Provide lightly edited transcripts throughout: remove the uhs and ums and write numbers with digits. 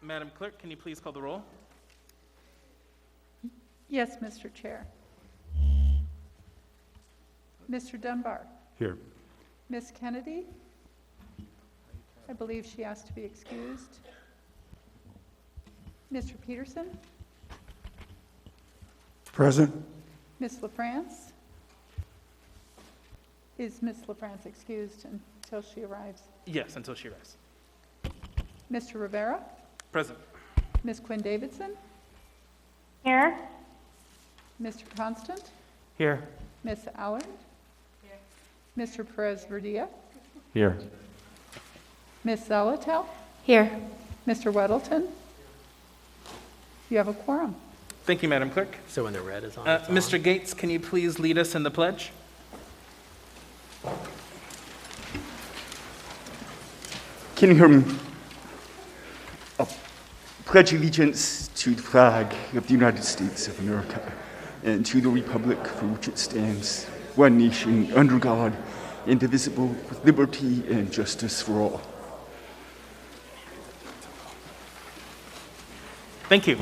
Madam Clerk, can you please call the roll? Yes, Mr. Chair. Mr. Dunbar. Here. Ms. Kennedy. I believe she asked to be excused. Mr. Peterson. Present. Ms. LaFrance. Is Ms. LaFrance excused until she arrives? Yes, until she arrives. Mr. Rivera. Present. Ms. Quinn Davidson. Here. Mr. Constant. Here. Ms. Allard. Mr. Perez Verdia. Here. Ms. Zalatel. Here. Mr. Weddleton. You have a quorum. Thank you, Madam Clerk. So when the red is on, it's on. Mr. Gates, can you please lead us in the pledge? Can you hear me? Pledge allegiance to the flag of the United States of America and to the republic for which it stands, one nation, under God, indivisible, with liberty and justice for all. Thank you.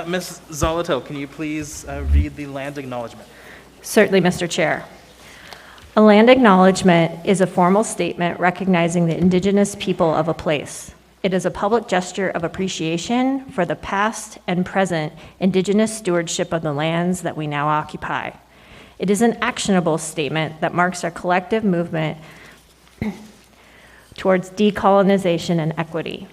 Ms. Zalatel, can you please read the land acknowledgement? Certainly, Mr. Chair. A land acknowledgement is a formal statement recognizing the indigenous people of a place. It is a public gesture of appreciation for the past and present indigenous stewardship of the lands that we now occupy. It is an actionable statement that marks our collective movement towards decolonization and equity.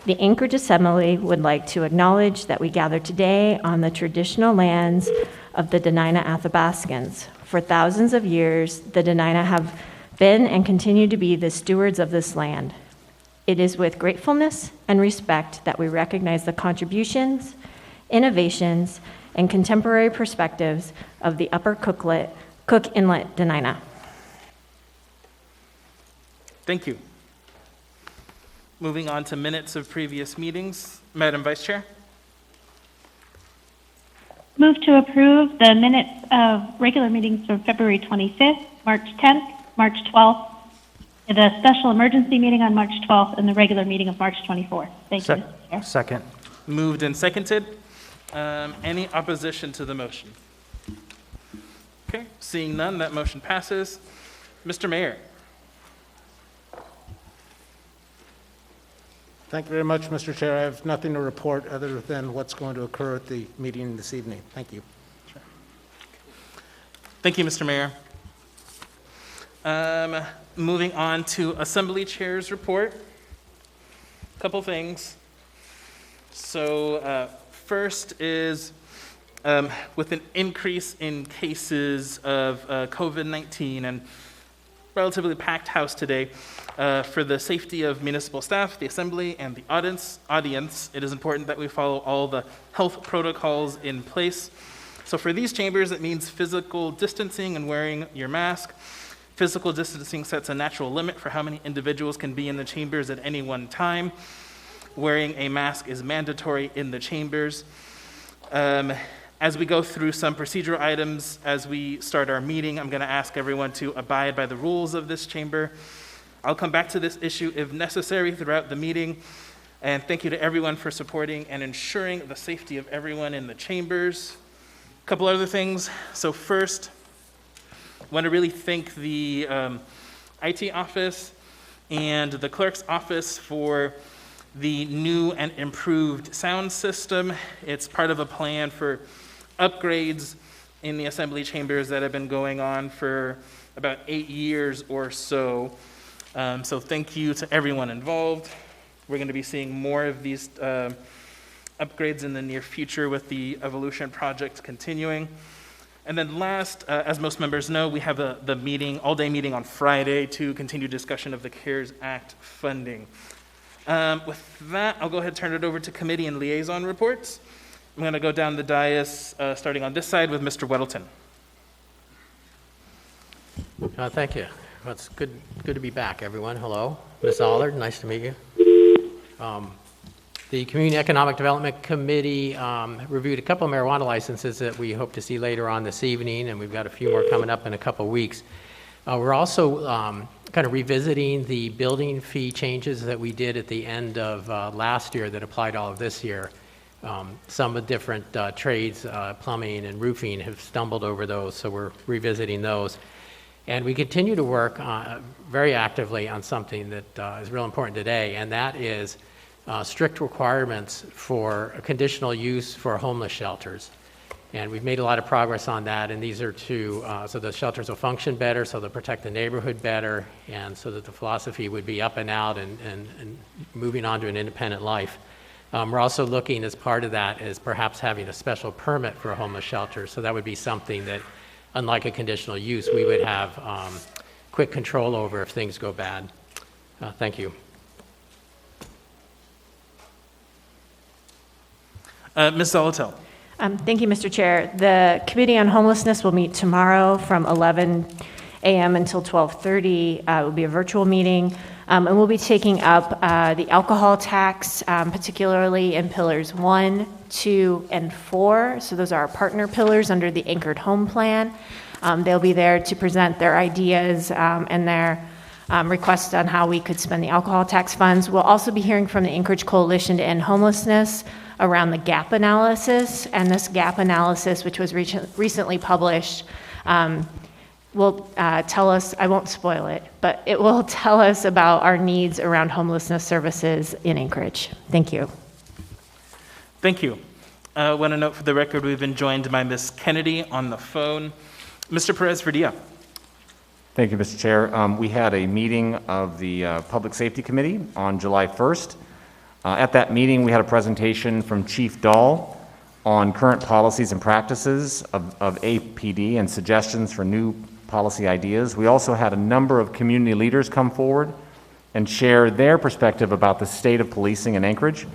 The Anchorage Assembly would like to acknowledge that we gather today on the traditional lands of the Dena'ina Athabascans. For thousands of years, the Dena'ina have been and continue to be the stewards of this land. It is with gratefulness and respect that we recognize the contributions, innovations, and contemporary perspectives of the Upper Cook Inlet Dena'ina. Thank you. Moving on to minutes of previous meetings. Madam Vice Chair? Move to approve the minutes of regular meetings from February 25th, March 10th, March 12th, the special emergency meeting on March 12th, and the regular meeting of March 24th. Thank you, Mr. Chair. Second. Moved and seconded. Any opposition to the motion? Okay, seeing none, that motion passes. Mr. Mayor? Thank you very much, Mr. Chair. I have nothing to report other than what's going to occur at the meeting this evening. Thank you. Sure. Thank you, Mr. Mayor. Moving on to Assembly Chair's report. A couple things. So first is with an increase in cases of COVID-19 and relatively packed house today, for the safety of municipal staff, the Assembly, and the audience, it is important that we follow all the health protocols in place. So for these chambers, it means physical distancing and wearing your mask. Physical distancing sets a natural limit for how many individuals can be in the chambers at any one time. Wearing a mask is mandatory in the chambers. As we go through some procedural items, as we start our meeting, I'm going to ask everyone to abide by the rules of this chamber. I'll come back to this issue if necessary throughout the meeting. And thank you to everyone for supporting and ensuring the safety of everyone in the chambers. A couple other things. So first, I want to really thank the IT office and the clerk's office for the new and improved sound system. It's part of a plan for upgrades in the Assembly chambers that have been going on for about 8 years or so. So thank you to everyone involved. We're going to be seeing more of these upgrades in the near future with the Evolution project continuing. And then last, as most members know, we have the meeting, all-day meeting on Friday to continue discussion of the CARES Act funding. With that, I'll go ahead and turn it over to committee and liaison reports. I'm going to go down the dais, starting on this side with Mr. Weddleton. Thank you. Well, it's good to be back, everyone. Hello. Ms. Allard, nice to meet you. The Community Economic Development Committee reviewed a couple of marijuana licenses that we hope to see later on this evening, and we've got a few more coming up in a couple of weeks. We're also kind of revisiting the building fee changes that we did at the end of last year that applied all of this year. Some of the different trades, plumbing and roofing, have stumbled over those, so we're revisiting those. And we continue to work very actively on something that is real important today, and that is strict requirements for conditional use for homeless shelters. And we've made a lot of progress on that, and these are so the shelters will function better, so they'll protect the neighborhood better, and so that the philosophy would be up and out and moving on to an independent life. We're also looking as part of that as perhaps having a special permit for a homeless shelter, so that would be something that, unlike a conditional use, we would have quick control over if things go bad. Thank you. Ms. Zolotel. Thank you, Mr. Chair. The Committee on Homelessness will meet tomorrow from 11 a.m. until 12:30. It will be a virtual meeting, and we'll be taking up the alcohol tax, particularly in pillars 1, 2, and 4. So those are our partner pillars under the Anchored Home Plan. They'll be there to present their ideas and their requests on how we could spend the alcohol tax funds. We'll also be hearing from the Anchorage Coalition to End Homelessness around the gap analysis, and this gap analysis, which was recently published, will tell us, I won't spoil it, but it will tell us about our needs around homelessness services in Anchorage. Thank you. Thank you. I want to note for the record, we've been joined by Ms. Kennedy on the phone. Mr. Perez-Verdia. Thank you, Mr. Chair. We had a meeting of the Public Safety Committee on July 1st. At that meeting, we had a presentation from Chief Dahl on current policies and practices of APD and suggestions for new policy ideas. We also had a number of community leaders come forward and share their perspective about the state of policing in Anchorage,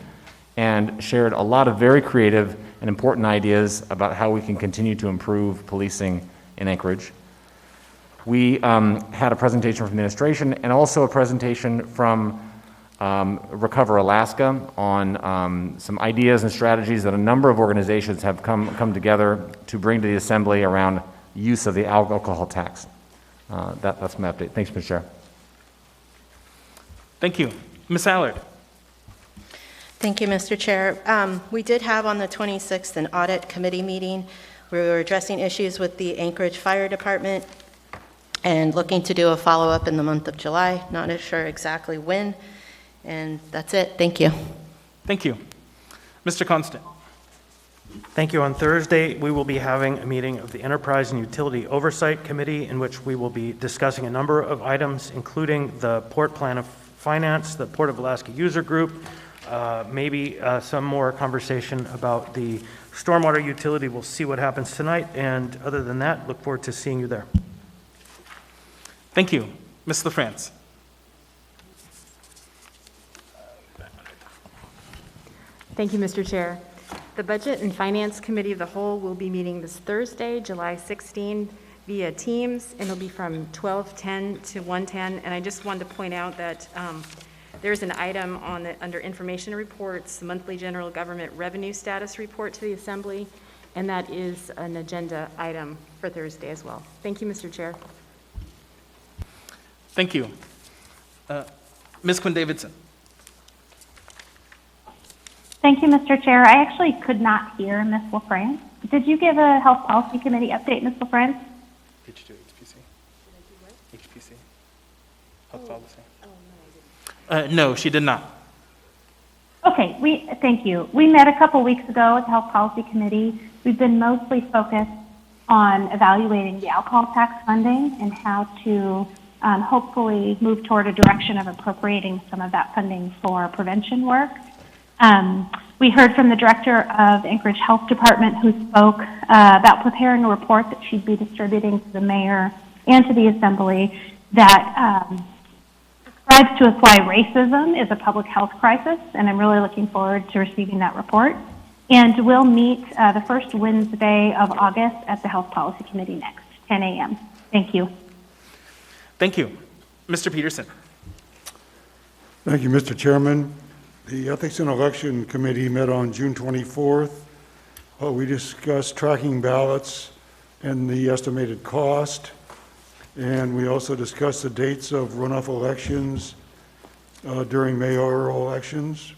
and shared a lot of very creative and important ideas about how we can continue to improve policing in Anchorage. We had a presentation from administration and also a presentation from Recover Alaska on some ideas and strategies that a number of organizations have come together to bring to the Assembly around use of the alcohol tax. That's my update. Thanks, Mr. Chair. Thank you. Ms. Allard. Thank you, Mr. Chair. We did have on the 26th an audit committee meeting where we were addressing issues with the Anchorage Fire Department and looking to do a follow-up in the month of July. Not sure exactly when. And that's it. Thank you. Thank you. Mr. Constant. Thank you. On Thursday, we will be having a meeting of the Enterprise and Utility Oversight Committee in which we will be discussing a number of items, including the Port Plan of Finance, the Port of Alaska User Group, maybe some more conversation about the stormwater utility. We'll see what happens tonight. And other than that, look forward to seeing you there. Thank you. Ms. LaFrance. Thank you, Mr. Chair. The Budget and Finance Committee of the Whole will be meeting this Thursday, July 16, via Teams, and it'll be from 12:10 to 1:10. And I just wanted to point out that there's an item under Information Reports, the Monthly General Government Revenue Status Report to the Assembly, and that is an agenda item for Thursday as well. Thank you, Mr. Chair. Thank you. Ms. Quinn Davidson. Thank you, Mr. Chair. I actually could not hear Ms. LaFrance. Did you give a Health Policy Committee update, Ms. LaFrance? Did you do HPC? HPC? Health policy? No, she did not. Okay, thank you. We met a couple weeks ago at the Health Policy Committee. We've been mostly focused on evaluating the alcohol tax funding and how to hopefully move toward a direction of appropriating some of that funding for prevention work. We heard from the director of Anchorage Health Department who spoke about preparing a report that she'd be distributing to the mayor and to the Assembly that strives to apply racism is a public health crisis, and I'm really looking forward to receiving that report. And we'll meet the first Wednesday of August at the Health Policy Committee next, 10 a.m. Thank you. Thank you. Mr. Peterson. Thank you, Mr. Chairman. The Ethics and Election Committee met on June 24th. We discussed tracking ballots and the estimated cost. And we also discussed the dates of runoff elections during mayoral elections.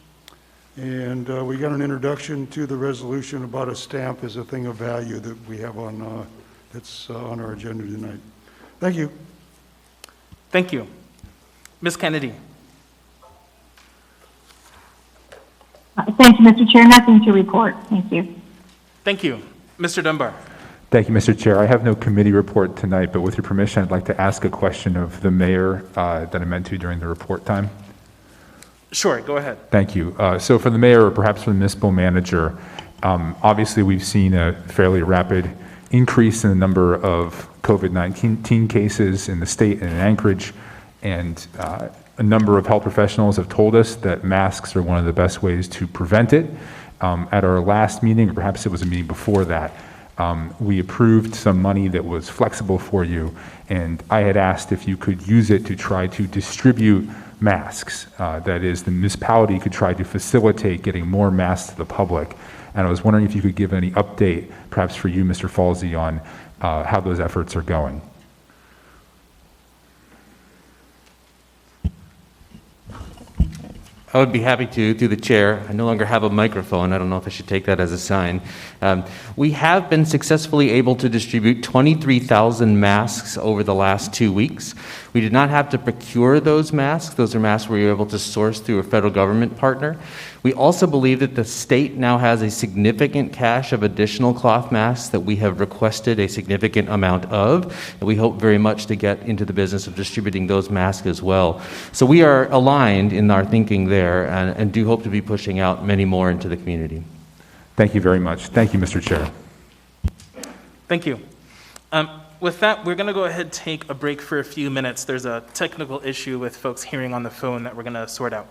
And we got an introduction to the resolution about a stamp as a thing of value that we have on, that's on our agenda tonight. Thank you. Thank you. Ms. Kennedy. Thank you, Mr. Chair. Nothing to report. Thank you. Thank you. Mr. Dunbar. Thank you, Mr. Chair. I have no committee report tonight, but with your permission, I'd like to ask a question of the mayor that I meant to during the report time. Sure, go ahead. Thank you. So for the mayor, or perhaps for the municipal manager, obviously we've seen a fairly rapid increase in the number of COVID-19 cases in the state and in Anchorage, and a number of health professionals have told us that masks are one of the best ways to prevent it. At our last meeting, or perhaps it was a meeting before that, we approved some money that was flexible for you, and I had asked if you could use it to try to distribute masks. That is, the municipality could try to facilitate getting more masks to the public. And I was wondering if you could give any update, perhaps for you, Mr. Falsey, on how those efforts are going. I would be happy to, through the chair. I no longer have a microphone. I don't know if I should take that as a sign. We have been successfully able to distribute 23,000 masks over the last 2 weeks. We did not have to procure those masks. Those are masks we were able to source through a federal government partner. We also believe that the state now has a significant cache of additional cloth masks that we have requested a significant amount of, and we hope very much to get into the business of distributing those masks as well. So we are aligned in our thinking there, and do hope to be pushing out many more into the community. Thank you very much. Thank you, Mr. Chair. Thank you. With that, we're going to go ahead and take a break for a few minutes. There's a technical issue with folks hearing on the phone that we're going to sort out.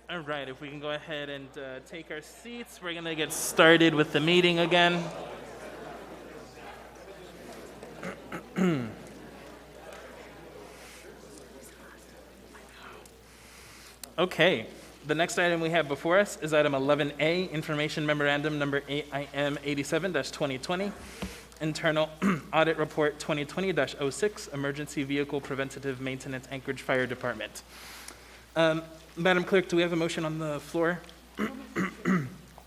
All right, if we can go ahead and take our seats, we're going to get started with the meeting again. Okay, the next item we have before us is item 11A, Information Memorandum number AIM 87-2020, Internal Audit Report 2020-06, Emergency Vehicle Preventative Maintenance, Anchorage Fire Department. Madam Clerk, do we have a motion on the floor?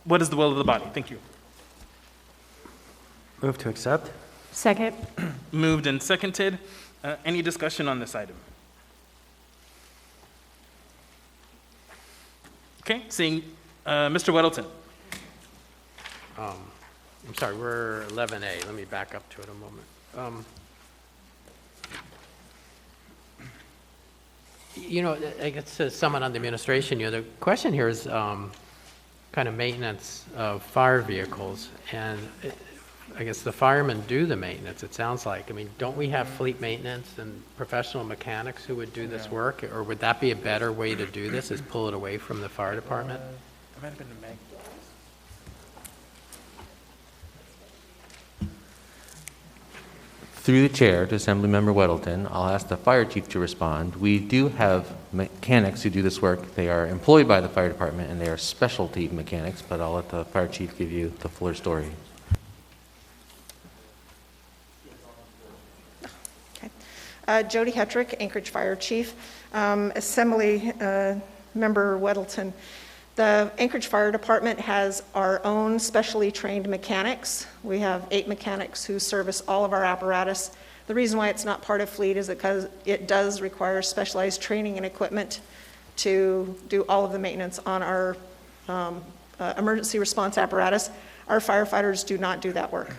What is the will of the body? Thank you. Move to accept. Second. Moved and seconded. Any discussion on this item? Okay, seeing Mr. Weddleton. I'm sorry, we're 11A. Let me back up to it a moment. You know, I guess to someone on the administration, you know, the question here is kind of maintenance of fire vehicles, and I guess the firemen do the maintenance, it sounds like. I mean, don't we have fleet maintenance and professional mechanics who would do this work, or would that be a better way to do this, is pull it away from the fire department? It might have been a Meg. Through the chair to Assemblymember Weddleton, I'll ask the fire chief to respond. We do have mechanics who do this work. They are employed by the fire department, and they are specialty mechanics, but I'll let the fire chief give you the fuller story. Okay. Jody Hetrick, Anchorage Fire Chief. Assembly Member Weddleton, the Anchorage Fire Department has our own specially trained mechanics. We have 8 mechanics who service all of our apparatus. The reason why it's not part of fleet is because it does require specialized training and equipment to do all of the maintenance on our emergency response apparatus. Our firefighters do not do that work.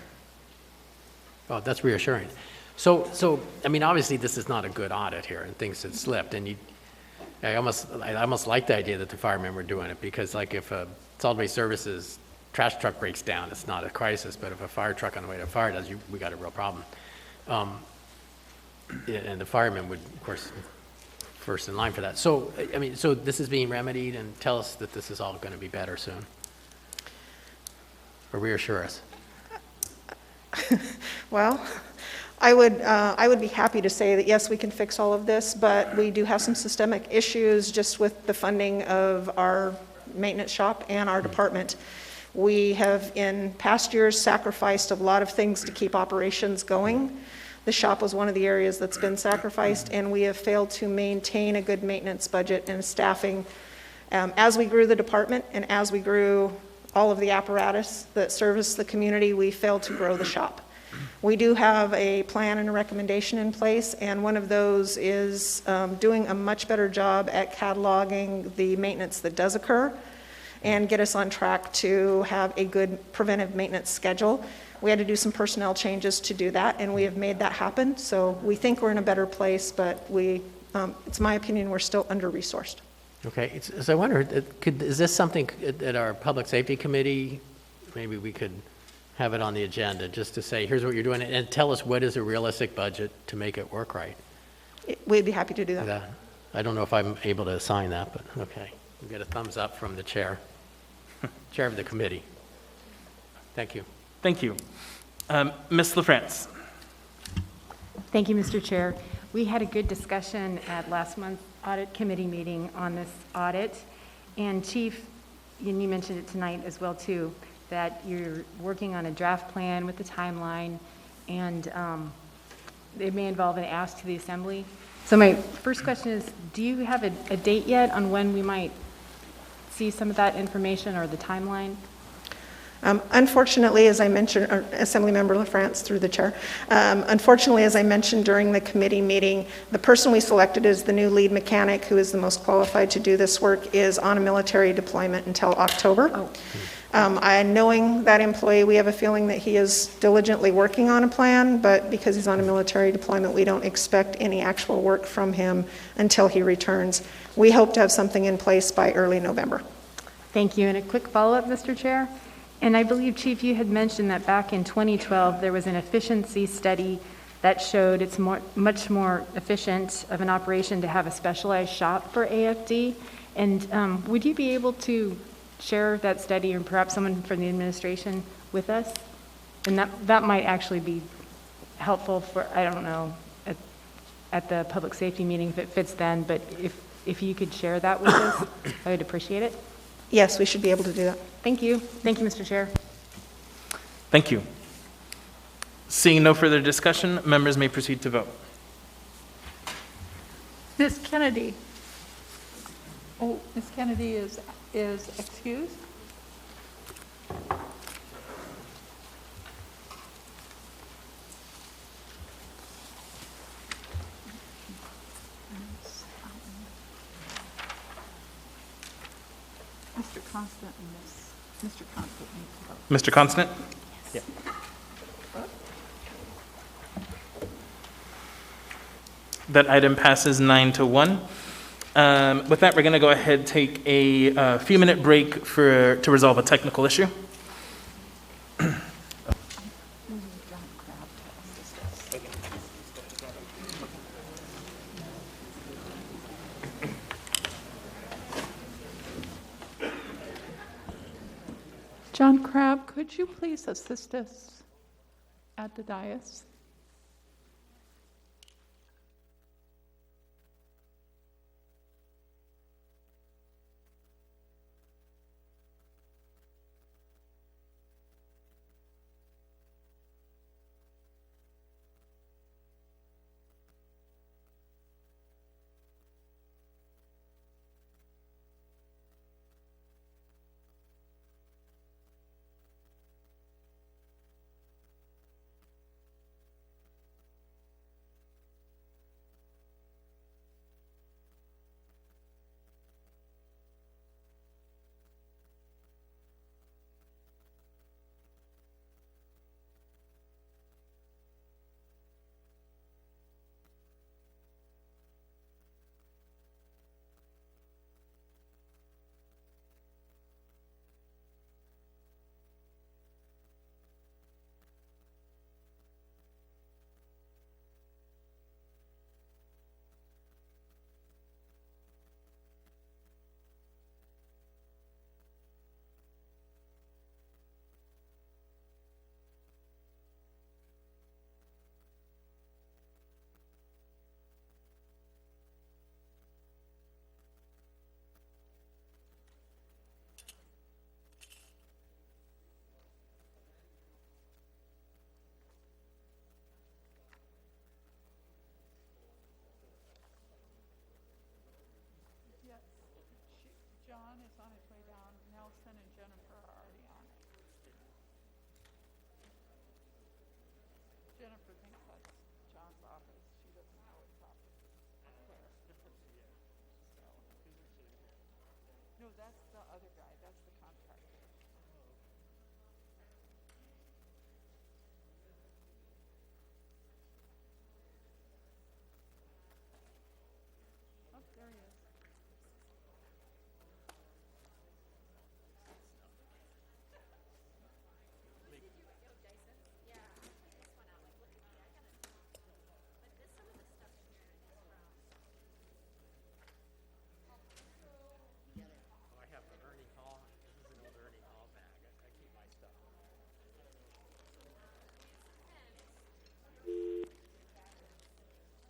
Oh, that's reassuring. So I mean, obviously this is not a good audit here, and things have slipped, and I almost like the idea that the firemen were doing it, because like if a solid waste services trash truck breaks down, it's not a crisis, but if a fire truck on the way to a fire does, we got a real problem. And the firemen would, of course, first in line for that. So, I mean, so this is being remedied, and tell us that this is all going to be better soon. Or reassure us. Well, I would be happy to say that, yes, we can fix all of this, but we do have some systemic issues just with the funding of our maintenance shop and our department. We have, in past years, sacrificed a lot of things to keep operations going. The shop was one of the areas that's been sacrificed, and we have failed to maintain a good maintenance budget and staffing. As we grew the department and as we grew all of the apparatus that service the community, we failed to grow the shop. We do have a plan and a recommendation in place, and one of those is doing a much better job at cataloging the maintenance that does occur and get us on track to have a good preventive maintenance schedule. We had to do some personnel changes to do that, and we have made that happen. So we think we're in a better place, but it's my opinion, we're still under-resourced. Okay, so I wonder, is this something at our Public Safety Committee, maybe we could have it on the agenda, just to say, here's what you're doing, and tell us what is a realistic budget to make it work right? We'd be happy to do that. I don't know if I'm able to assign that, but okay. We'll get a thumbs up from the chair, chair of the committee. Thank you. Thank you. Ms. LaFrance. Thank you, Mr. Chair. We had a good discussion at last month's audit committee meeting on this audit. And Chief, and you mentioned it tonight as well too, that you're working on a draft plan with the timeline, and it may involve an ask to the Assembly. So my first question is, do you have a date yet on when we might see some of that information or the timeline? Unfortunately, as I mentioned, Assemblymember LaFrance through the chair, unfortunately, as I mentioned during the committee meeting, the person we selected as the new lead mechanic, who is the most qualified to do this work, is on a military deployment until October. Knowing that employee, we have a feeling that he is diligently working on a plan, but because he's on a military deployment, we don't expect any actual work from him until he returns. We hope to have something in place by early November. Thank you. And a quick follow-up, Mr. Chair. And I believe, Chief, you had mentioned that back in 2012, there was an efficiency study that showed it's much more efficient of an operation to have a specialized shop for AFD. And would you be able to share that study, or perhaps someone from the administration with us? And that might actually be helpful for, I don't know, at the public safety meeting if it fits then, but if you could share that with us, I would appreciate it. Yes, we should be able to do that. Thank you. Thank you, Mr. Chair. Thank you. Seeing no further discussion, members may proceed to vote. Ms. Kennedy. Oh, Ms. Kennedy is excused. Mr. Constant and Mr. Constant need to vote. Mr. Constant? Yes. Yeah. That item passes 9-1. With that, we're going to go ahead and take a few-minute break to resolve a technical issue. John Crabb, could you please assist us at the dais? No, that's the other guy, that's the contractor. Oh, there he is. Oh, I have an Ernie Hall. This is an old Ernie Hall bag. I keep my stuff.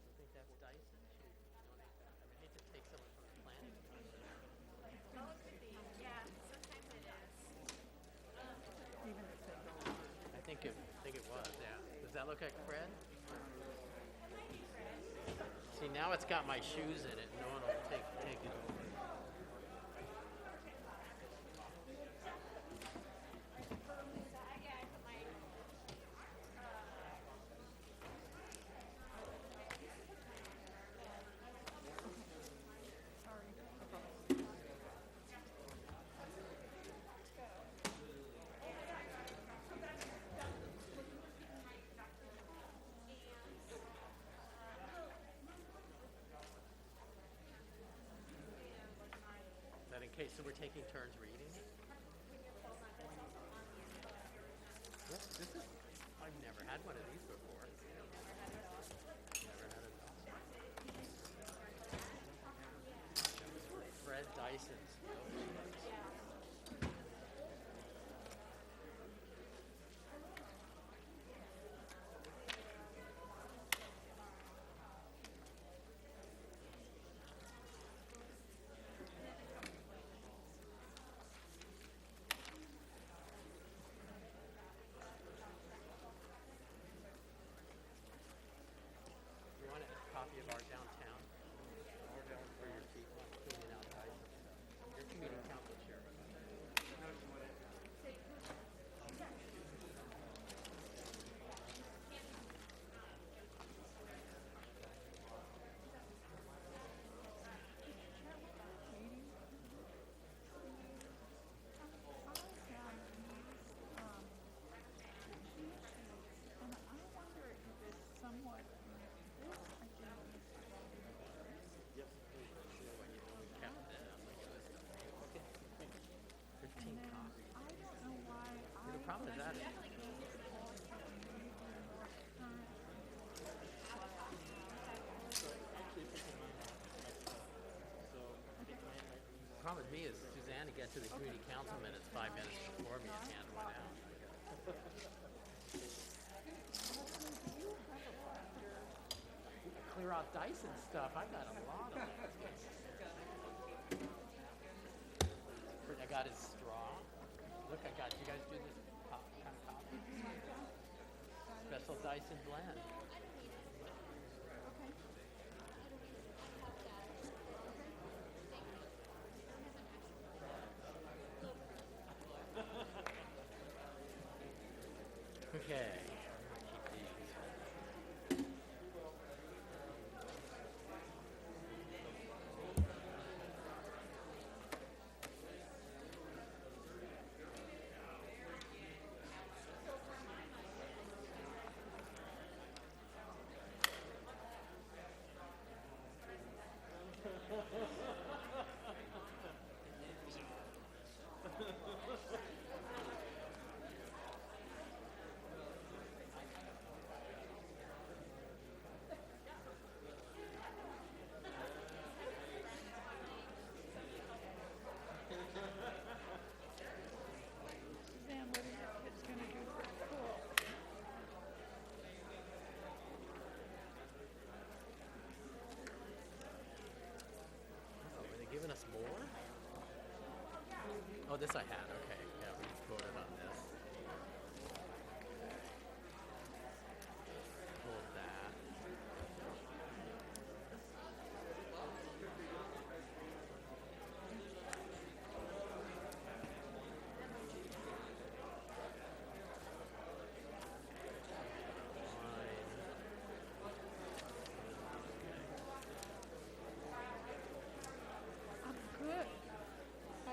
You think that's Dyson? Should we donate that? I would hate to take someone from the planning department. Oh, it could be. Yeah, sometimes it is. Even if they go over. I think it was, yeah. Does that look like Fred? See, now it's got my shoes in it. No one will take it over. Is that in case, so we're taking turns reading? Yep, this is, I've never had one of these before. Never had it. Fred Dyson's. You want a copy of our downtown? For your people, cleaning out Dyson. Your community council chair. Somewhat, this, I think, Kept it. I'm like, this stuff. 15 copies. I don't know why The problem is that. The problem with me is Suzanne to get to the community council minutes 5 minutes before me and hand one out. Clear out Dyson stuff. I got a lot of it. I got his straw. Look, I got. You guys do this kind of coffee? Special Dyson blend. Okay. Keep these. Suzanne, what are your kids going to do for school? Oh, are they giving us more? Oh, this I had. Okay. Yeah, we voted on this. Hold that. I'm good. I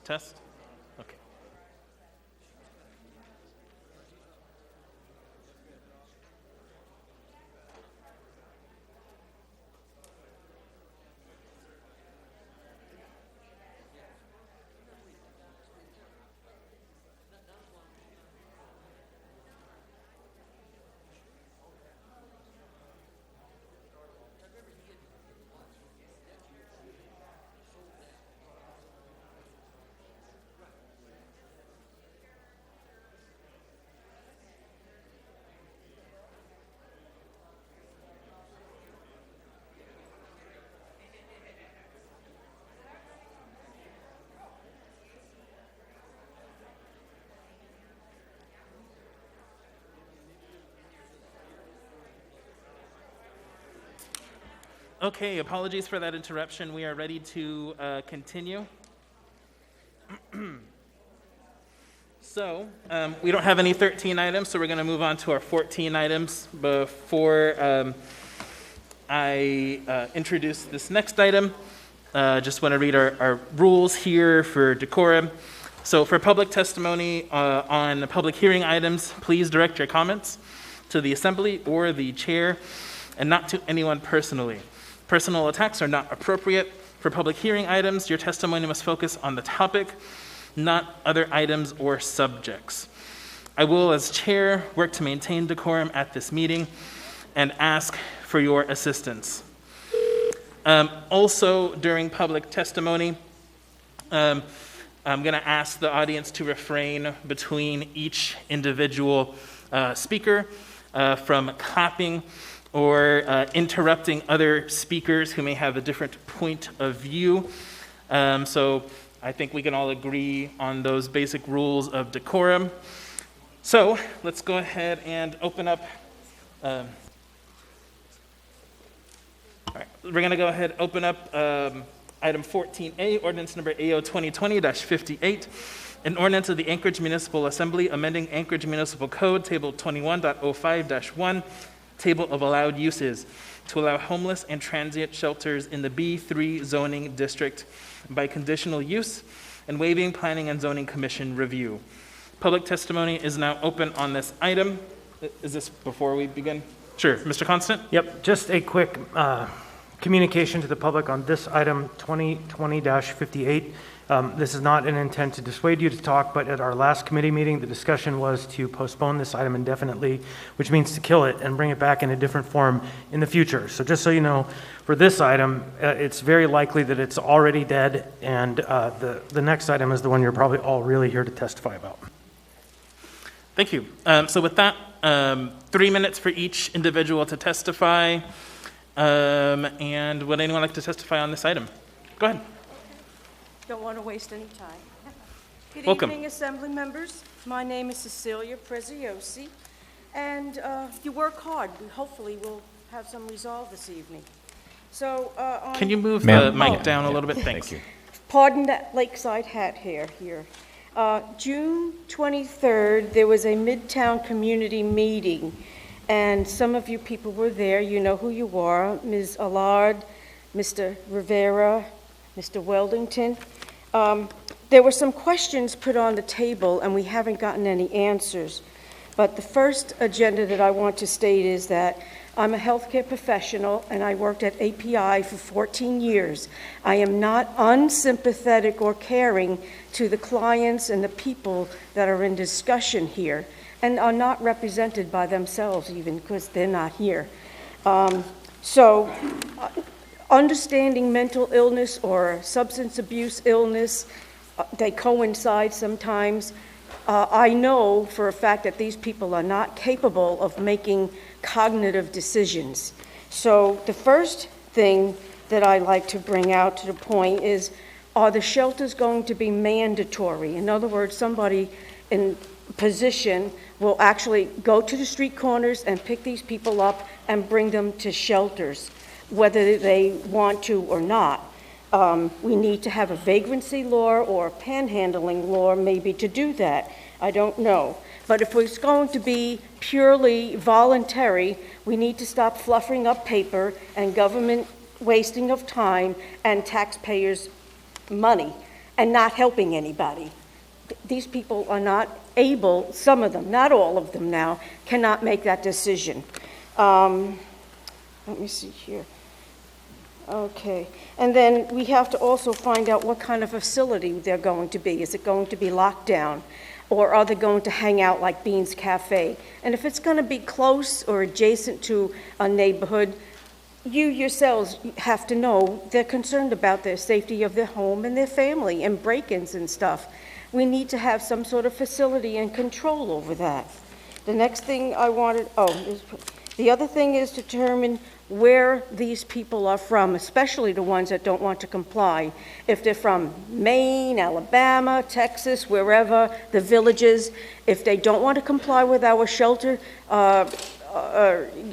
Test? Okay. Okay, apologies for that interruption. We are ready to continue. So, we don't have any 13 items, so we're going to move on to our 14 items. Before I introduce this next item, just want to read our rules here for decorum. So for public testimony on public hearing items, please direct your comments to the assembly or the chair and not to anyone personally. Personal attacks are not appropriate. For public hearing items, your testimony must focus on the topic, not other items or subjects. I will, as chair, work to maintain decorum at this meeting and ask for your assistance. Also, during public testimony, I'm going to ask the audience to refrain between each individual speaker from clapping or interrupting other speakers who may have a different point of view. So I think we can all agree on those basic rules of decorum. So let's go ahead and open up. All right, we're going to go ahead and open up item 14A, ordinance number AO 2020-58, an ordinance of the Anchorage Municipal Assembly amending Anchorage Municipal Code, Table 21.05-1, Table of Allowed Uses, to allow homeless and transient shelters in the B3 zoning district by conditional use and waiving Planning and Zoning Commission review. Public testimony is now open on this item. Is this before we begin? Sure. Mr. Constant? Yep, just a quick communication to the public on this item 2020-58. This is not an intent to dissuade you to talk, but at our last committee meeting, the discussion was to postpone this item indefinitely, which means to kill it and bring it back in a different form in the future. So just so you know, for this item, it's very likely that it's already dead, and the next item is the one you're probably all really here to testify about. Thank you. So with that, 3 minutes for each individual to testify. And would anyone like to testify on this item? Go ahead. Don't want to waste any time. Good Welcome. evening, Assembly members. My name is Cecilia Preziosi, and you work hard. Hopefully, we'll have some resolve this evening. So, can you move the mic down a little bit? Thanks. Thank you. Pardon that lakeside hat hair here. June 23rd, there was a Midtown community meeting, and some of you people were there. You know who you are, Ms. Allard, Mr. Rivera, Mr. Weldington. There were some questions put on the table, and we haven't gotten any answers. But the first agenda that I want to state is that I'm a healthcare professional, and I worked at API for 14 years. I am not unsympathetic or caring to the clients and the people that are in discussion here, and are not represented by themselves even, because they're not here. Understanding mental illness or substance abuse illness, they coincide sometimes. I know for a fact that these people are not capable of making cognitive decisions. So the first thing that I like to bring out to the point is, are the shelters going to be mandatory? In other words, somebody in position will actually go to the street corners and pick these people up and bring them to shelters, whether they want to or not. We need to have a vagrancy law or a panhandling law maybe to do that. I don't know. But if it's going to be purely voluntary, we need to stop fluffing up paper and government wasting of time and taxpayers' money. and not helping anybody. These people are not able, some of them, not all of them now, cannot make that decision. Let me see here. Okay, and then we have to also find out what kind of facility they're going to be. Is it going to be locked down? Or are they going to hang out like Beans Cafe? And if it's going to be close or adjacent to a neighborhood, you yourselves have to know they're concerned about their safety of their home and their family and break-ins and stuff. We need to have some sort of facility and control over that. The next thing I wanted, the other thing is to determine where these people are from, especially the ones that don't want to comply. If they're from Maine, Alabama, Texas, wherever, the villages, if they don't want to comply with our shelter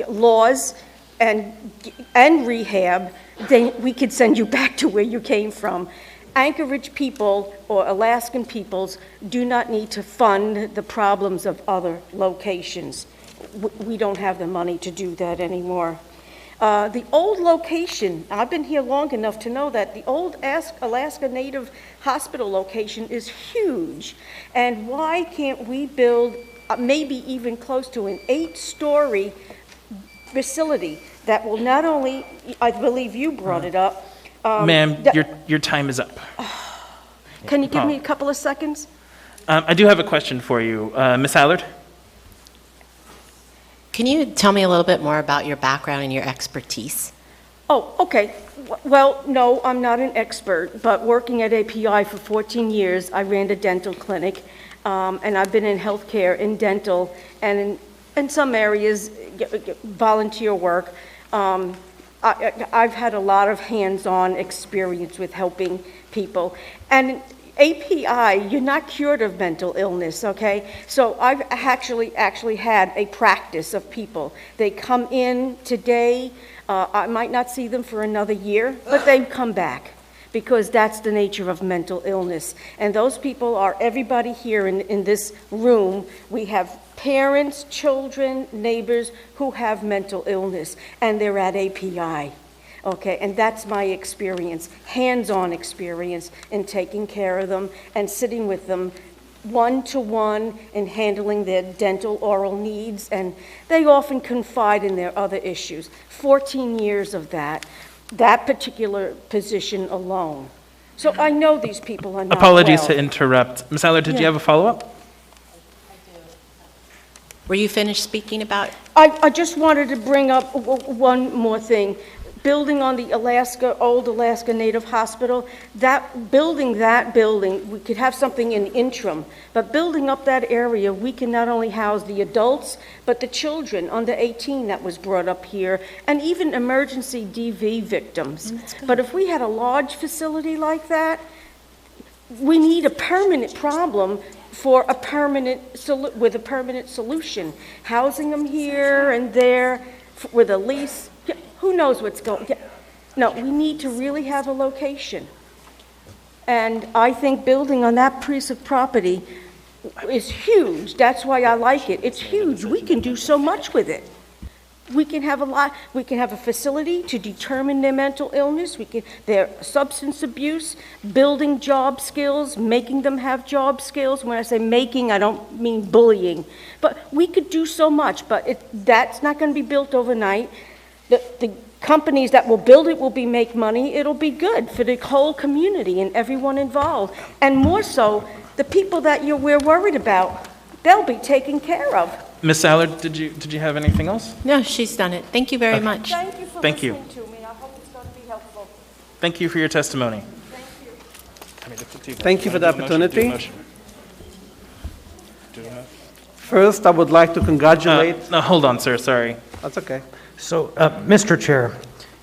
laws and rehab, then we could send you back to where you came from. Anchorage people or Alaskan peoples do not need to fund the problems of other locations. We don't have the money to do that anymore. The old location, I've been here long enough to know that the old Alaska Native Hospital location is huge. And why can't we build maybe even close to an 8-story facility that will not only, I believe you brought it up. Ma'am, your time is up. Can you give me a couple of seconds? I do have a question for you. Ms. Allard? Can you tell me a little bit more about your background and your expertise? Oh, okay. Well, no, I'm not an expert, but working at API for 14 years, I ran a dental clinic, and I've been in healthcare, in dental, and in some areas, volunteer work. I've had a lot of hands-on experience with helping people. And API, you're not cured of mental illness, okay? So I've actually had a practice of people. They come in today, I might not see them for another year, but they come back because that's the nature of mental illness. And those people are everybody here in this room. We have parents, children, neighbors who have mental illness, and they're at API. Okay, and that's my experience, hands-on experience in taking care of them and sitting with them one-to-one and handling their dental oral needs, and they often confide in their other issues. 14 years of that particular position alone. So I know these people are not Apologies well. to interrupt. Ms. Allard, did you have a follow-up? Were you finished speaking about? I just wanted to bring up one more thing. Building on the old Alaska Native Hospital, that building, we could have something in interim, but building up that area, we can not only house the adults, but the children under 18 that was brought up here, and even emergency DV victims. But if we had a large facility like that, we need a permanent problem for a with a permanent solution. Housing them here and there with a lease. Who knows what's going on? No, we need to really have a location. And I think building on that piece of property is huge. That's why I like it. It's huge. We can do so much with it. We can have we can have a facility to determine their mental illness, their substance abuse, building job skills, making them have job skills. When I say making, I don't mean bullying. But we could do so much, but that's not going to be built overnight. The companies that will build it will make money. It'll be good for the whole community and everyone involved. And more so, the people that we're worried about, they'll be taken care of. Ms. Allard, did you have anything else? No, she's done it. Thank you very much. Thank you for listening to me. I hope it's going to be helpful. Thank you for your testimony. Thank you. Thank you for the opportunity. First, I would like to congratulate... No, hold on, sir, sorry. That's okay. So, Mr. Chair.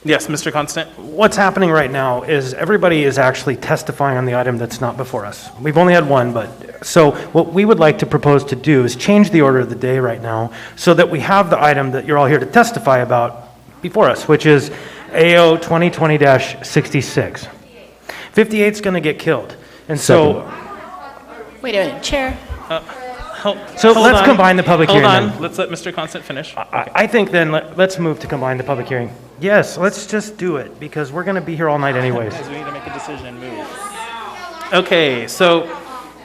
Yes, Mr. Constant. What's happening right now is everybody is actually testifying on the item that's not before us. We've only had one, so what we would like to propose to do is change the order of the day right now so that we have the item that you're all here to testify about before us, which is AO 2020-66. 58 is going to get killed. And so... Wait a minute, Chair. So let's combine the public hearing. Hold on, let's let Mr. Constant finish. I think then let's move to combine the public hearing. Yes, let's just do it because we're going to be here all night anyways. We need to make a decision and move. Okay, so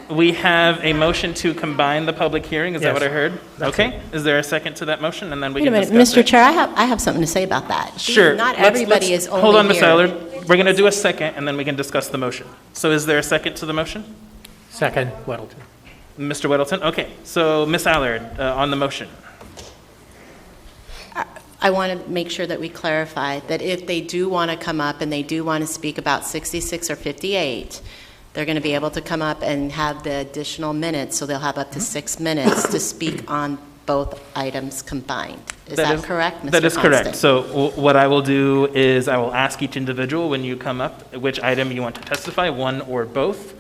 we have a motion to combine the public hearing. Is that what I heard? Okay. Is there a second to that motion? And then we Wait a can minute, discuss Mr. it. Chair, I have something to say about that. Sure. Not Let's- everybody let's- is only Hold on, Ms. here. Allard. We're going to do a second, and then we can discuss the motion. So is there a second to the motion? Second, Weddleton. Mr. Weddleton? Okay. So Ms. Allard, on the motion. I want to make sure that we clarify that if they do want to come up and they do want to speak about 66 or 58, they're going to be able to come up and have the additional minutes, so they'll have up to 6 minutes to speak on both items combined. Is that correct, Mr. That is correct. Constant? So what I will do is I will ask each individual when you come up which item you want to testify, one or both.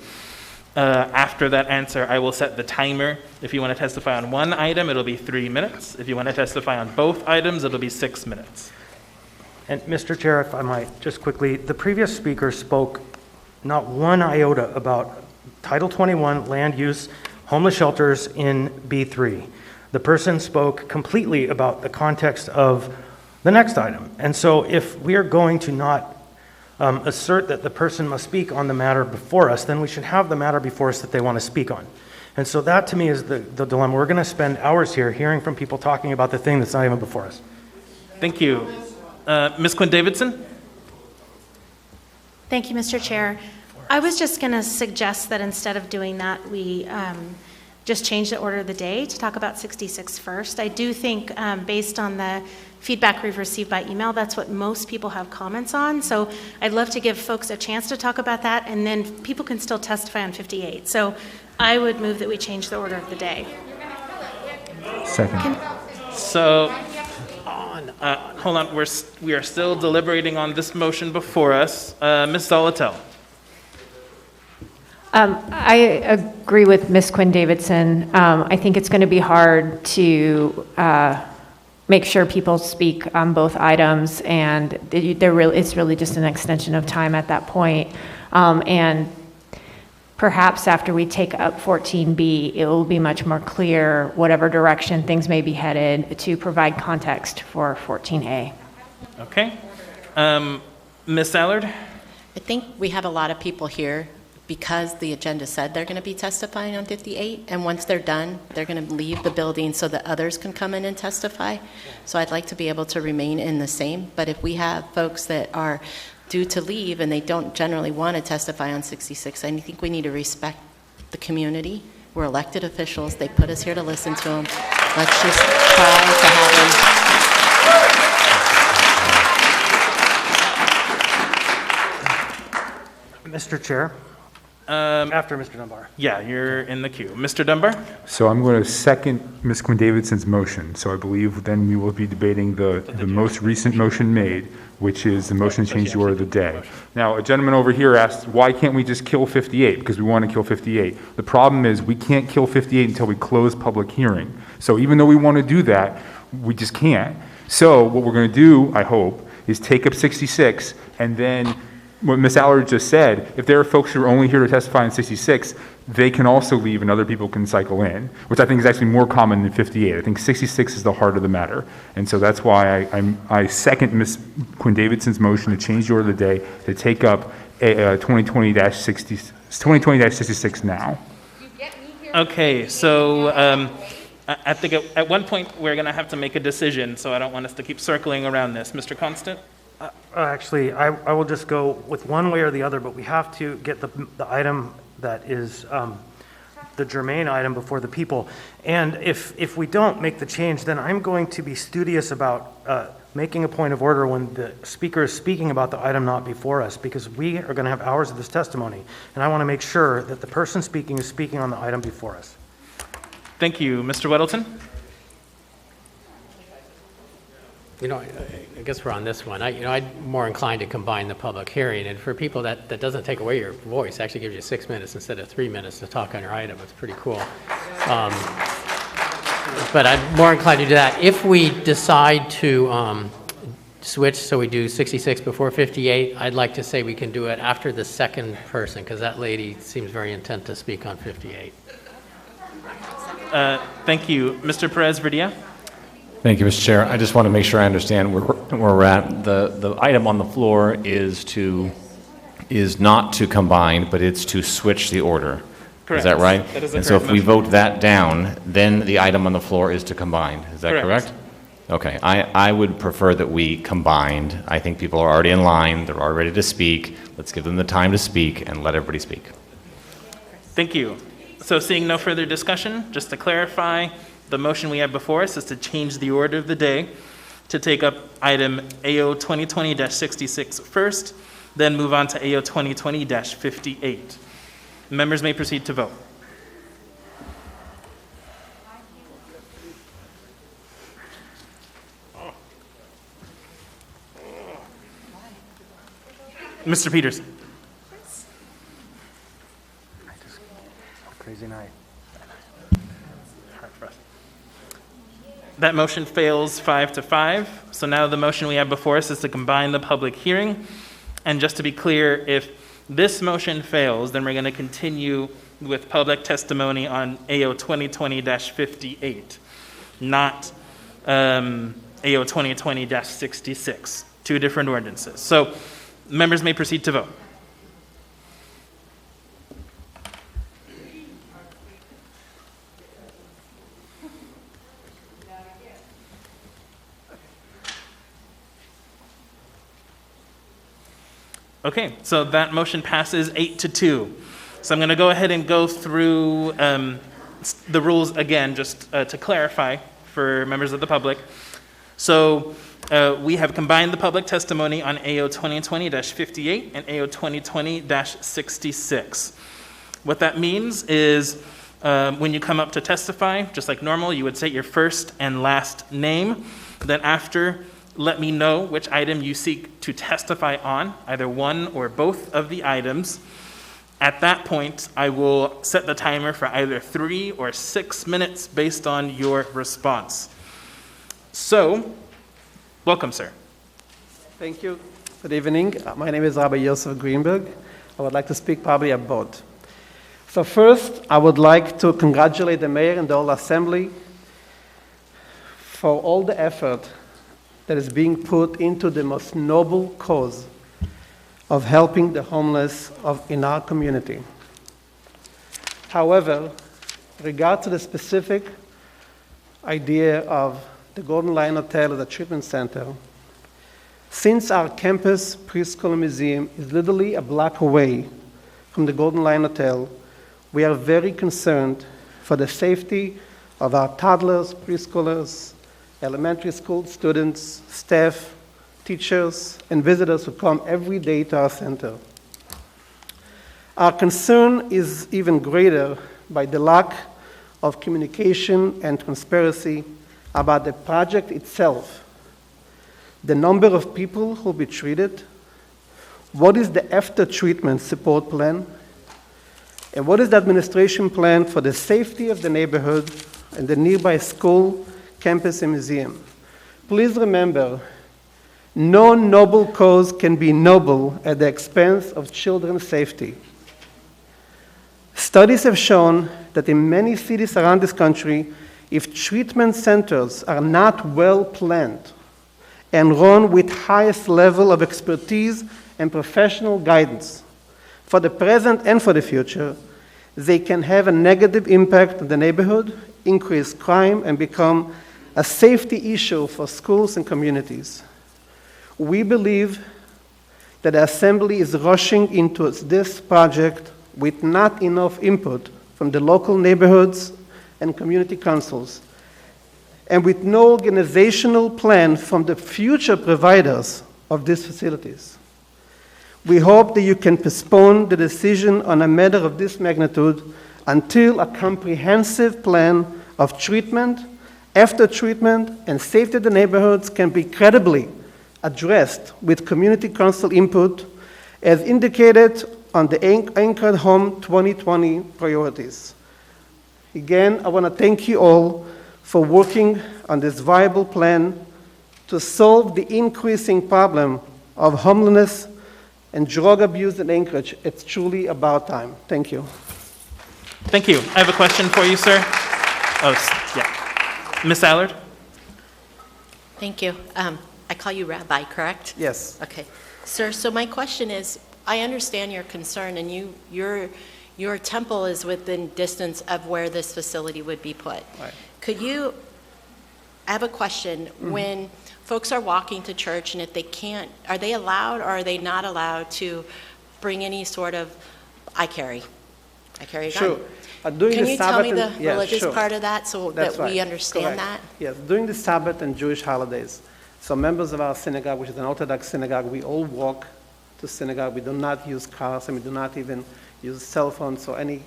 After that answer, I will set the timer. If you want to testify on one item, it'll be 3 minutes. If you want to testify on both items, it'll be 6 minutes. And Mr. Chair, if I might, just quickly, the previous speaker spoke not one iota about Title 21 land use homeless shelters in B3. The person spoke completely about the context of the next item. And so if we are going to not assert that the person must speak on the matter before us, then we should have the matter before us that they want to speak on. And so that to me is the dilemma. We're going to spend hours here hearing from people talking about the thing that's not even before us. Thank you. Ms. Quinn-Davidson? Thank you, Mr. Chair. I was just going to suggest that instead of doing that, we just change the order of the day to talk about 66 first. I do think, based on the feedback we've received by email, that's what most people have comments on. So I'd love to give folks a chance to talk about that, and then people can still testify on 58. So I would move that we change the order of the day. Second. So, hold on, we are still deliberating on this motion before us. Ms. Zolotel? I agree with Ms. Quinn-Davidson. I think it's going to be hard to make sure people speak on both items, and it's really just an extension of time at that point. And perhaps after we take up 14B, it will be much more clear whatever direction things may be headed to provide context for 14A. Okay. Ms. Allard? I think we have a lot of people here because the agenda said they're going to be testifying on 58, and once they're done, they're going to leave the building so that others can come in and testify. So I'd like to be able to remain in the same, but if we have folks that are due to leave and they don't generally want to testify on 66, I think we need to respect the community. We're elected officials. They put us here to listen to them. Let's just try to have them. Mr. Chair? After Mr. Dunbar. Yeah, you're in the queue. Mr. Dunbar? So I'm going to second Ms. Quinn-Davidson's motion. So I believe then we will be debating the most recent motion made, which is the motion to change the order of the day. Now, a gentleman over here asked, why can't we just kill 58? Because we want to kill 58. The problem is we can't kill 58 until we close public hearing. So even though we want to do that, we just can't. So what we're going to do, I hope, is take up 66, and then what Ms. Allard just said, if there are folks who are only here to testify on 66, they can also leave and other people can cycle in, which I think is actually more common than 58. I think 66 is the heart of the matter. And so that's why I second Ms. Quinn-Davidson's motion to change the order of the day to take up 2020-66 now. Okay, so I think at one point we're going to have to make a decision, so I don't want us to keep circling around this. Mr. Constant? Actually, I will just go with one way or the other, but we have to get the item that is the germane item before the people. And if we don't make the change, then I'm going to be studious about making a point of order when the speaker is speaking about the item not before us, because we are going to have hours of this testimony. And I want to make sure that the person speaking is speaking on the item before us. Thank you. Mr. Weddleton? You know, I guess we're on this one. I'm more inclined to combine the public hearing, and for people that doesn't take away your voice, actually gives you 6 minutes instead of 3 minutes to talk on your item. It's pretty cool. But I'm more inclined to do that. If we decide to switch, so we do 66 before 58, I'd like to say we can do it after the second person, because that lady seems very intent to speak on 58. Thank you. Mr. Perez-Verdia? Thank you, Mr. Chair. I just want to make sure I understand where we're at. The item on the floor is to is not to combine, but it's to switch the order. Correct. Is that right? That is the And so if correct we motion. vote that down, then the item on the floor is to combine. Is that Correct. correct? Okay, I would prefer that we combined. I think people are already in line, they're all ready to speak. Let's give them the time to speak and let everybody speak. Thank you. So seeing no further discussion, just to clarify, the motion we have before us is to change the order of the day, to take up item AO 2020-66 first, then move on to AO 2020-58. Members may proceed to vote. Mr. Peters. Crazy night. Hard for us. That motion fails 5-5. So now the motion we have before us is to combine the public hearing. And just to be clear, if this motion fails, then we're going to continue with public testimony on AO 2020-58, not AO 2020-66, two different ordinances. So members may proceed to vote. Okay, so that motion passes 8-2. So I'm going to go ahead and go through the rules again, just to clarify for members of the public. So we have combined the public testimony on AO 2020-58 and AO 2020-66. What that means is when you come up to testify, just like normal, you would say your first and last name. Then after, let me know which item you seek to testify on, either one or both of the items. At that point, I will set the timer for either 3 or 6 minutes based on your response. So, welcome, sir. Thank you. Good evening. My name is Rabbi Yosef Greenberg. I would like to speak probably about. So first, I would like to congratulate the mayor and the whole assembly for all the effort that is being put into the most noble cause of helping the homeless in our community. However, regard to the specific idea of the Golden Lion Hotel as a treatment center, since our campus preschool museum is literally a block away from the Golden Lion Hotel, we are very concerned for the safety of our toddlers, preschoolers, elementary school students, staff, teachers, and visitors who come every day to our center. Our concern is even greater by the lack of communication and transparency about the project itself, the number of people who will be treated, what is the after-treatment support plan, and what is the administration plan for the safety of the neighborhood and the nearby school, campus, and museum. Please remember, no noble cause can be noble at the expense of children's safety. Studies have shown that in many cities around this country, if treatment centers are not well planned and run with highest level of expertise and professional guidance for the present and for the future, they can have a negative impact on the neighborhood, increase crime, and become a safety issue for schools and communities. We believe that the Assembly is rushing into this project with not enough input from the local neighborhoods and community councils, and with no organizational plan from the future providers of these facilities. We hope that you can postpone the decision on a matter of this magnitude until a comprehensive plan of treatment, after treatment, and safety of the neighborhoods can be credibly addressed with community council input as indicated on the Anchored Home 2020 priorities. Again, I want to thank you all for working on this viable plan to solve the increasing problem of homelessness and drug abuse in Anchorage. It's truly about time. Thank you. Thank you. I have a question for you, sir. Oh, yeah. Ms. Allard? Thank you. I call you Rabbi, correct? Yes. Okay. Sir, so my question is, I understand your concern, and your temple is within distance of where this facility would be put. Right. Could you, I have a question. When folks are walking to church, and if they can't, are they allowed or are they not allowed to bring any sort of, I carry a gun? Sure. During Can the you Sabbath tell me the and- yes, religious sure. part of that so That's that we right. understand Correct. that? Yes, during the Sabbath and Jewish holidays, so members of our synagogue, which is an Orthodox synagogue, we all walk to synagogue. We do not use cars, and we do not even use cell phones or any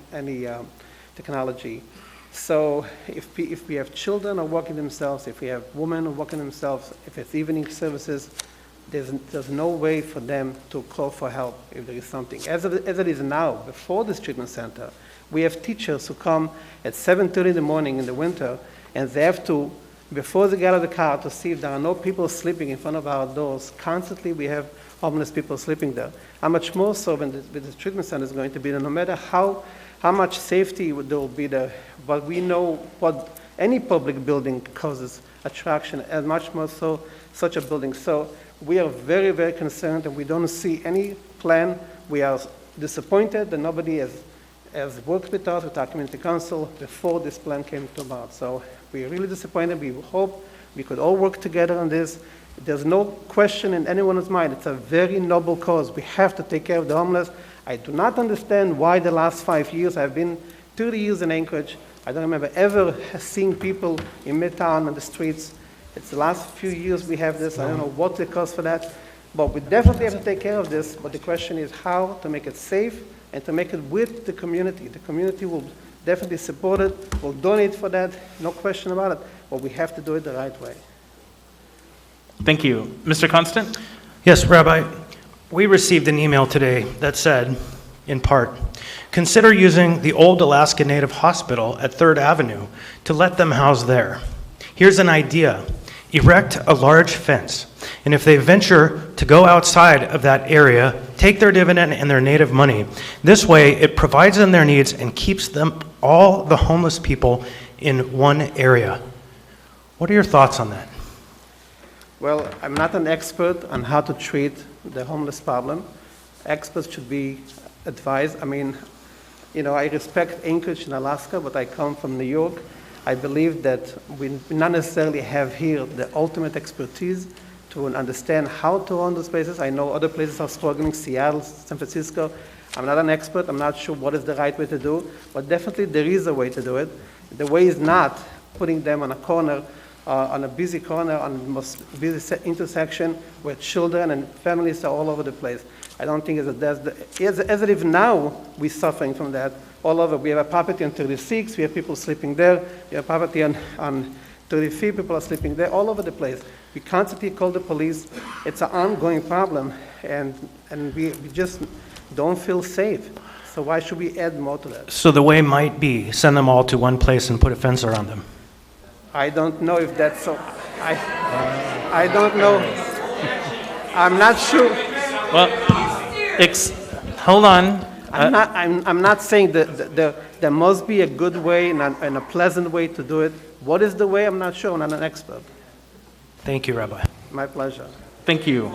technology. So if we have children who are walking themselves, if we have women who are walking themselves, if it's evening services, there's no way for them to call for help if there is something. As it is now, before this treatment center, we have teachers who come at 7:30 in the morning in the winter, and they have to, before they get out of the car, to see if there are no people sleeping in front of our doors. Constantly we have homeless people sleeping there. How much more so when the treatment center is going to be there, no matter how much safety there will be there, but we know what any public building causes attraction, and much more so such a building. So we are very, very concerned, and we don't see any plan. We are disappointed that nobody has worked with us, with our community council, before this plan came to about. So we're really disappointed. We hope we could all work together on this. There's no question in anyone's mind. It's a very noble cause. We have to take care of the homeless. I do not understand why the last 5 years, I've been 30 years in Anchorage, I don't remember ever seeing people in Midtown on the streets. It's the last few years we have this. I don't know what the cause for that, but we definitely have to take care of this. But the question is how to make it safe and to make it with the community. The community will definitely support it, will donate for that, no question about it, but we have to do it the right way. Thank you. Mr. Constant? Yes, Rabbi, we received an email today that said, in part, consider using the old Alaska Native Hospital at 3rd Avenue to let them house there. Here's an idea. Erect a large fence, and if they venture to go outside of that area, take their dividend and their native money. This way, it provides them their needs and keeps them, all the homeless people, in one area. What are your thoughts on that? Well, I'm not an expert on how to treat the homeless problem. Experts should be advised. I mean, I respect Anchorage in Alaska, but I come from New York. I believe that we not necessarily have here the ultimate expertise to understand how to run those places. I know other places are struggling, Seattle, San Francisco. I'm not an expert. I'm not sure what is the right way to do, but definitely there is a way to do it. The way is not putting them on a corner, on a busy corner, on the most busy intersection where children and families are all over the place. I don't think as it is now, we're suffering from that all over. We have a property on 36, we have people sleeping there. We have property on 33, people are sleeping there, all over the place. We constantly call the police. It's an ongoing problem, and we just don't feel safe. So why should we add more to that? So the way might be, send them all to one place and put a fence around them. I don't know if that's so. I don't know. I'm not sure. Well, hold on. I'm not saying that there must be a good way and a pleasant way to do it. What is the way? I'm not sure. I'm not an expert. Thank you, Rabbi. My pleasure. Thank you.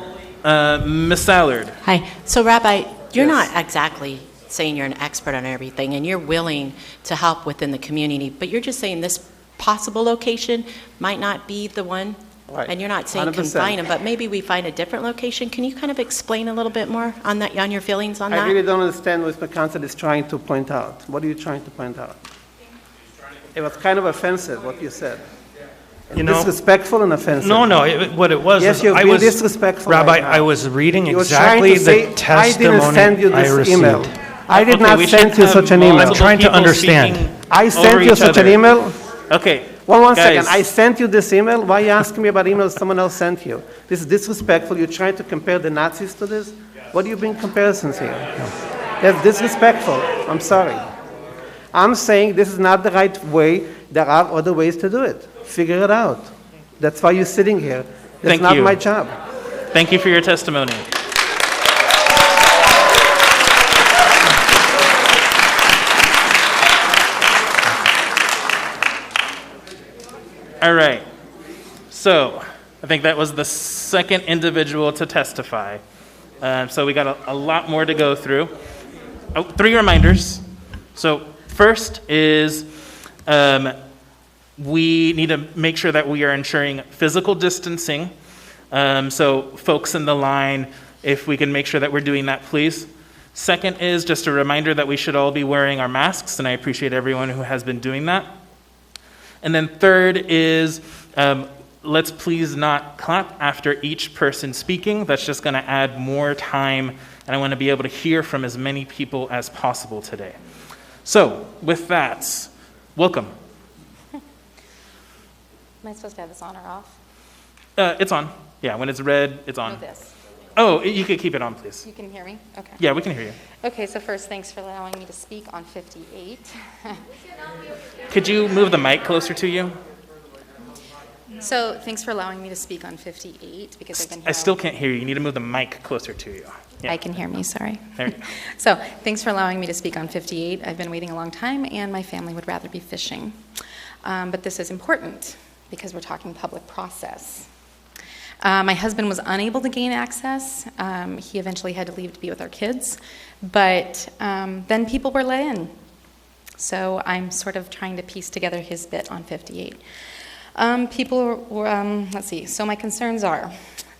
Ms. Sallard. Hi. So, Rabbi, you're not exactly saying you're an expert on everything, and you're willing to help within the community, but you're just saying this possible location might not be the one. Right. And you're not saying 100%. confine them, but maybe we find a different location. Can you kind of explain a little bit more on that, on your feelings on that? I really don't understand what Mr. Council is trying to point out. What are you trying to point out? It was kind of offensive, what you said. Disrespectful and offensive. No, what it was, yes, you're being disrespectful. Rabbi, right I was reading exactly the testimony I didn't send you this received. email. I did not send you such an email. I'm trying to understand. I sent you such an email. Okay. One second. I sent you this email. Why are you asking me about emails someone else sent you? This is disrespectful. You're trying to compare the Nazis to this? What do you bring comparisons here? That's disrespectful. I'm sorry. I'm saying this is not the right way. There are other ways to do it. Figure it out. That's why you're sitting here. That's not my job. Thank you for your testimony. All right. So I think that was the second individual to testify. So we got a lot more to go through. Oh, 3 reminders. So first is we need to make sure that we are ensuring physical distancing. So folks in the line, if we can make sure that we're doing that, please. Second is just a reminder that we should all be wearing our masks, and I appreciate everyone who has been doing that. And then third is let's please not clap after each person speaking. That's just going to add more time, and I want to be able to hear from as many people as possible today. So with that, welcome. Am I supposed to have this on or off? It's on. Yeah, when it's red, it's on. No, this. Oh, you could keep it on, please. You can hear me? Okay. Yeah, we can hear you. Okay, so first, thanks for allowing me to speak on 58. Could you move the mic closer to you? So thanks for allowing me to speak on 58 because I've been here. I still can't hear you. You need to move the mic closer to you. Yeah. I can hear me, sorry. There you go. So thanks for allowing me to speak on 58. I've been waiting a long time, and my family would rather be fishing. But this is important because we're talking public process. My husband was unable to gain access. He eventually had to leave to be with our kids. But then people were let in. So I'm sort of trying to piece together his bit on 58. People were, let's see. So my concerns are,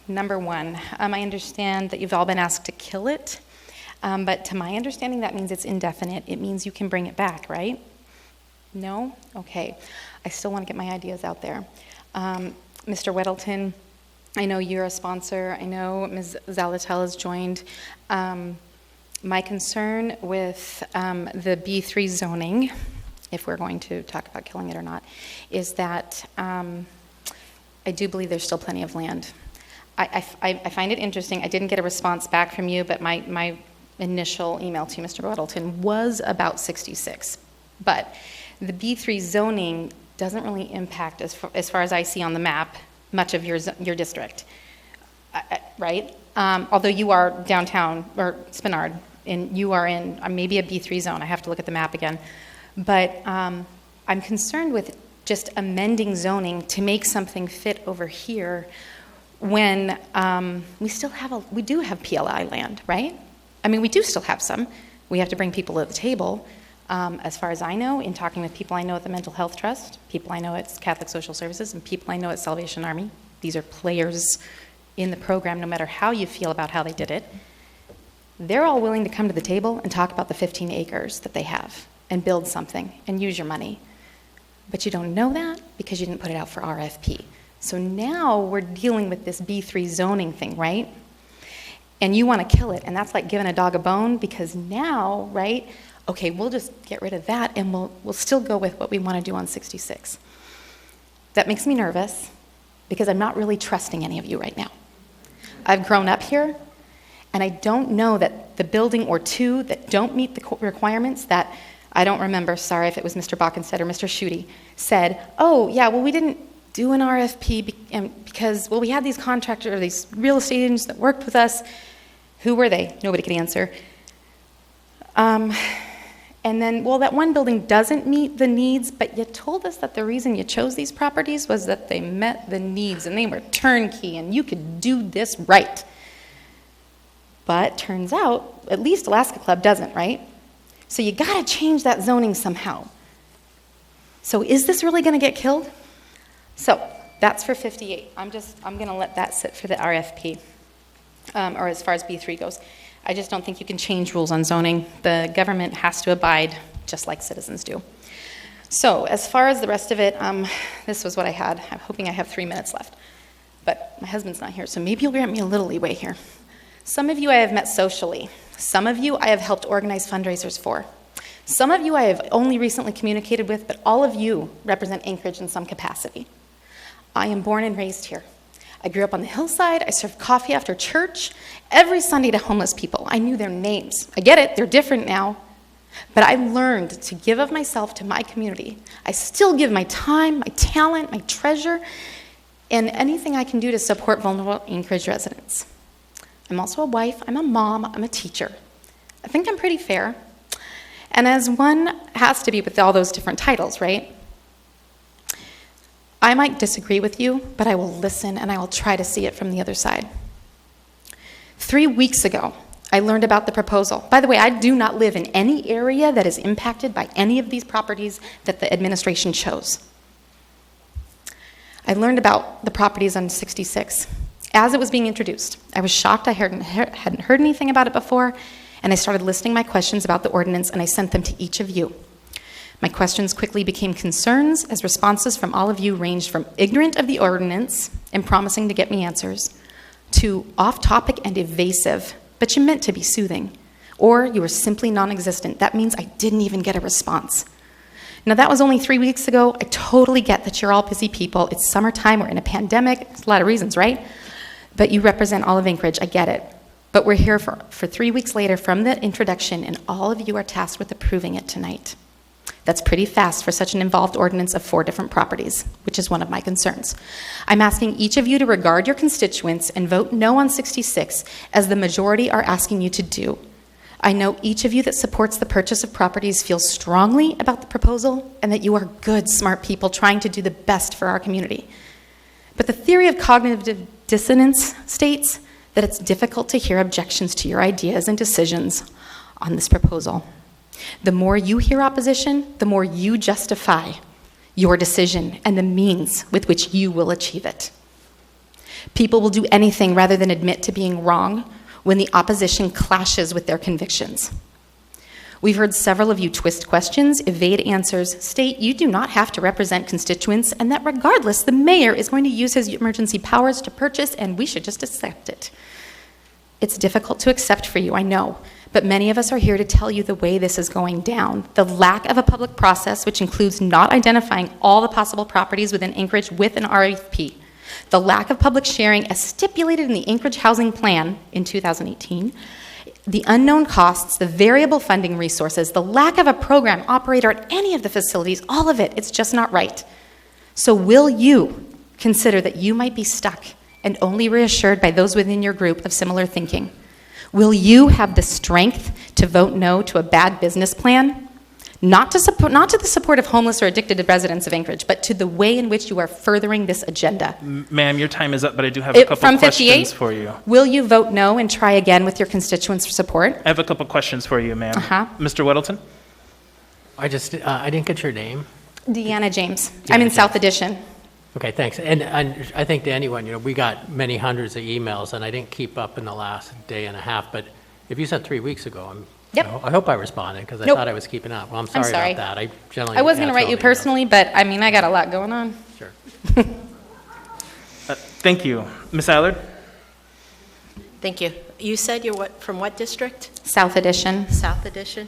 number one, I understand that you've all been asked to kill it. But to my understanding, that means it's indefinite. It means you can bring it back, right? No? Okay. I still want to get my ideas out there. Mr. Weddleton, I know you're a sponsor. I know Ms. Zalatel has joined. My concern with the B3 zoning, if we're going to talk about killing it or not, is that I do believe there's still plenty of land. I find it interesting. I didn't get a response back from you, but my initial email to Mr. Weddleton was about 66. But the B3 zoning doesn't really impact, as far as I see on the map, much of your district, right? Although you are downtown, or Spenard, and you are in maybe a B3 zone. I have to look at the map again. But I'm concerned with just amending zoning to make something fit over here when we do have PLI land, right? I mean, we do still have some. We have to bring people to the table. As far as I know, in talking with people I know at the Mental Health Trust, people I know at Catholic Social Services, and people I know at Salvation Army, these are players in the program, no matter how you feel about how they did it, they're all willing to come to the table and talk about the 15 acres that they have and build something and use your money. But you don't know that because you didn't put it out for RFP. So now we're dealing with this B3 zoning thing, right? And you want to kill it, and that's like giving a dog a bone because now, right, okay, we'll just get rid of that and we'll still go with what we want to do on 66. That makes me nervous because I'm not really trusting any of you right now. I've grown up here, and I don't know that the building or two that don't meet the requirements that, I don't remember, sorry if it was Mr. Bockenstead or Mr. Schutte, said, oh, yeah, well, we didn't do an RFP because, well, we had these contractors or these real estate agents that worked with us. Who were they? Nobody could answer. And then, well, that one building doesn't meet the needs, but you told us that the reason you chose these properties was that they met the needs and they were turnkey and you could do this right. But turns out, at least Alaska Club doesn't, right? So you gotta change that zoning somehow. So is this really gonna get killed? So that's for 58. I'm gonna let that sit for the RFP, or as far as B3 goes. I just don't think you can change rules on zoning. The government has to abide just like citizens do. So as far as the rest of it, this was what I had. I'm hoping I have 3 minutes left. But my husband's not here, so maybe you'll grant me a little leeway here. Some of you I have met socially. Some of you I have helped organize fundraisers for. Some of you I have only recently communicated with, but all of you represent Anchorage in some capacity. I am born and raised here. I grew up on the hillside. I served coffee after church every Sunday to homeless people. I knew their names. I get it, they're different now. But I learned to give of myself to my community. I still give my time, my talent, my treasure, and anything I can do to support vulnerable Anchorage residents. I'm also a wife, I'm a mom, I'm a teacher. I think I'm pretty fair. And as one has to be with all those different titles, right? I might disagree with you, but I will listen and I will try to see it from the other side. 3 weeks ago, I learned about the proposal. By the way, I do not live in any area that is impacted by any of these properties that the administration chose. I learned about the properties on 66 as it was being introduced. I was shocked. I hadn't heard anything about it before, and I started listing my questions about the ordinance, and I sent them to each of you. My questions quickly became concerns, as responses from all of you ranged from ignorant of the ordinance and promising to get me answers, to off-topic and evasive, but you meant to be soothing, or you were simply non-existent. That means I didn't even get a response. Now, that was only 3 weeks ago. I totally get that you're all busy people. It's summertime, we're in a pandemic. There's a lot of reasons, right? But you represent all of Anchorage, I get it. But we're here for 3 weeks later from the introduction, and all of you are tasked with approving it tonight. That's pretty fast for such an involved ordinance of 4 different properties, which is one of my concerns. I'm asking each of you to regard your constituents and vote no on 66, as the majority are asking you to do. I know each of you that supports the purchase of properties feels strongly about the proposal, and that you are good, smart people trying to do the best for our community. But the theory of cognitive dissonance states that it's difficult to hear objections to your ideas and decisions on this proposal. The more you hear opposition, the more you justify your decision and the means with which you will achieve it. People will do anything rather than admit to being wrong when the opposition clashes with their convictions. We've heard several of you twist questions, evade answers, state you do not have to represent constituents, and that regardless, the mayor is going to use his emergency powers to purchase, and we should just accept it. It's difficult to accept for you, I know, but many of us are here to tell you the way this is going down. The lack of a public process, which includes not identifying all the possible properties within Anchorage with an RFP. The lack of public sharing as stipulated in the Anchorage Housing Plan in 2018. The unknown costs, the variable funding resources, the lack of a program operator at any of the facilities, all of it, it's just not right. So will you consider that you might be stuck and only reassured by those within your group of similar thinking? Will you have the strength to vote no to a bad business plan? Not to the support of homeless or addicted residents of Anchorage, but to the way in which you are furthering this agenda. Ma'am, your time is up, but I do have a couple questions for you. Will you vote no and try again with your constituents' support? I have a couple questions for you, ma'am. Mr. Weddleton? I didn't get your name. Deanna James. I'm in South Addition. Okay, thanks. And I think to anyone, we got many hundreds of emails, and I didn't keep up in the last day and a half, but if you said 3 weeks ago, I hope I responded, because I thought I was keeping up. Well, I'm sorry about that. I was going to write you personally, but I got a lot going on. Sure. Thank you. Ms. Allard? Thank you. You said you're from what district? South Addition. South Addition.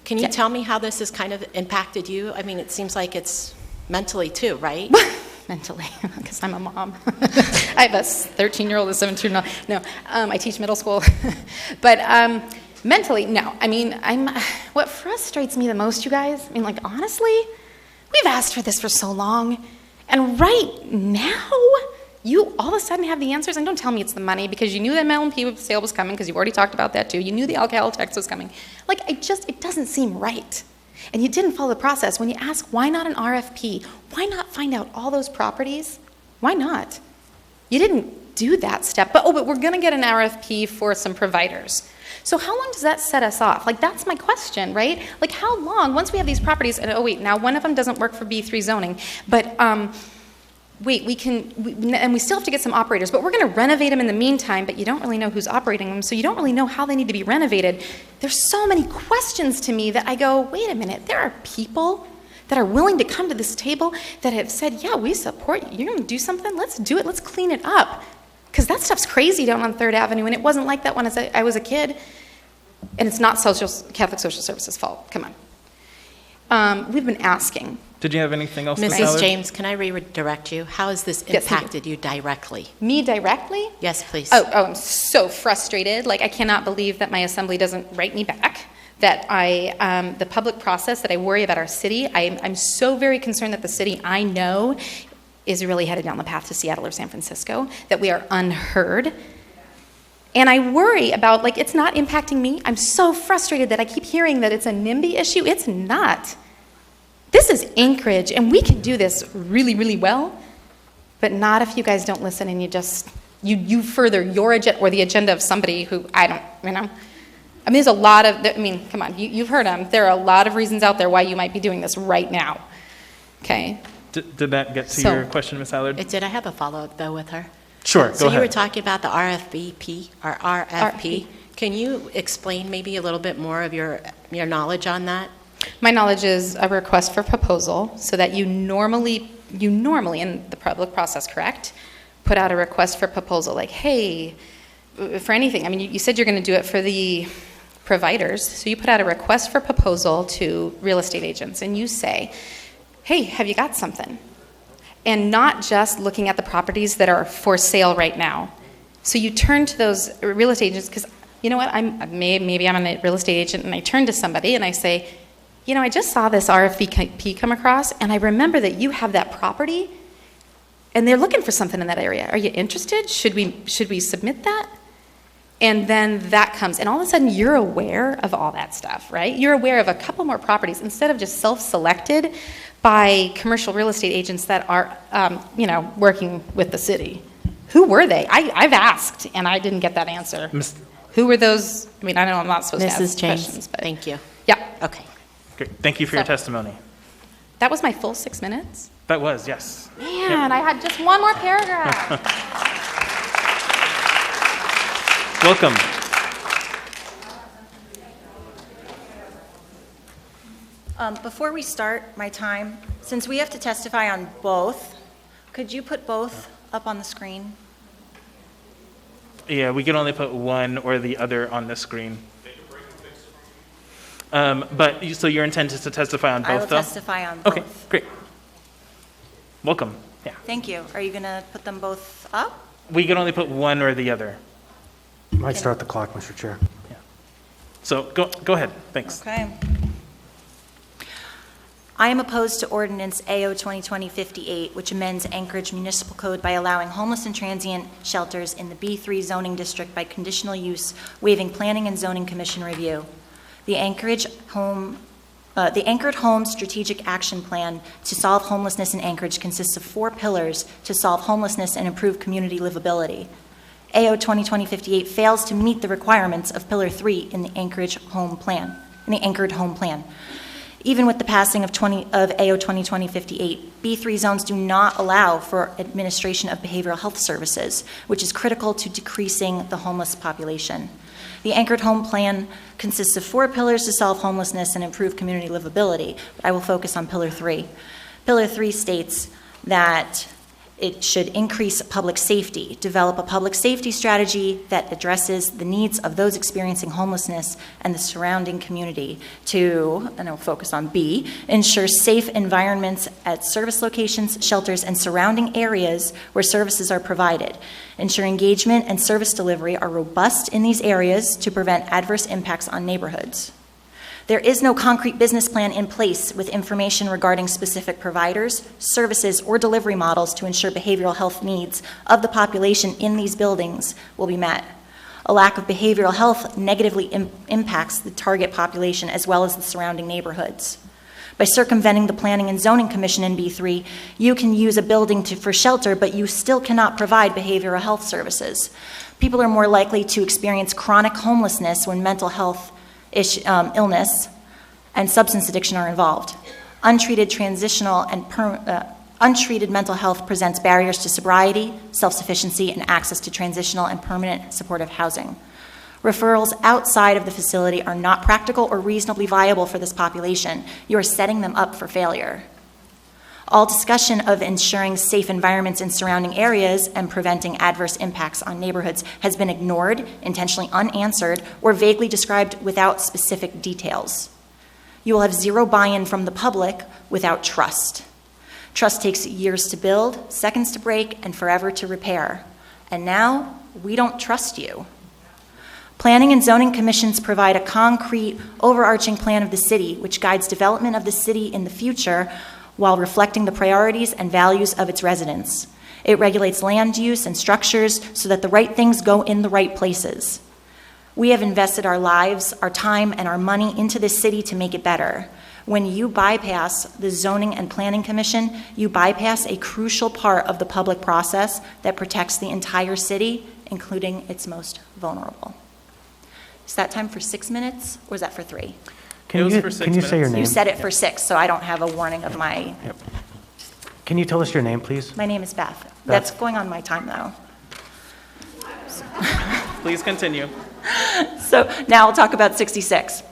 Can you tell me how this has kind of impacted you? I mean, it seems like it's mentally too, right? Mentally, because I'm a mom. I have a 13-year-old, a 17-year-old. No, I teach middle school. But mentally, no. I mean, what frustrates me the most, you guys, honestly, we've asked for this for so long, and right now, you all of a sudden have the answers, and don't tell me it's the money, because you knew that MLMP sale was coming, because you've already talked about that too. You knew the alcohol tax was coming. It doesn't seem right. And you didn't follow the process. When you ask, why not an RFP? Why not find out all those properties? Why not? You didn't do that step, but we're going to get an RFP for some providers. So how long does that set us off? That's my question, right? How long, once we have these properties, and now one of them doesn't work for B3 zoning, but and we still have to get some operators, but we're going to renovate them in the meantime, but you don't really know who's operating them, so you don't really know how they need to be renovated. There's so many questions to me that I go, wait a minute, there are people that are willing to come to this table that have said, yeah, we support you. You're going to do something? Let's do it. Let's clean it up. Because that stuff's crazy down on 3rd Avenue, and it wasn't like that when I was a kid. And it's not Catholic Social Services' fault. Come on. We've been asking. Did you have anything else? Mrs. James, can I redirect you? How has this impacted you directly? Me directly? Yes, please. Oh, I'm so frustrated. I cannot believe that my assembly doesn't write me back. That the public process, that I worry about our city. I'm so very concerned that the city I know is really headed down the path to Seattle or San Francisco, that we are unheard. And I worry about, it's not impacting me. I'm so frustrated that I keep hearing that it's a NIMBY issue. It's not. This is Anchorage, and we can do this really, really well, but not if you guys don't listen and you just you further your agenda or the agenda of somebody who I don't, I mean, there's a lot of, come on, you've heard them. There are a lot of reasons out there why you might be doing this right now. Okay? Did that get to your question, Ms. Allard? Did I have a follow-up, though, with her? Sure, go ahead. So you were talking about the RFP. Can you explain maybe a little bit more of your knowledge on that? My knowledge is a request for proposal, so that you normally in the public process, correct, put out a request for proposal, like, hey, for anything. I mean, you said you're going to do it for the providers, so you put out a request for proposal to real estate agents, and you say, hey, have you got something? And not just looking at the properties that are for sale right now. So you turn to those real estate agents, because you know what, maybe I'm a real estate agent, and I turn to somebody and I say, I just saw this RFP come across, and I remember that you have that property, and they're looking for something in that area. Are you interested? Should we submit that? And then that comes, and all of a sudden you're aware of all that stuff, right? You're aware of a couple more properties instead of just self-selected by commercial real estate agents that are, working with the city. Who were they? I've asked, and I didn't get that answer. Who were those? I mean, I know I'm not supposed to ask questions, but thank you. Yeah. Okay. Great. Thank you for your testimony. That was my full 6 minutes? That was, yes. Man, I had just one more paragraph. Welcome. Before we start my time, since we have to testify on both, could you put both up on the screen? Yeah, we can only put one or the other on the screen. So your intent is to testify on both, I will though? testify on both. Okay, great. Welcome. Yeah. Thank you. Are you going to put them both up? We can only put one or the other. Might start the clock, Mr. Chair. Yeah. So go ahead. Thanks. Okay. I am opposed to Ordinance AO 2020-58, which amends Anchorage Municipal Code by allowing homeless and transient shelters in the B3 zoning district by conditional use, waiving Planning and Zoning Commission review. The Anchored Home Strategic Action Plan to solve homelessness in Anchorage consists of 4 pillars to solve homelessness and improve community livability. AO 2020-58 fails to meet the requirements of Pillar 3 in the Anchored Home Plan. Even with the passing of AO 2020-58, B3 zones do not allow for administration of behavioral health services, which is critical to decreasing the homeless population. The Anchored Home Plan consists of 4 pillars to solve homelessness and improve community livability, but I will focus on Pillar 3. Pillar 3 states that it should increase public safety, develop a public safety strategy that addresses the needs of those experiencing homelessness and the surrounding community to, and I'll focus on B, ensure safe environments at service locations, shelters, and surrounding areas where services are provided. Ensure engagement and service delivery are robust in these areas to prevent adverse impacts on neighborhoods. There is no concrete business plan in place with information regarding specific providers, services, or delivery models to ensure behavioral health needs of the population in these buildings will be met. A lack of behavioral health negatively impacts the target population as well as the surrounding neighborhoods. By circumventing the Planning and Zoning Commission in B3, you can use a building for shelter, but you still cannot provide behavioral health services. People are more likely to experience chronic homelessness when mental health illness and substance addiction are involved. Untreated mental health presents barriers to sobriety, self-sufficiency, and access to transitional and permanent supportive housing. Referrals outside of the facility are not practical or reasonably viable for this population. You are setting them up for failure. All discussion of ensuring safe environments in surrounding areas and preventing adverse impacts on neighborhoods has been ignored, intentionally unanswered, or vaguely described without specific details. You will have zero buy-in from the public without trust. Trust takes years to build, seconds to break, and forever to repair. And now, we don't trust you. Planning and zoning commissions provide a concrete, overarching plan of the city, which guides development of the city in the future while reflecting the priorities and values of its residents. It regulates land use and structures so that the right things go in the right places. We have invested our lives, our time, and our money into this city to make it better. When you bypass the Zoning and Planning Commission, you bypass a crucial part of the public process that protects the entire city, including its most vulnerable. Is that time for 6 minutes, or is that for 3? Can you say your name? You said it for 6, so I don't have a warning of my... Yep. Can you tell us your name, please? My name is Beth. That's going on my time, though. Please continue. So now I'll talk about 66.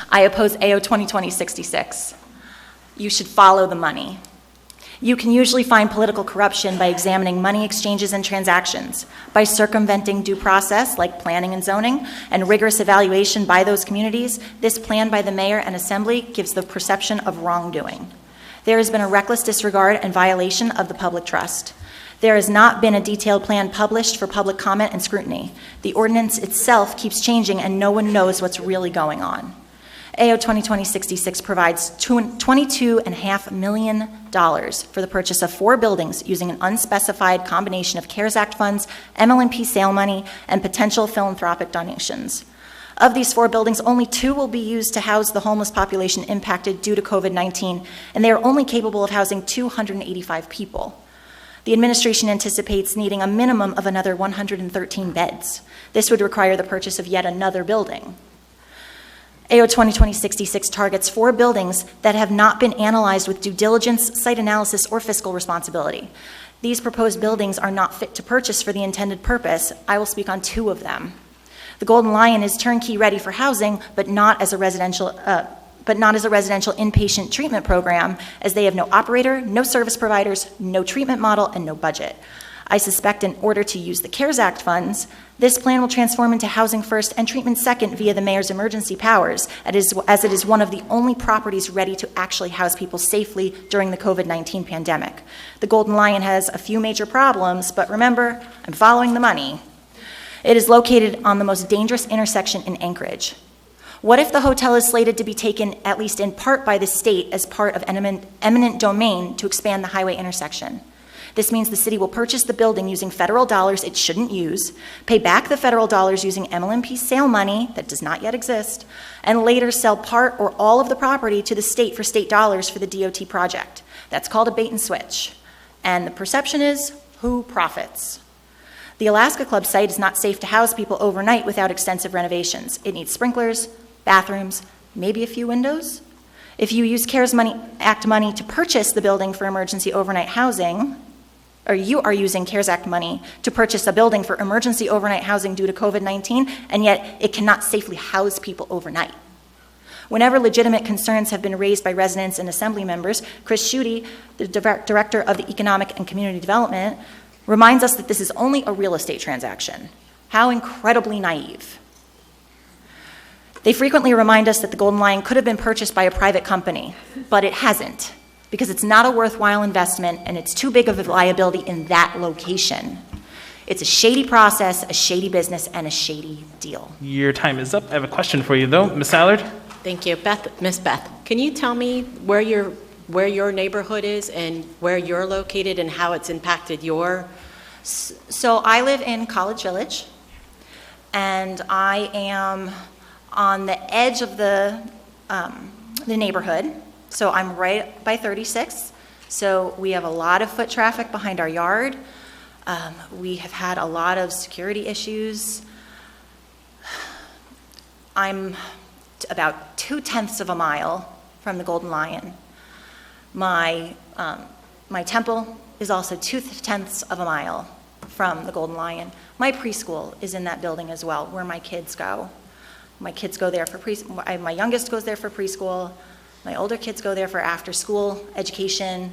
I oppose AO 2020-66. You should follow the money. You can usually find political corruption by examining money exchanges and transactions, by circumventing due process like planning and zoning, and rigorous evaluation by those communities. This plan by the mayor and assembly gives the perception of wrongdoing. There has been a reckless disregard and violation of the public trust. There has not been a detailed plan published for public comment and scrutiny. The ordinance itself keeps changing and no one knows what's really going on. AO 2020-66 provides $22.5 million for the purchase of 4 buildings using an unspecified combination of CARES Act funds, MLMP sale money, and potential philanthropic donations. Of these 4 buildings, only 2 will be used to house the homeless population impacted due to COVID-19, and they are only capable of housing 285 people. The administration anticipates needing a minimum of another 113 beds. This would require the purchase of yet another building. AO 2020-66 targets 4 buildings that have not been analyzed with due diligence, site analysis, or fiscal responsibility. These proposed buildings are not fit to purchase for the intended purpose. I will speak on 2 of them. The Golden Lion is turnkey ready for housing, but not as a residential inpatient treatment program, as they have no operator, no service providers, no treatment model, and no budget. I suspect in order to use the CARES Act funds, this plan will transform into housing first and treatment second via the mayor's emergency powers, as it is one of the only properties ready to actually house people safely during the COVID-19 pandemic. The Golden Lion has a few major problems, but remember, I'm following the money. It is located on the most dangerous intersection in Anchorage. What if the hotel is slated to be taken, at least in part, by the state as part of eminent domain to expand the highway intersection? This means the city will purchase the building using federal dollars it shouldn't use, pay back the federal dollars using MLMP sale money that does not yet exist, and later sell part or all of the property to the state for state dollars for the DOT project. That's called a bait and switch. And the perception is, who profits? The Alaska Club site is not safe to house people overnight without extensive renovations. It needs sprinklers, bathrooms, maybe a few windows. If you use CARES Act money to purchase the building for emergency overnight housing, or you are using CARES Act money to purchase a building for emergency overnight housing due to COVID-19, and yet it cannot safely house people overnight. Whenever legitimate concerns have been raised by residents and assembly members, Chris Schutte, the director of the Economic and Community Development, reminds us that this is only a real estate transaction. How incredibly naive. They frequently remind us that the Golden Lion could have been purchased by a private company, but it hasn't, because it's not a worthwhile investment and it's too big of a liability in that location. It's a shady process, a shady business, and a shady deal. Your time is up. I have a question for you, though. Ms. Allard? Thank you. Miss Beth, can you tell me where your neighborhood is and where you're located and how it's impacted your... So I live in College Village, and I am on the edge of the neighborhood. So I'm right by 36. So we have a lot of foot traffic behind our yard. We have had a lot of security issues. I'm about 2/10 of a mile from the Golden Lion. My temple is also 2/10 of a mile from the Golden Lion. My preschool is in that building as well, where my kids go. My kids go there for my youngest goes there for preschool. My older kids go there for after school education,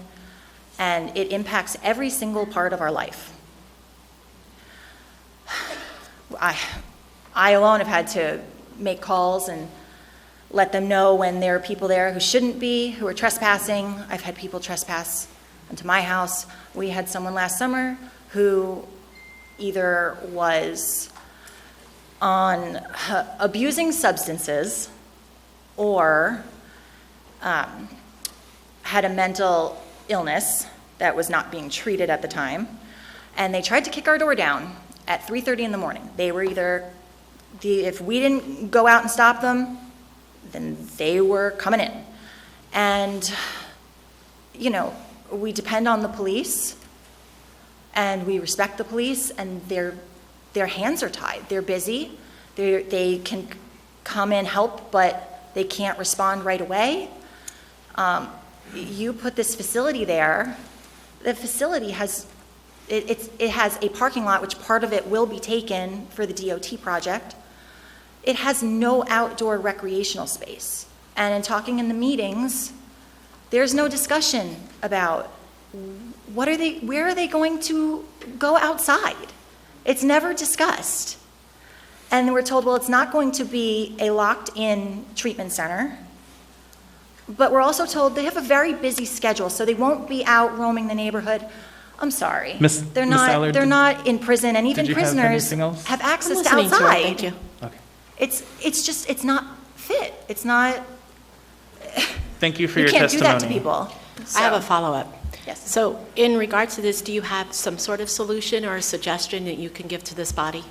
and it impacts every single part of our life. I alone have had to make calls and let them know when there are people there who shouldn't be, who are trespassing. I've had people trespass into my house. We had someone last summer who either was on abusing substances or had a mental illness that was not being treated at the time, and they tried to kick our door down at 3:30 in the morning. They were either if we didn't go out and stop them, then they were coming in. And, you know, we depend on the police, and we respect the police, and their hands are tied. They're busy. They can come in, help, but they can't respond right away. You put this facility there. The facility has it has a parking lot, which part of it will be taken for the DOT project. It has no outdoor recreational space. And in talking in the meetings, there's no discussion about where are they going to go outside? It's never discussed. And we're told, well, it's not going to be a locked-in treatment center. But we're also told they have a very busy schedule, so they won't be out roaming the neighborhood. I'm sorry. They're not in prison, and even prisoners have access to outside. Thank you. Okay. It's not fit. It's not. Thank you for your testimony. You can't do that to people. I have a follow-up. Yes. So in regards to this, do you have some sort of solution or a suggestion that you can give to this body?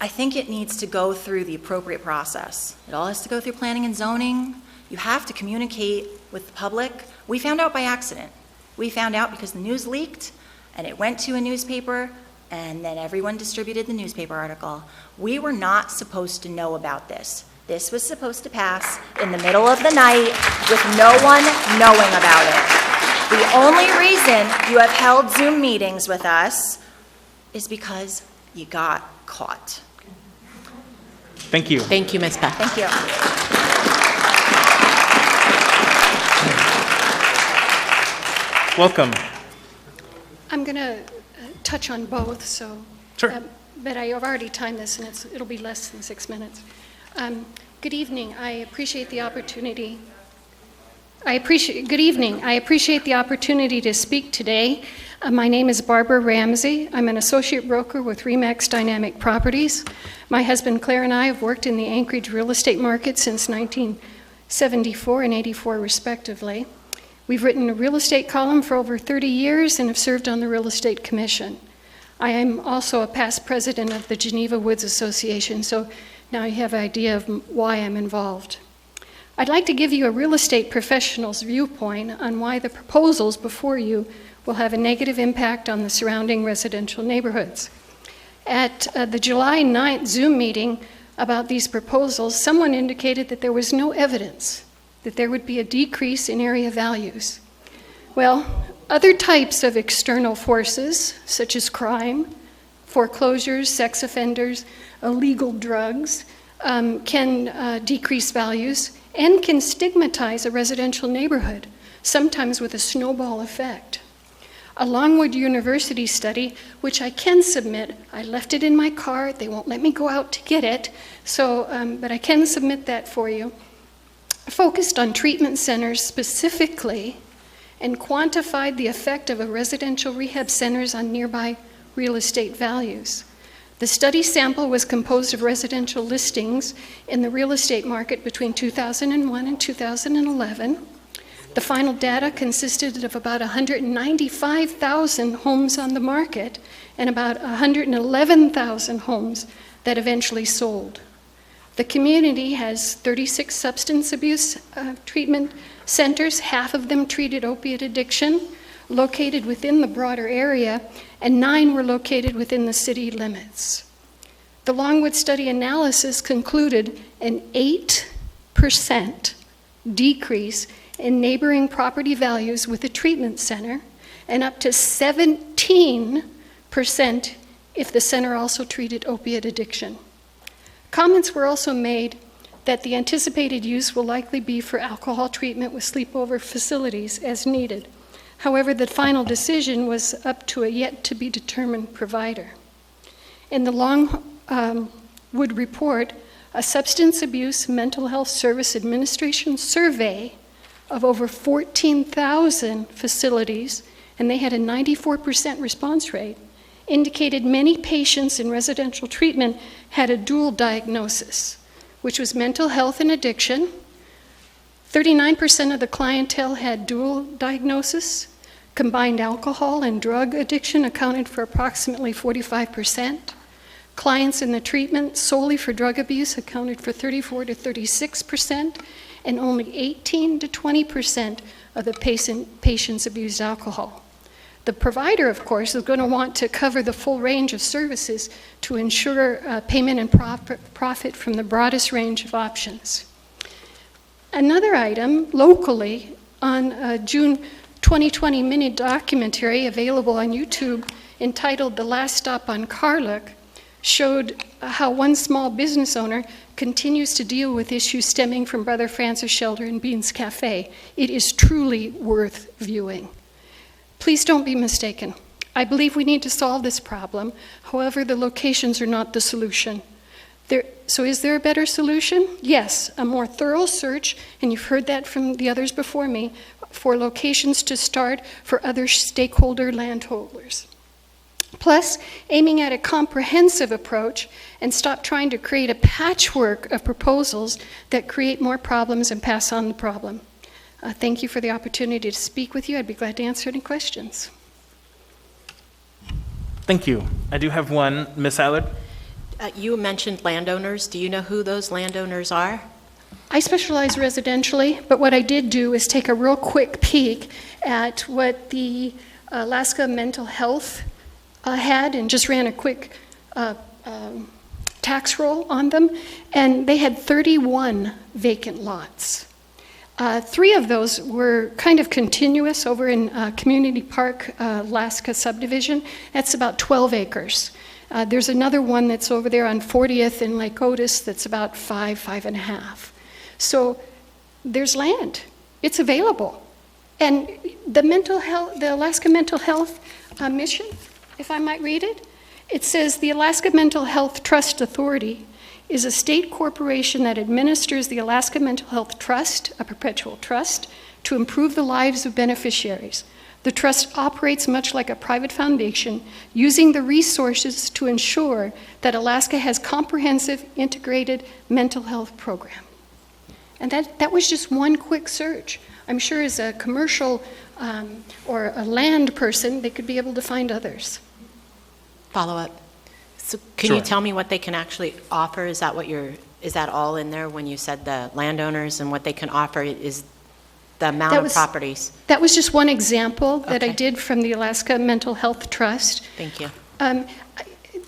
I think it needs to go through the appropriate process. It all has to go through planning and zoning. You have to communicate with the public. We found out by accident. We found out because the news leaked, and it went to a newspaper, and then everyone distributed the newspaper article. We were not supposed to know about this. This was supposed to pass in the middle of the night with no one knowing about it. The only reason you have held Zoom meetings with us is because you got caught. Thank you. Thank you, Ms. Beth. Thank you. Welcome. I'm going to touch on both, so. Sure. But I have already timed this, and it'll be less than 6 minutes. Good evening. I appreciate the opportunity. Good evening. I appreciate the opportunity to speak today. My name is Barbara Ramsey. I'm an associate broker with Remax Dynamic Properties. My husband Claire and I have worked in the Anchorage real estate market since 1974 and 84 respectively. We've written a real estate column for over 30 years and have served on the Real Estate Commission. I am also a past president of the Geneva Woods Association, so now you have an idea of why I'm involved. I'd like to give you a real estate professional's viewpoint on why the proposals before you will have a negative impact on the surrounding residential neighborhoods. At the July 9th Zoom meeting about these proposals, someone indicated that there was no evidence that there would be a decrease in area values. Well, other types of external forces, such as crime, foreclosures, sex offenders, illegal drugs, can decrease values and can stigmatize a residential neighborhood, sometimes with a snowball effect. A Longwood University study, which I can submit, I left it in my car, they won't let me go out to get it, so, but I can submit that for you, focused on treatment centers specifically and quantified the effect of a residential rehab centers on nearby real estate values. The study sample was composed of residential listings in the real estate market between 2001 and 2011. The final data consisted of about 195,000 homes on the market and about 111,000 homes that eventually sold. The community has 36 substance abuse treatment centers, half of them treated opiate addiction, located within the broader area, and 9 were located within the city limits. The Longwood study analysis concluded an 8% decrease in neighboring property values with a treatment center, and up to 17% if the center also treated opiate addiction. Comments were also made that the anticipated use will likely be for alcohol treatment with sleepover facilities as needed. However, the final decision was up to a yet-to-be-determined provider. In the Longwood report, a Substance Abuse Mental Health Service Administration survey of over 14,000 facilities, and they had a 94% response rate, indicated many patients in residential treatment had a dual diagnosis, which was mental health and addiction. 39% of the clientele had dual diagnosis. Combined alcohol and drug addiction accounted for approximately 45%. Clients in the treatment solely for drug abuse accounted for 34 to 36%, and only 18 to 20% of the patients abused alcohol. The provider, of course, is going to want to cover the full range of services to ensure payment and profit from the broadest range of options. Another item, locally, on June 2020 mini documentary available on YouTube entitled The Last Stop on Carluck, showed how one small business owner continues to deal with issues stemming from Brother Francis Shelter and Beans Cafe. It is truly worth viewing. Please don't be mistaken. I believe we need to solve this problem. However, the locations are not the solution. So is there a better solution? Yes, a more thorough search, and you've heard that from the others before me, for locations to start for other stakeholder landholders. Plus, aiming at a comprehensive approach and stop trying to create a patchwork of proposals that create more problems and pass on the problem. Thank you for the opportunity to speak with you. I'd be glad to answer any questions. Thank you. I do have one. Ms. Allard? You mentioned landowners. Do you know who those landowners are? I specialize residentially, but what I did do is take a real quick peek at what the Alaska Mental Health had and just ran a quick tax roll on them, and they had 31 vacant lots. 3 of those were kind of continuous over in Community Park, Alaska subdivision. That's about 12 acres. There's another one that's over there on 40th in Lake Otis that's about 5.5. So there's land. It's available. And the Alaska Mental Health mission, if I might read it, it says the Alaska Mental Health Trust Authority is a state corporation that administers the Alaska Mental Health Trust, a perpetual trust, to improve the lives of beneficiaries. The trust operates much like a private foundation, using the resources to ensure that Alaska has comprehensive, integrated mental health program. And that was just one quick search. I'm sure as a commercial or a land person, they could be able to find others. Follow up. So can Sure. you tell me what they can actually offer? Is that all in there when you said the landowners and what they can offer is the amount of properties? That was just one example that I Okay. did from the Alaska Mental Health Trust. Thank you.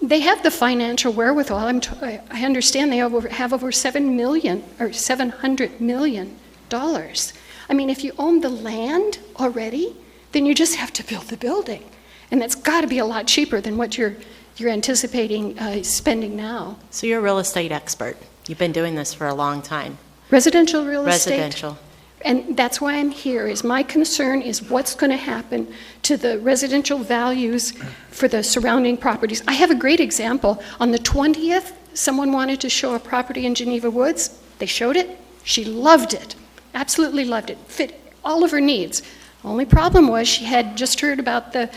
They have the financial wherewithal. I understand they have over $700 million. I mean, if you own the land already, then you just have to build the building. And that's got to be a lot cheaper than what you're anticipating spending now. So you're a real estate expert. You've been doing this for a long time. Residential real estate. Residential. And that's why I'm here, is my concern is what's going to happen to the residential values for the surrounding properties. I have a great example. On the 20th, someone wanted to show a property in Geneva Woods. They showed it. She loved it. Absolutely loved it. Fit all of her needs. Only problem was she had just heard about the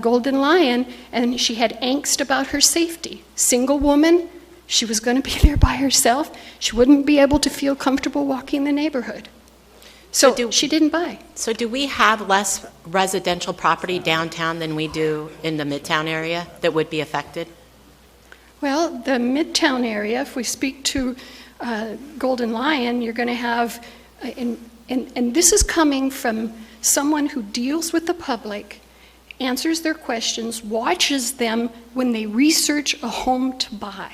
Golden Lion, and she had angst about her safety. Single woman, she was going to be there by herself. She wouldn't be able to feel comfortable walking the neighborhood. So she didn't buy. So do we have less residential property downtown than we do in the Midtown area that would be affected? Well, the Midtown area, if we speak to Golden Lion, you're going to have, and this is coming from someone who deals with the public, answers their questions, watches them when they research a home to buy.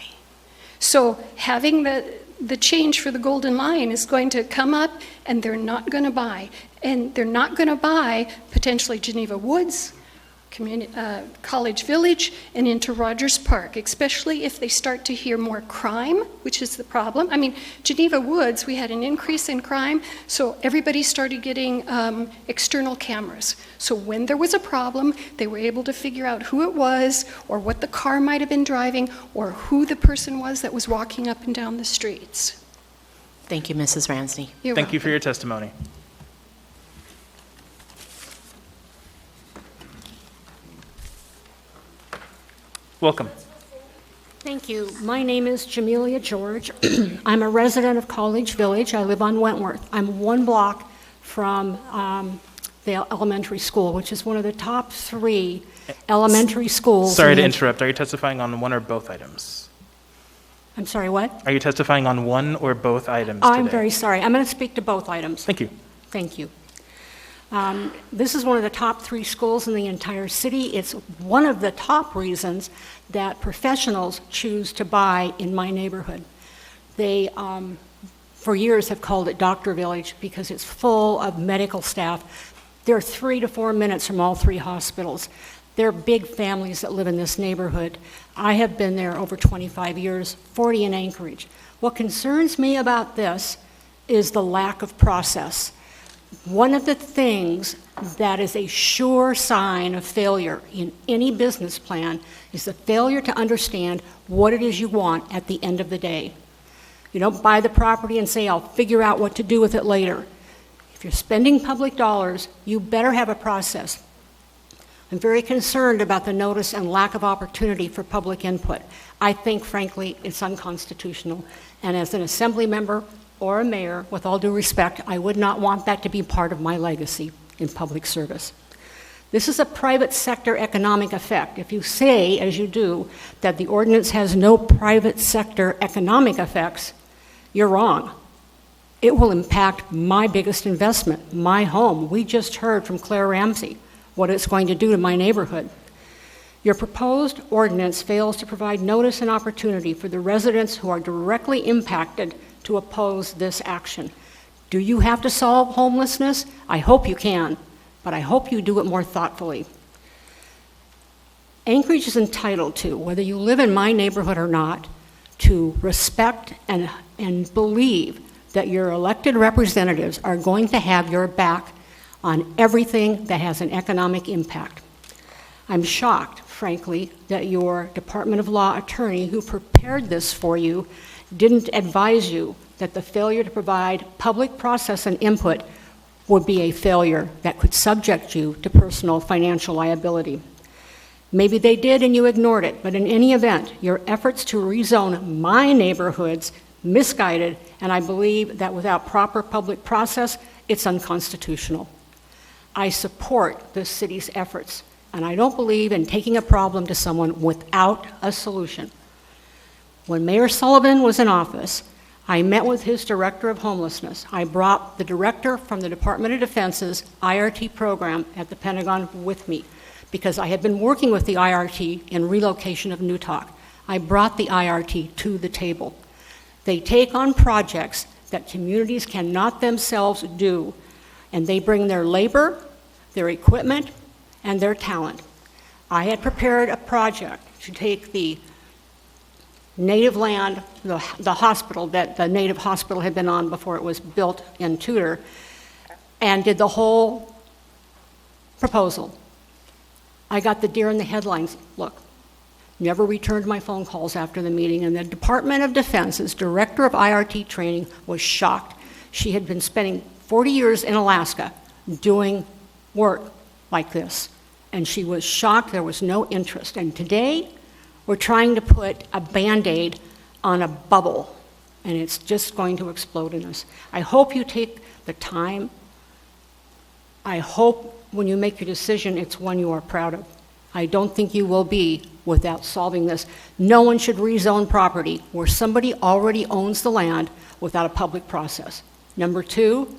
So having the change for the Golden Lion is going to come up, and they're not going to buy. And they're not going to buy potentially Geneva Woods, College Village, and into Rogers Park, especially if they start to hear more crime, which is the problem. I mean, Geneva Woods, we had an increase in crime, so everybody started getting external cameras. So when there was a problem, they were able to figure out who it was, or what the car might have been driving, or who the person was that was walking up and down the streets. Thank you, Mrs. Ransney. Thank you for your testimony. Welcome. Thank you. My name is Jamelia George. I'm a resident of College Village. I live on Wentworth. I'm one block from the elementary school, which is one of the top 3 elementary schools. Sorry to interrupt. Are you testifying on one or both items? I'm sorry, what? Are you testifying on one or both items today? I'm very sorry. I'm going to speak to both items. Thank you. Thank you. This is one of the top 3 schools in the entire city. It's one of the top reasons that professionals choose to buy in my neighborhood. They, for years, have called it Doctor Village because it's full of medical staff. They're 3 to 4 minutes from all 3 hospitals. They're big families that live in this neighborhood. I have been there over 25 years, 40 in Anchorage. What concerns me about this is the lack of process. One of the things that is a sure sign of failure in any business plan is the failure to understand what it is you want at the end of the day. You don't buy the property and say, I'll figure out what to do with it later. If you're spending public dollars, you better have a process. I'm very concerned about the notice and lack of opportunity for public input. I think, frankly, it's unconstitutional. And as an assembly member or a mayor, with all due respect, I would not want that to be part of my legacy in public service. This is a private sector economic effect. If you say, as you do, that the ordinance has no private sector economic effects, you're wrong. It will impact my biggest investment, my home. We just heard from Claire Ramsey what it's going to do to my neighborhood. Your proposed ordinance fails to provide notice and opportunity for the residents who are directly impacted to oppose this action. Do you have to solve homelessness? I hope you can, but I hope you do it more thoughtfully. Anchorage is entitled to, whether you live in my neighborhood or not, to respect and believe that your elected representatives are going to have your back on everything that has an economic impact. I'm shocked, frankly, that your Department of Law attorney who prepared this for you didn't advise you that the failure to provide public process and input would be a failure that could subject you to personal financial liability. Maybe they did and you ignored it, but in any event, your efforts to rezone my neighborhoods misguided, and I believe that without proper public process, it's unconstitutional. I support the city's efforts, and I don't believe in taking a problem to someone without a solution. When Mayor Sullivan was in office, I met with his director of homelessness. I brought the director from the Department of Defense's IRT program at the Pentagon with me because I had been working with the IRT in relocation of Newtok. I brought the IRT to the table. They take on projects that communities cannot themselves do, and they bring their labor, their equipment, and their talent. I had prepared a project to take the native land, the hospital that the native hospital had been on before it was built in Tudor, and did the whole proposal. I got the deer in the headlines look. Never returned my phone calls after the meeting, and the Department of Defense's director of IRT training was shocked. She had been spending 40 years in Alaska doing work like this, and she was shocked there was no interest. And today, we're trying to put a Band-Aid on a bubble, and it's just going to explode in us. I hope you take the time. I hope when you make your decision, it's one you are proud of. I don't think you will be without solving this. No one should rezone property where somebody already owns the land without a public process. Number 2,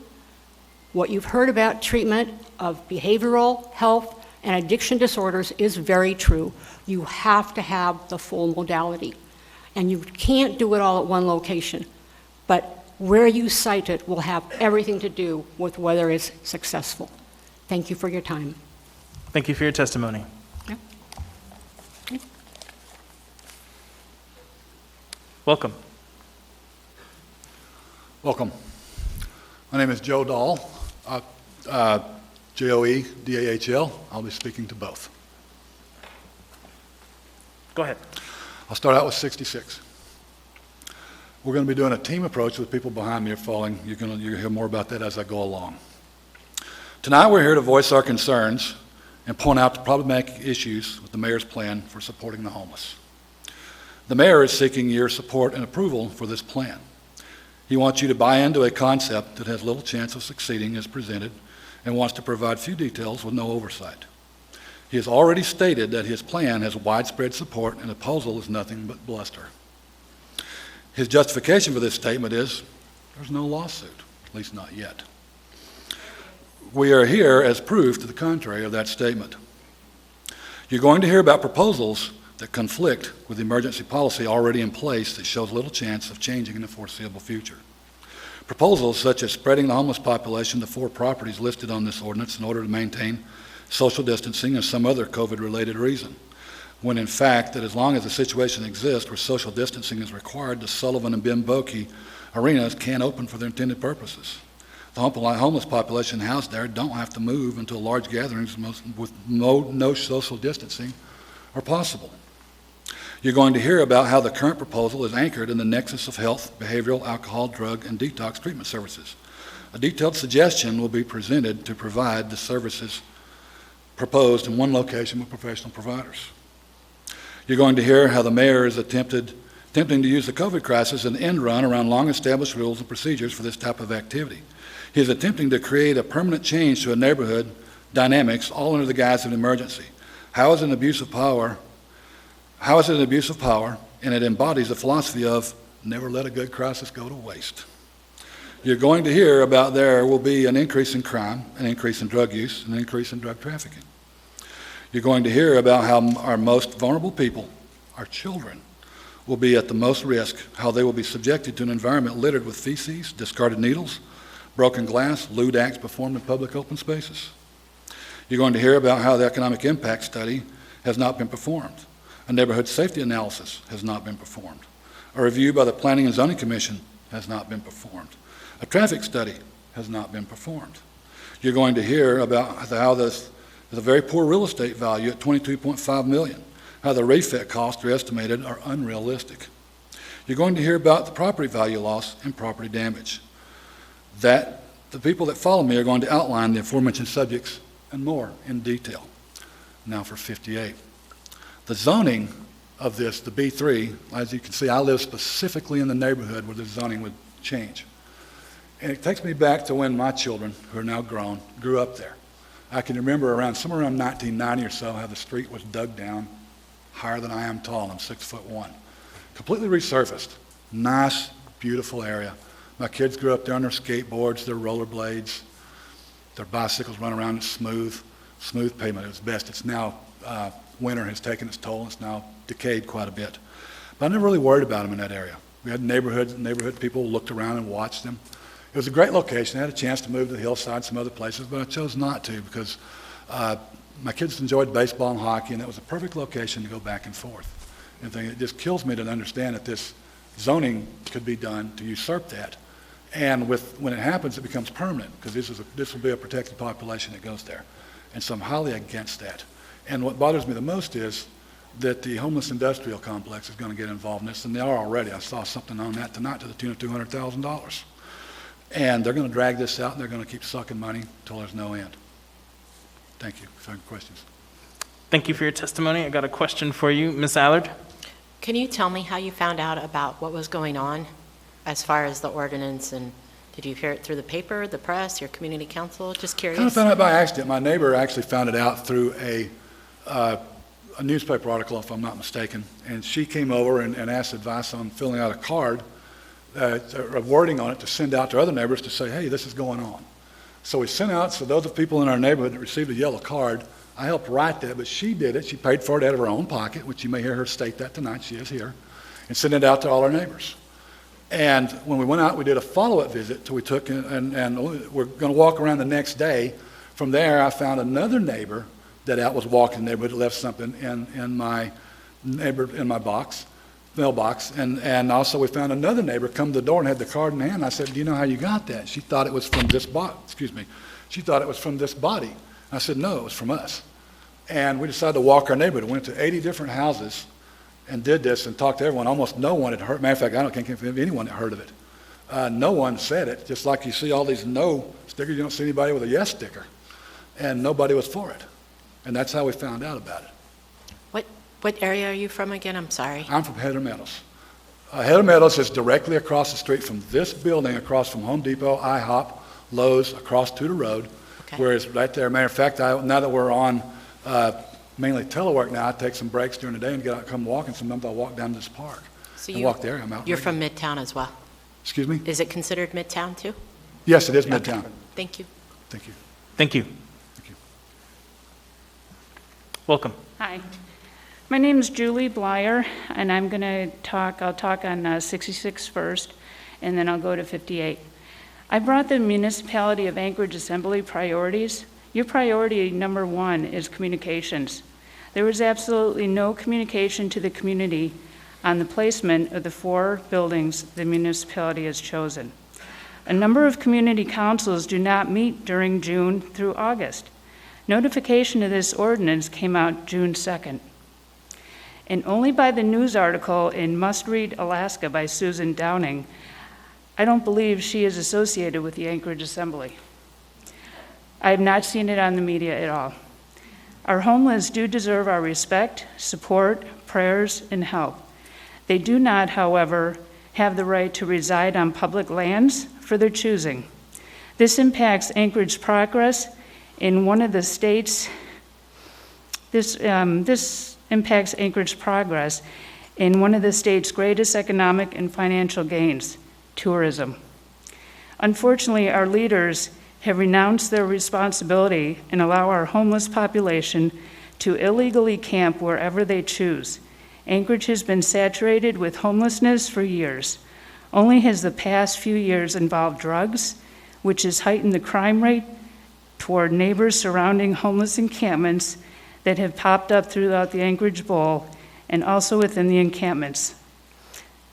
what you've heard about treatment of behavioral health and addiction disorders is very true. You have to have the full modality, and you can't do it all at one location, but where you site it will have everything to do with whether it's successful. Thank you for your time. Thank you for your testimony. Yeah. Okay. Welcome. Welcome. My name is Joe Dahl, Joedahl. I'll be speaking to both. Go ahead. I'll start out with 66. We're going to be doing a team approach with people behind me are falling. You're going to hear more about that as I go along. Tonight we're here to voice our concerns and point out the problematic issues with the mayor's plan for supporting the homeless. The mayor is seeking your support and approval for this plan. He wants you to buy into a concept that has little chance of succeeding as presented and wants to provide few details with no oversight. He has already stated that his plan has widespread support and the proposal is nothing but bluster. His justification for this statement is there's no lawsuit, at least not yet. We are here as proof to the contrary of that statement. You're going to hear about proposals that conflict with the emergency policy already in place that shows little chance of changing in the foreseeable future. Proposals such as spreading the homeless population to 4 properties listed on this ordinance in order to maintain social distancing and some other COVID-related reason, when in fact that as long as the situation exists where social distancing is required, the Sullivan and Bimboki arenas can open for their intended purposes. The homeless population housed there don't have to move until large gatherings with no social distancing are possible. You're going to hear about how the current proposal is anchored in the nexus of health, behavioral, alcohol, drug, and detox treatment services. A detailed suggestion will be presented to provide the services proposed in one location with professional providers. You're going to hear how the mayor is attempting to use the COVID crisis as an end run around long-established rules and procedures for this type of activity. He is attempting to create a permanent change to a neighborhood dynamics all under the guise of an emergency. How is it an abuse of power? And it embodies the philosophy of never let a good crisis go to waste. You're going to hear about there will be an increase in crime, an increase in drug use, and an increase in drug trafficking. You're going to hear about how our most vulnerable people, our children, will be at the most risk, how they will be subjected to an environment littered with feces, discarded needles, broken glass, lewd acts performed in public open spaces. You're going to hear about how the economic impact study has not been performed. A neighborhood safety analysis has not been performed. A review by the Planning and Zoning Commission has not been performed. A traffic study has not been performed. You're going to hear about how there's a very poor real estate value at $22.5 million, how the refit costs are estimated are unrealistic. You're going to hear about the property value loss and property damage. That the people that follow me are going to outline the aforementioned subjects and more in detail. Now for 58. The zoning of this, the B3, as you can see, I live specifically in the neighborhood where the zoning would change. And it takes me back to when my children, who are now grown, grew up there. I can remember somewhere around 1990 or so, how the street was dug down higher than I am tall, and I'm 6'1". Completely resurfaced. Nice, beautiful area. My kids grew up there on their skateboards, their rollerblades, their bicycles run around in smooth pavement. It was best. It's now, winter has taken its toll. It's now decayed quite a bit. But I never really worried about them in that area. We had neighborhood people looked around and watched them. It was a great location. I had a chance to move to the hillside, some other places, but I chose not to because my kids enjoyed baseball and hockey, and it was a perfect location to go back and forth. And it just kills me to understand that this zoning could be done to usurp that. And when it happens, it becomes permanent because this will be a protected population that goes there. And so I'm highly against that. And what bothers me the most is that the homeless industrial complex is going to get involved in this, and they are already. I saw something on that tonight to the tune of $200,000. And they're going to drag this out, and they're going to keep sucking money until there's no end. Thank you. If there are questions. Thank you for your testimony. I got a question for you, Ms. Allard. Can you tell me how you found out about what was going on as far as the ordinance, and did you hear it through the paper, the press, your community council? Just curious. I found out by accident. My neighbor actually found it out through a newspaper article, if I'm not mistaken, and she came over and asked advice on filling out a card, wording on it to send out to other neighbors to say, hey, this is going on. So we sent out, so those of people in our neighborhood that received a yellow card, I helped write that, but she did it. She paid for it out of her own pocket, which you may hear her state that tonight. She is here, and sent it out to all our neighbors. And when we went out, we did a follow-up visit. So we took, and we're going to walk around the next day. From there, I found another neighbor that was walking the neighborhood, left something in my mailbox. And also we found another neighbor come to the door and had the card in hand. I said, do you know how you got that? She thought it was from this body. She thought it was from this body. I said, no, it was from us. And we decided to walk our neighborhood. We went to 80 different houses and did this and talked to everyone. Almost no one had heard. Matter of fact, I can't think of anyone that heard of it. No one said it. Just like you see all these no stickers, you don't see anybody with a yes sticker. And nobody was for it. And that's how we found out about it. What area are you from again? I'm sorry. I'm from Heather Meadows. Heather Meadows is directly across the street from this building, across from Home Depot, IHOP, Lowe's, across to the road. Whereas right there, matter of fact, now that we're on mainly telework now, I take some breaks during the day and get out, come walking. Sometimes I'll walk down to this park and walk there. I'm out. You're from Midtown as well? Excuse me? Is it considered Midtown too? Yes, it is Midtown. Thank you. Thank you. Thank you. Thank you. Welcome. Hi. My name is Julie Blyer, and I'll talk on 66 first, and then I'll go to 58. I brought the Municipality of Anchorage Assembly priorities. Your priority number 1 is communications. There was absolutely no communication to the community on the placement of the 4 buildings the municipality has chosen. A number of community councils do not meet during June through August. Notification of this ordinance came out June 2nd. And only by the news article in Must Read Alaska by Susan Downing, I don't believe she is associated with the Anchorage Assembly. I have not seen it on the media at all. Our homeless do deserve our respect, support, prayers, and help. They do not, however, have the right to reside on public lands for their choosing. This impacts Anchorage's progress in one of the states. This impacts Anchorage's progress in one of the state's greatest economic and financial gains, tourism. Unfortunately, our leaders have renounced their responsibility and allow our homeless population to illegally camp wherever they choose. Anchorage has been saturated with homelessness for years. Only has the past few years involved drugs, which has heightened the crime rate toward neighbors surrounding homeless encampments that have popped up throughout the Anchorage Bowl and also within the encampments.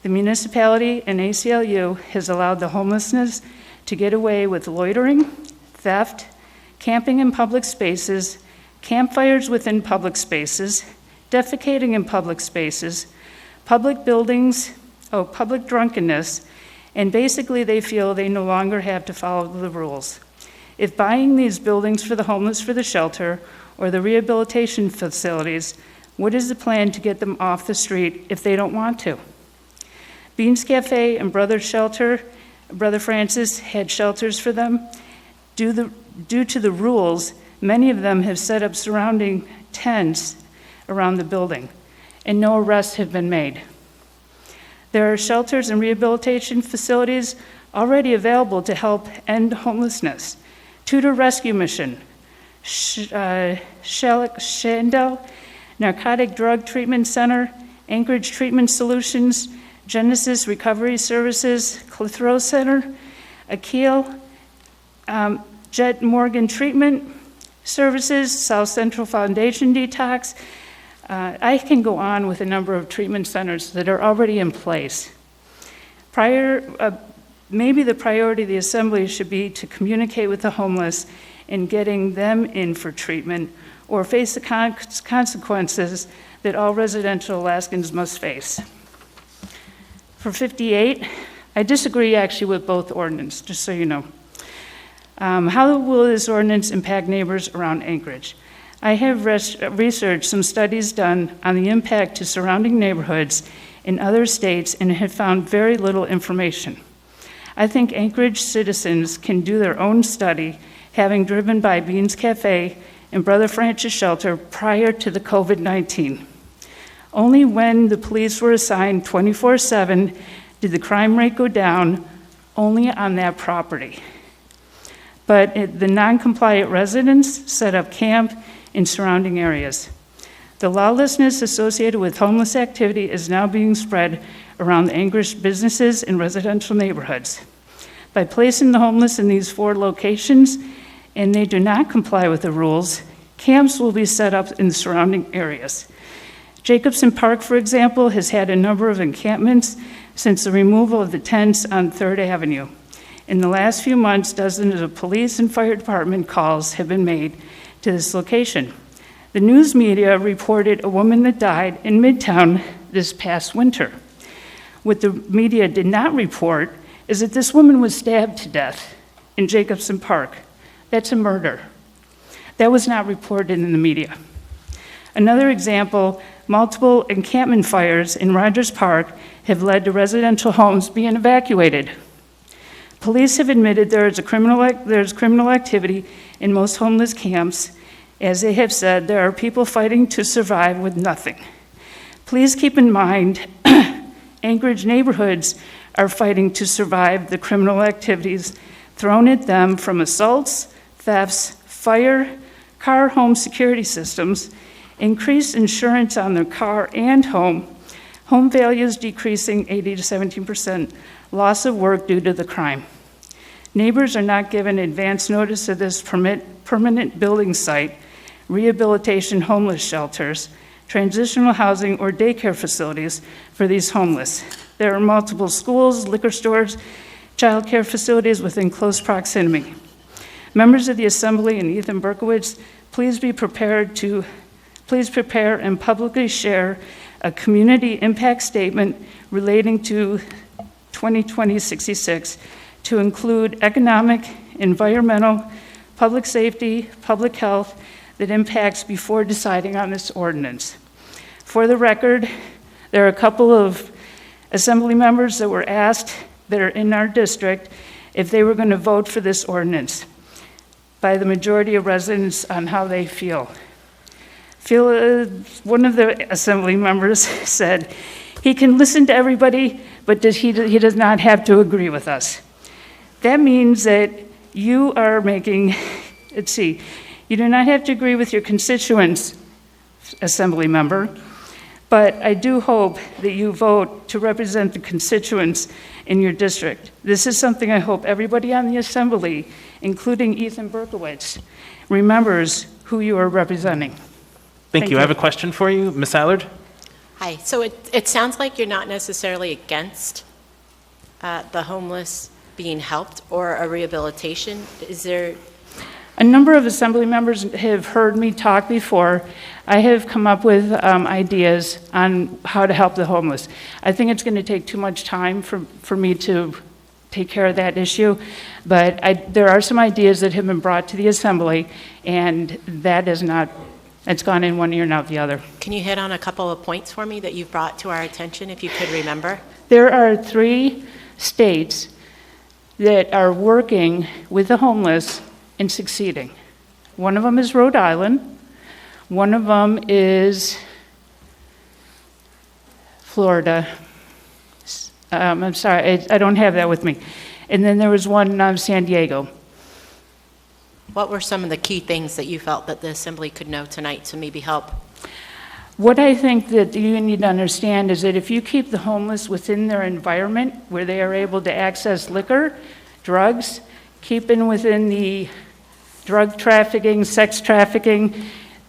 The municipality and ACLU has allowed the homelessness to get away with loitering, theft, camping in public spaces, campfires within public spaces, defecating in public spaces, public buildings, public drunkenness, and basically they feel they no longer have to follow the rules. If buying these buildings for the homeless for the shelter or the rehabilitation facilities, what is the plan to get them off the street if they don't want to? Beans Cafe and Brother Francis had shelters for them. Due to the rules, many of them have set up surrounding tents around the building, and no arrests have been made. There are shelters and rehabilitation facilities already available to help end homelessness. Tudor Rescue Mission, Shandell Narcotic Drug Treatment Center, Anchorage Treatment Solutions, Genesis Recovery Services, Clitheroe Center, Akil, Jet Morgan Treatment Services, South Central Foundation Detox. I can go on with a number of treatment centers that are already in place. Maybe the priority of the Assembly should be to communicate with the homeless in getting them in for treatment or face the consequences that all residential Alaskans must face. For 58, I disagree actually with both ordinances, just so you know. How will this ordinance impact neighbors around Anchorage? I have researched some studies done on the impact to surrounding neighborhoods in other states and have found very little information. I think Anchorage citizens can do their own study, having driven by Beans Cafe and Brother Francis Shelter prior to the COVID-19. Only when the police were assigned 24/7 did the crime rate go down, only on that property. But the non-compliant residents set up camp in surrounding areas. The lawlessness associated with homeless activity is now being spread around the Anchorage businesses and residential neighborhoods. By placing the homeless in these 4 locations and they do not comply with the rules, camps will be set up in the surrounding areas. Jacobson Park, for example, has had a number of encampments since the removal of the tents on 3rd Avenue. In the last few months, dozens of police and fire department calls have been made to this location. The news media reported a woman that died in Midtown this past winter. What the media did not report is that this woman was stabbed to death in Jacobson Park. That's a murder. That was not reported in the media. Another example, multiple encampment fires in Rogers Park have led to residential homes being evacuated. Police have admitted there's criminal activity in most homeless camps. As they have said, there are people fighting to survive with nothing. Please keep in mind, Anchorage neighborhoods are fighting to survive the criminal activities thrown at them from assaults, thefts, fire, car home security systems, increased insurance on their car and home values decreasing 80 to 17%, loss of work due to the crime. Neighbors are not given advance notice of this permanent building site, rehabilitation homeless shelters, transitional housing, or daycare facilities for these homeless. There are multiple schools, liquor stores, child care facilities within close proximity. Members of the Assembly and Ethan Berkowitz, please prepare and publicly share a community impact statement relating to 2020-66 to include economic, environmental, public safety, public health that impacts before deciding on this ordinance. For the record, there are a couple of Assembly members that were asked that are in our district if they were going to vote for this ordinance by the majority of residents on how they feel. One of the Assembly members said, he can listen to everybody, but he does not have to agree with us. That means that you are making, you do not have to agree with your constituents, Assembly member, but I do hope that you vote to represent the constituents in your district. This is something I hope everybody on the Assembly, including Ethan Berkowitz, remembers who you are representing. Thank you. I have a question for you, Ms. Allard. Hi. So it sounds like you're not necessarily against the homeless being helped or a rehabilitation. Is there... A number of Assembly members have heard me talk before. I have come up with ideas on how to help the homeless. I think it's going to take too much time for me to take care of that issue, but there are some ideas that have been brought to the Assembly, and that is not, it's gone in one ear and out the other. Can you hit on a couple of points for me that you've brought to our attention, if you could remember? There are 3 states that are working with the homeless and succeeding. One of them is Rhode Island. One of them is Florida. I'm sorry, I don't have that with me. And then there was one, San Diego. What were some of the key things that you felt that the Assembly could know tonight to maybe help? What I think that you need to understand is that if you keep the homeless within their environment where they are able to access liquor, drugs, keeping within the drug trafficking, sex trafficking,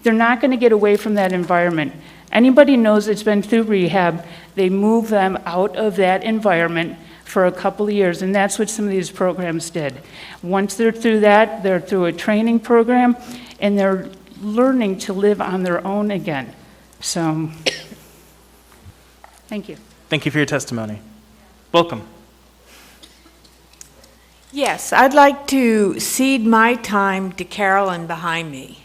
they're not going to get away from that environment. Anybody knows that's been through rehab, they move them out of that environment for a couple of years, and that's what some of these programs did. Once they're through that, they're through a training program, and they're learning to live on their own again. So, thank you. Thank you for your testimony. Welcome. Yes, I'd like to cede my time to Carolyn behind me.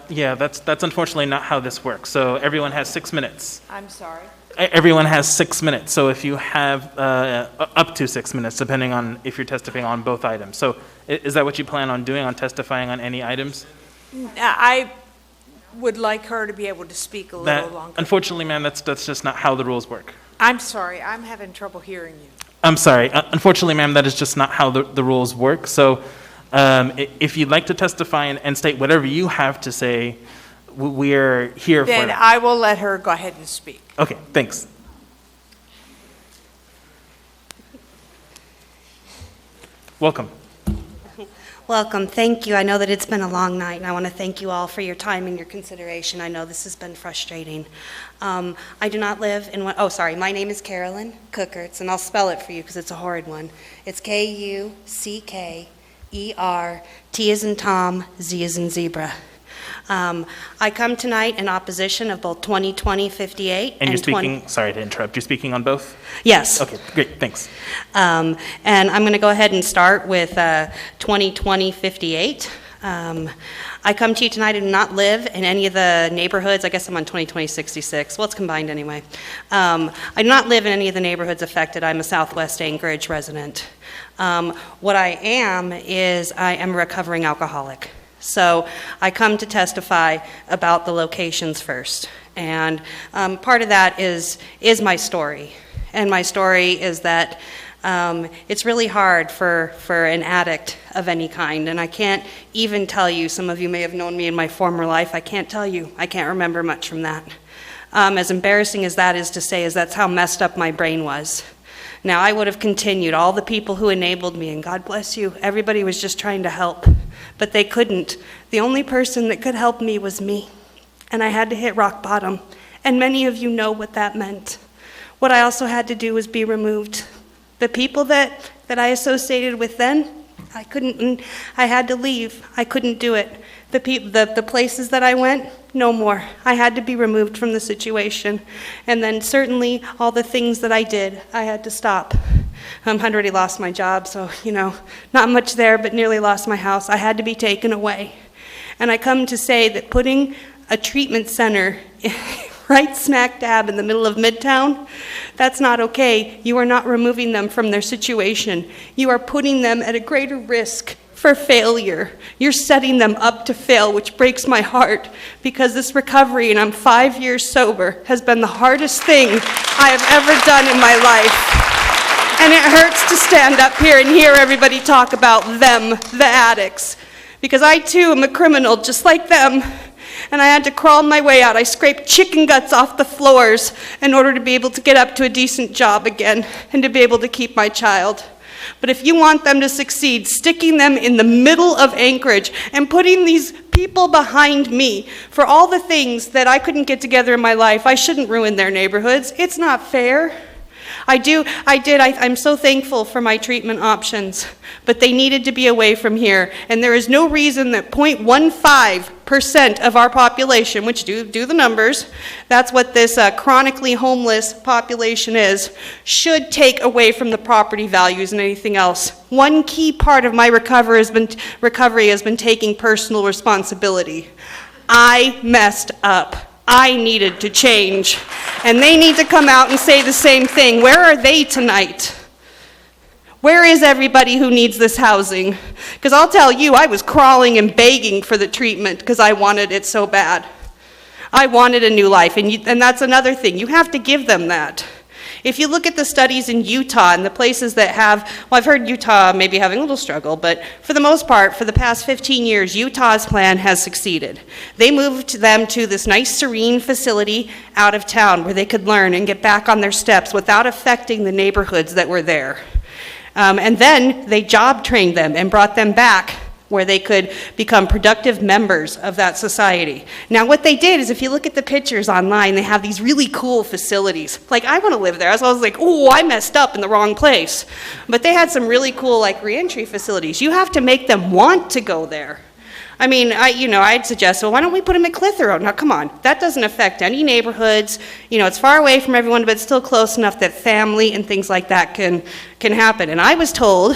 Yeah, that's unfortunately not how this works. So everyone has 6 minutes. I'm sorry. Everyone has 6 minutes. So if you have up to 6 minutes, depending on if you're testifying on both items. So is that what you plan on doing, on testifying on any items? I would like her to be able to speak a little longer. Unfortunately, ma'am, that's just not how the rules work. I'm sorry, I'm having trouble hearing you. I'm sorry. Unfortunately, ma'am, that is just not how the rules work. So if you'd like to testify and state whatever you have to say, we're here for Then that. I will let her go ahead and speak. Okay, thanks. Welcome. Welcome. Thank you. I know that it's been a long night, and I want to thank you all for your time and your consideration. I know this has been frustrating. I do not live in one, my name is Carolyn Cookerts, and I'll spell it for you because it's a horrid one. It's Kuckerer, T as in Tom, Z as in zebra. I come tonight in opposition of both 2020-58 and you're speaking, sorry to interrupt, you're speaking on both? Yes. Okay, great, thanks. And I'm going to go ahead and start with 2020-58. I come to you tonight and do not live in any of the neighborhoods. I guess I'm on 2020-66. Well, it's combined anyway. I do not live in any of the neighborhoods affected. I'm a Southwest Anchorage resident. What I am is I am a recovering alcoholic. So I come to testify about the locations first. And part of that is my story. And my story is that it's really hard for an addict of any kind. And I can't even tell you, some of you may have known me in my former life, I can't tell you. I can't remember much from that. As embarrassing as that is to say, is that's how messed up my brain was. Now, I would have continued. All the people who enabled me, and God bless you, everybody was just trying to help, but they couldn't. The only person that could help me was me, and I had to hit rock bottom, and many of you know what that meant. What I also had to do was be removed. The people that I associated with then, I couldn't, I had to leave. I couldn't do it. The places that I went, no more. I had to be removed from the situation. And then certainly all the things that I did, I had to stop. I'd already lost my job, so, not much there, but nearly lost my house. I had to be taken away. And I come to say that putting a treatment center right smack dab in the middle of Midtown, that's not okay. You are not removing them from their situation. You are putting them at a greater risk for failure. You're setting them up to fail, which breaks my heart, because this recovery, and I'm 5 years sober, has been the hardest thing I have ever done in my life. And it hurts to stand up here and hear everybody talk about them, the addicts, because I too am a criminal just like them. And I had to crawl my way out. I scraped chicken guts off the floors in order to be able to get up to a decent job again and to be able to keep my child. But if you want them to succeed, sticking them in the middle of Anchorage and putting these people behind me for all the things that I couldn't get together in my life, I shouldn't ruin their neighborhoods. It's not fair. I'm so thankful for my treatment options, but they needed to be away from here. And there is no reason that 0.15% of our population, which do the numbers, that's what this chronically homeless population is, should take away from the property values and anything else. One key part of my recovery has been taking personal responsibility. I messed up. I needed to change. And they need to come out and say the same thing. Where are they tonight? Where is everybody who needs this housing? Because I'll tell you, I was crawling and begging for the treatment because I wanted it so bad. I wanted a new life, and that's another thing. You have to give them that. If you look at the studies in Utah and the places that have, well, I've heard Utah maybe having a little struggle, but for the most part, for the past 15 years, Utah's plan has succeeded. They moved them to this nice, serene facility out of town where they could learn and get back on their steps without affecting the neighborhoods that were there. And then they job trained them and brought them back where they could become productive members of that society. Now, what they did is, if you look at the pictures online, they have these really cool facilities. Like, I want to live there. So I was like, oh, I messed up in the wrong place. But they had some really cool, like, reentry facilities. You have to make them want to go there. I mean, I'd suggest, well, why don't we put them at Clitheroe? Now, come on. That doesn't affect any neighborhoods. It's far away from everyone, but it's still close enough that family and things like that can happen. And I was told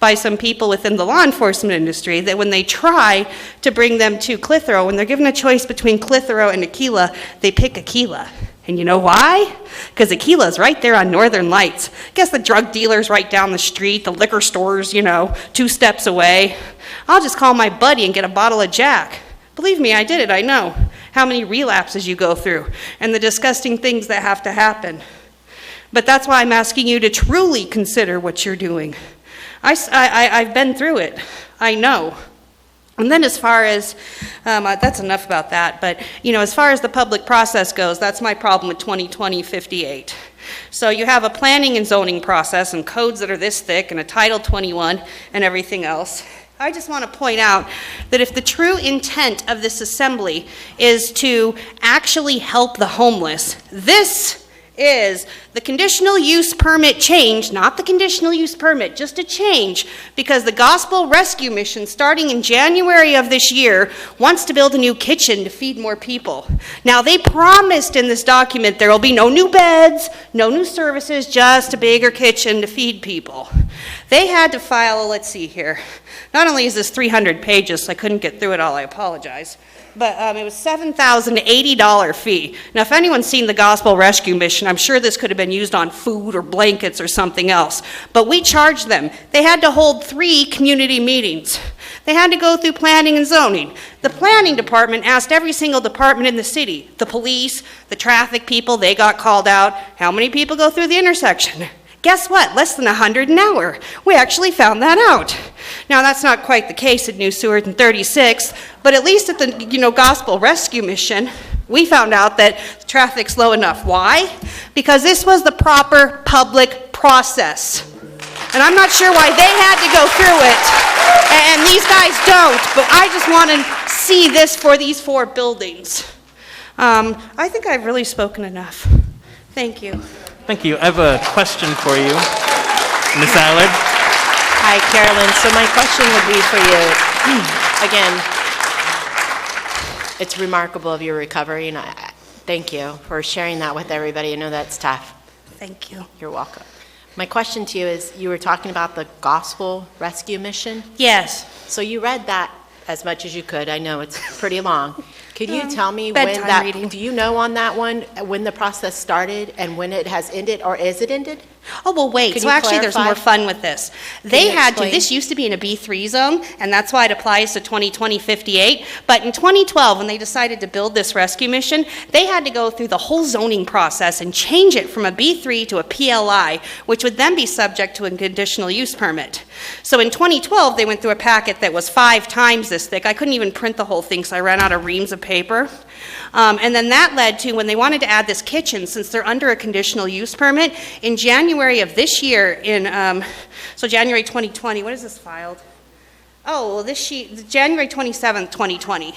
by some people within the law enforcement industry that when they try to bring them to Clitheroe, when they're given a choice between Clitheroe and Aquila, they pick Aquila. And you know why? Because Aquila's right there on Northern Lights. I guess the drug dealer's right down the street, the liquor store's, 2 steps away. I'll just call my buddy and get a bottle of Jack. Believe me, I did it, I know how many relapses you go through and the disgusting things that have to happen. But that's why I'm asking you to truly consider what you're doing. I've been through it. I know. And then as far as, that's enough about that, but, as far as the public process goes, that's my problem with 2020-58. So you have a planning and zoning process and codes that are this thick and a Title 21 and everything else. I just want to point out that if the true intent of this assembly is to actually help the homeless, this is the conditional use permit change, not the conditional use permit, just a change, because the Gospel Rescue Mission, starting in January of this year, wants to build a new kitchen to feed more people. Now, they promised in this document there will be no new beds, no new services, just a bigger kitchen to feed people. They had to file, let's see here, not only is this 300 pages, so I couldn't get through it all, I apologize, but it was $7,080 fee. Now, if anyone's seen the Gospel Rescue Mission, I'm sure this could have been used on food or blankets or something else. But we charged them. They had to hold 3 community meetings. They had to go through planning and zoning. The planning department asked every single department in the city, the police, the traffic people, they got called out. How many people go through the intersection? Guess what? Less than 100 an hour. We actually found that out. Now, that's not quite the case at New Seward and 36th, but at least at the Gospel Rescue Mission, we found out that traffic's low enough. Why? Because this was the proper public process. And I'm not sure why they had to go through it, and these guys don't, but I just want to see this for these 4 buildings. I think I've really spoken enough. Thank you. Thank you. I have a question for you, Ms. Allard. Hi, Carolyn. So my question would be for you. Again, it's remarkable of your recovery, and I thank you for sharing that with everybody. I know that's tough. Thank you. You're welcome. My question to you is, you were talking about the Gospel Rescue Mission? Yes. So you read that as much as you could. I know it's pretty long. Could you tell me bedtime when that, reading. do you know on that one, when the process started and when it has ended, or is it ended? Oh, well, wait. Can So you actually, there's clarify? more fun with this. They you had explain? to, this used to be in a B3 zone, and that's why it applies to 2020-58. But in 2012, when they decided to build this rescue mission, they had to go through the whole zoning process and change it from a B3 to a PLI, which would then be subject to a conditional use permit. So in 2012, they went through a packet that was 5 times this thick. I couldn't even print the whole thing, so I ran out of reams of paper. And then that led to, when they wanted to add this kitchen, since they're under a conditional use permit, in January of this year, so January 2020, what is this filed? Oh, well, this sheet, January 27th, 2020.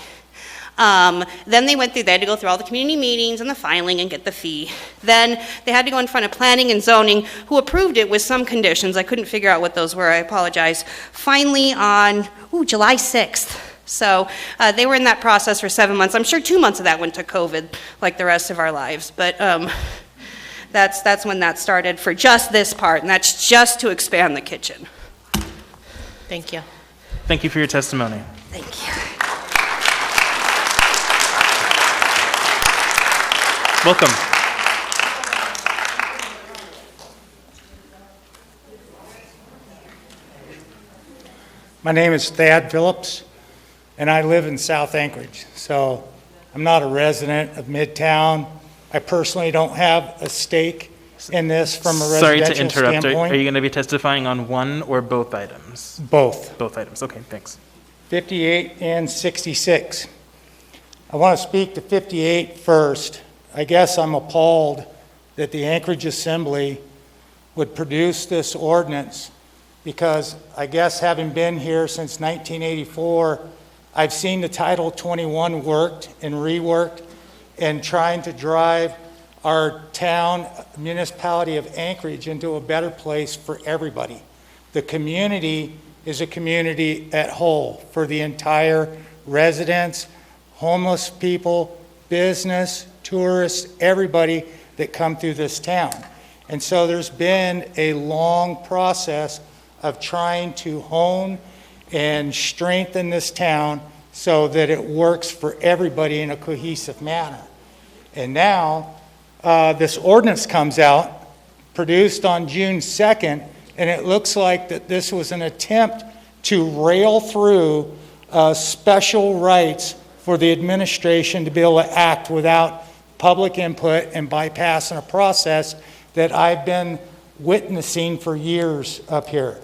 Then they went through, they had to go through all the community meetings and the filing and get the fee. Then they had to go in front of planning and zoning, who approved it with some conditions. I couldn't figure out what those were, I apologize. Finally on, July 6th. So they were in that process for 7 months. I'm sure 2 months of that went to COVID, like the rest of our lives. But that's when that started for just this part, and that's just to expand the kitchen. Thank you. Thank you for your testimony. Thank you. Welcome. My name is Thad Phillips, and I live in South Anchorage. So I'm not a resident of Midtown. I personally don't have a stake in this from a Sorry residential to interrupt. standpoint. Are you going to be testifying on one or both items? Both. Both items. Okay, thanks. 58 and 66. I want to speak to 58 first. I guess I'm appalled that the Anchorage Assembly would produce this ordinance, because I guess having been here since 1984, I've seen the Title 21 worked and reworked and trying to drive our town, municipality of Anchorage, into a better place for everybody. The community is a community at whole for the entire residents, homeless people, business, tourists, everybody that come through this town. And so there's been a long process of trying to hone and strengthen this town so that it works for everybody in a cohesive manner. And now this ordinance comes out, produced on June 2nd, and it looks like that this was an attempt to rail through special rights for the administration to be able to act without public input and bypassing a process that I've been witnessing for years up here.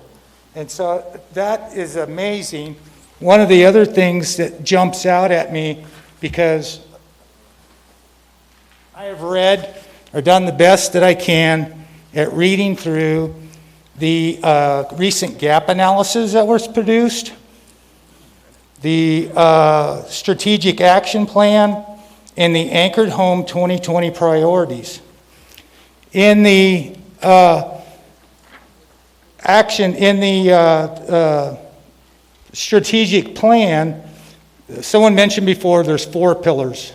And so that is amazing. One of the other things that jumps out at me, because I have read or done the best that I can at reading through the recent gap analysis that was produced, the strategic action plan, and the Anchored Home 2020 priorities. In the strategic plan, someone mentioned before there's 4 pillars.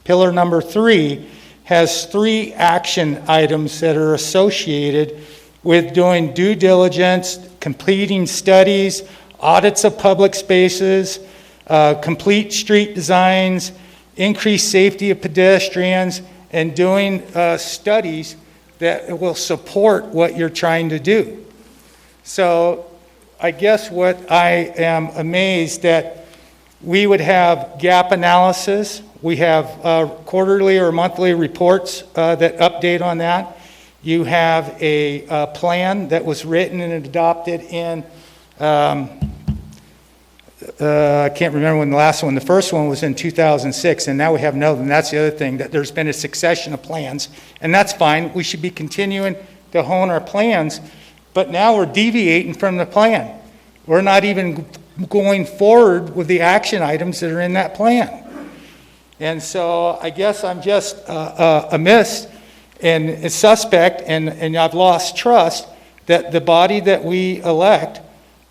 Pillar number 3 has 3 action items that are associated with doing due diligence, completing studies, audits of public spaces, complete street designs, increased safety of pedestrians, and doing studies that will support what you're trying to do. So I guess what I am amazed that we would have gap analysis. We have quarterly or monthly reports that update on that. You have a plan that was written and adopted in, I can't remember when the last one, the first one was in 2006, and now we have another, and that's the other thing, that there's been a succession of plans, and that's fine. We should be continuing to hone our plans, but now we're deviating from the plan. We're not even going forward with the action items that are in that plan. And so I guess I'm just amiss and a suspect, and I've lost trust that the body that we elect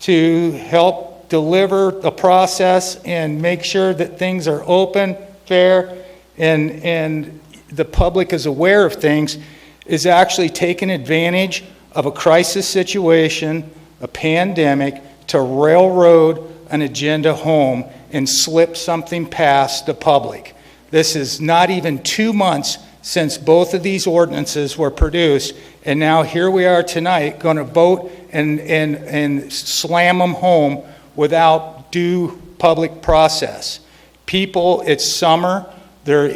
to help deliver the process and make sure that things are open, fair, and the public is aware of things is actually taking advantage of a crisis situation, a pandemic, to railroad an agenda home and slip something past the public. This is not even 2 months since both of these ordinances were produced, and now here we are tonight going to vote and slam them home without due public process. People, it's summer, they're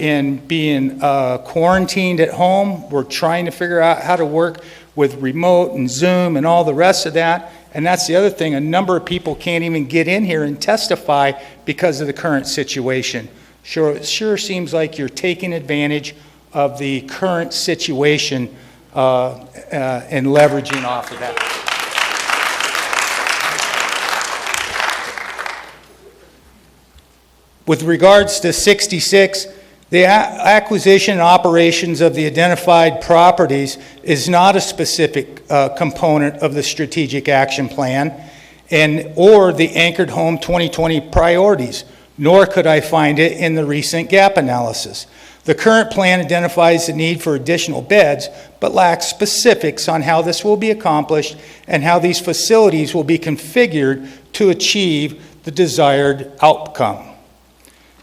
being quarantined at home. We're trying to figure out how to work with remote and Zoom and all the rest of that. And that's the other thing, a number of people can't even get in here and testify because of the current situation. It sure seems like you're taking advantage of the current situation and leveraging off of that. With regards to 66, the acquisition and operations of the identified properties is not a specific component of the strategic action plan or the Anchored Home 2020 priorities, nor could I find it in the recent gap analysis. The current plan identifies the need for additional beds, but lacks specifics on how this will be accomplished and how these facilities will be configured to achieve the desired outcome.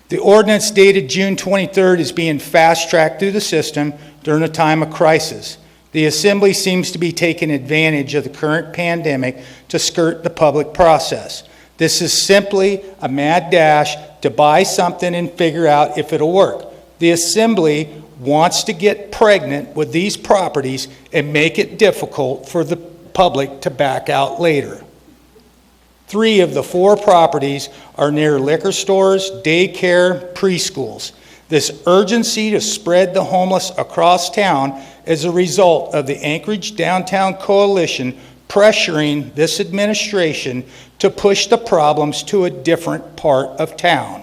The ordinance dated June 23rd is being fast-tracked through the system during a time of crisis. The Assembly seems to be taking advantage of the current pandemic to skirt the public process. This is simply a mad dash to buy something and figure out if it'll work. The Assembly wants to get pregnant with these properties and make it difficult for the public to back out later. 3 of the 4 properties are near liquor stores, daycare, preschools. This urgency to spread the homeless across town is a result of the Anchorage Downtown Coalition pressuring this administration to push the problems to a different part of town.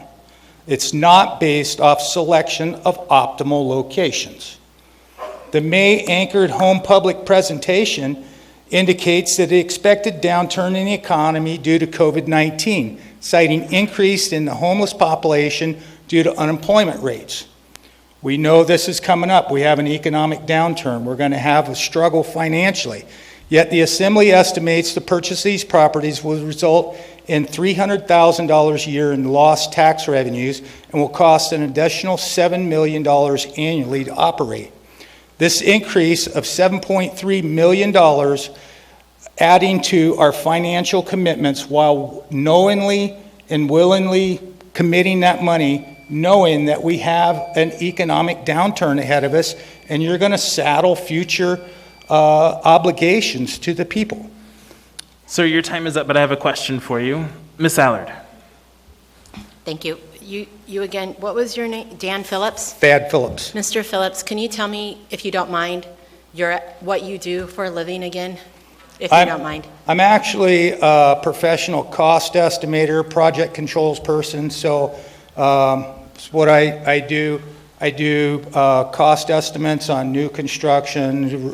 It's not based off selection of optimal locations. The May Anchored Home public presentation indicates that the expected downturn in the economy due to COVID-19, citing increase in the homeless population due to unemployment rates. We know this is coming up. We have an economic downturn. We're going to have a struggle financially. Yet the Assembly estimates the purchase of these properties will result in $300,000 a year in lost tax revenues and will cost an additional $7 million annually to operate. This increase of $7.3 million adding to our financial commitments while knowingly and willingly committing that money, knowing that we have an economic downturn ahead of us, and you're going to saddle future obligations to the people. Sir, your time is up, but I have a question for you. Ms. Allard. Thank you. You again, what was your name? Dan Phillips? Thad Phillips. Mr. Phillips, can you tell me, if you don't mind, what you do for a living again, if you don't mind? I'm actually a professional cost estimator, project controls person, so what I do, I do cost estimates on new construction,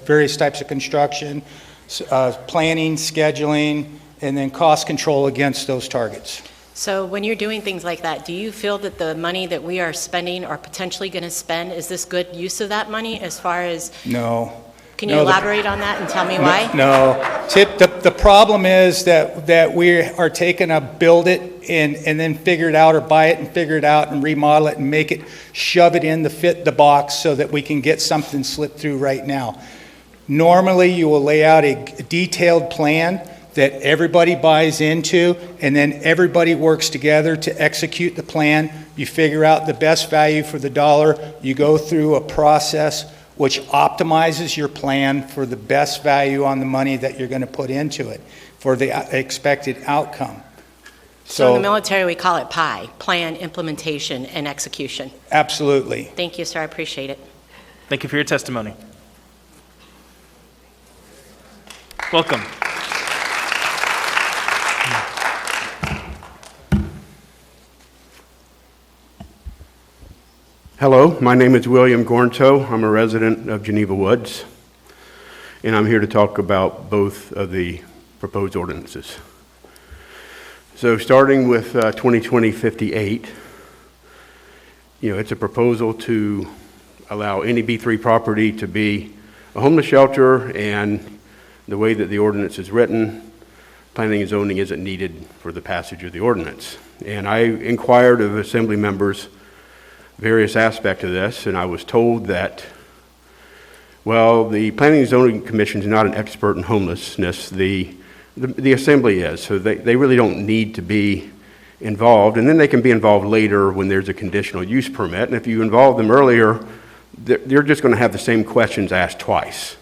various types of construction, planning, scheduling, and then cost control against those targets. So when you're doing things like that, do you feel that the money that we are spending or potentially going to spend, is this good use of that money as far as? No. Can you elaborate on that and tell me why? No. The problem is that we are taking a build it and then figure it out, or buy it and figure it out and remodel it and make it, shove it in to fit the box so that we can get something slipped through right now. Normally, you will lay out a detailed plan that everybody buys into, and then everybody works together to execute the plan. You figure out the best value for the dollar. You go through a process which optimizes your plan for the best value on the money that you're going to put into it for the expected outcome. So in the military, we call it PI, plan, implementation, and execution. Absolutely. Thank you, sir. I appreciate it. Thank you for your testimony. Welcome. Hello, my name is William Gornto. I'm a resident of Geneva Woods, and I'm here to talk about both of the proposed ordinances. So starting with 2020-58, it's a proposal to allow any B3 property to be a homeless shelter, and the way that the ordinance is written, planning and zoning isn't needed for the passage of the ordinance. And I inquired of assembly members various aspects of this, and I was told that, well, the Planning and Zoning Commission is not an expert in homelessness. The assembly is, so they really don't need to be involved, and then they can be involved later when there's a conditional use permit, and if you involve them earlier, they're just going to have the same questions asked twice.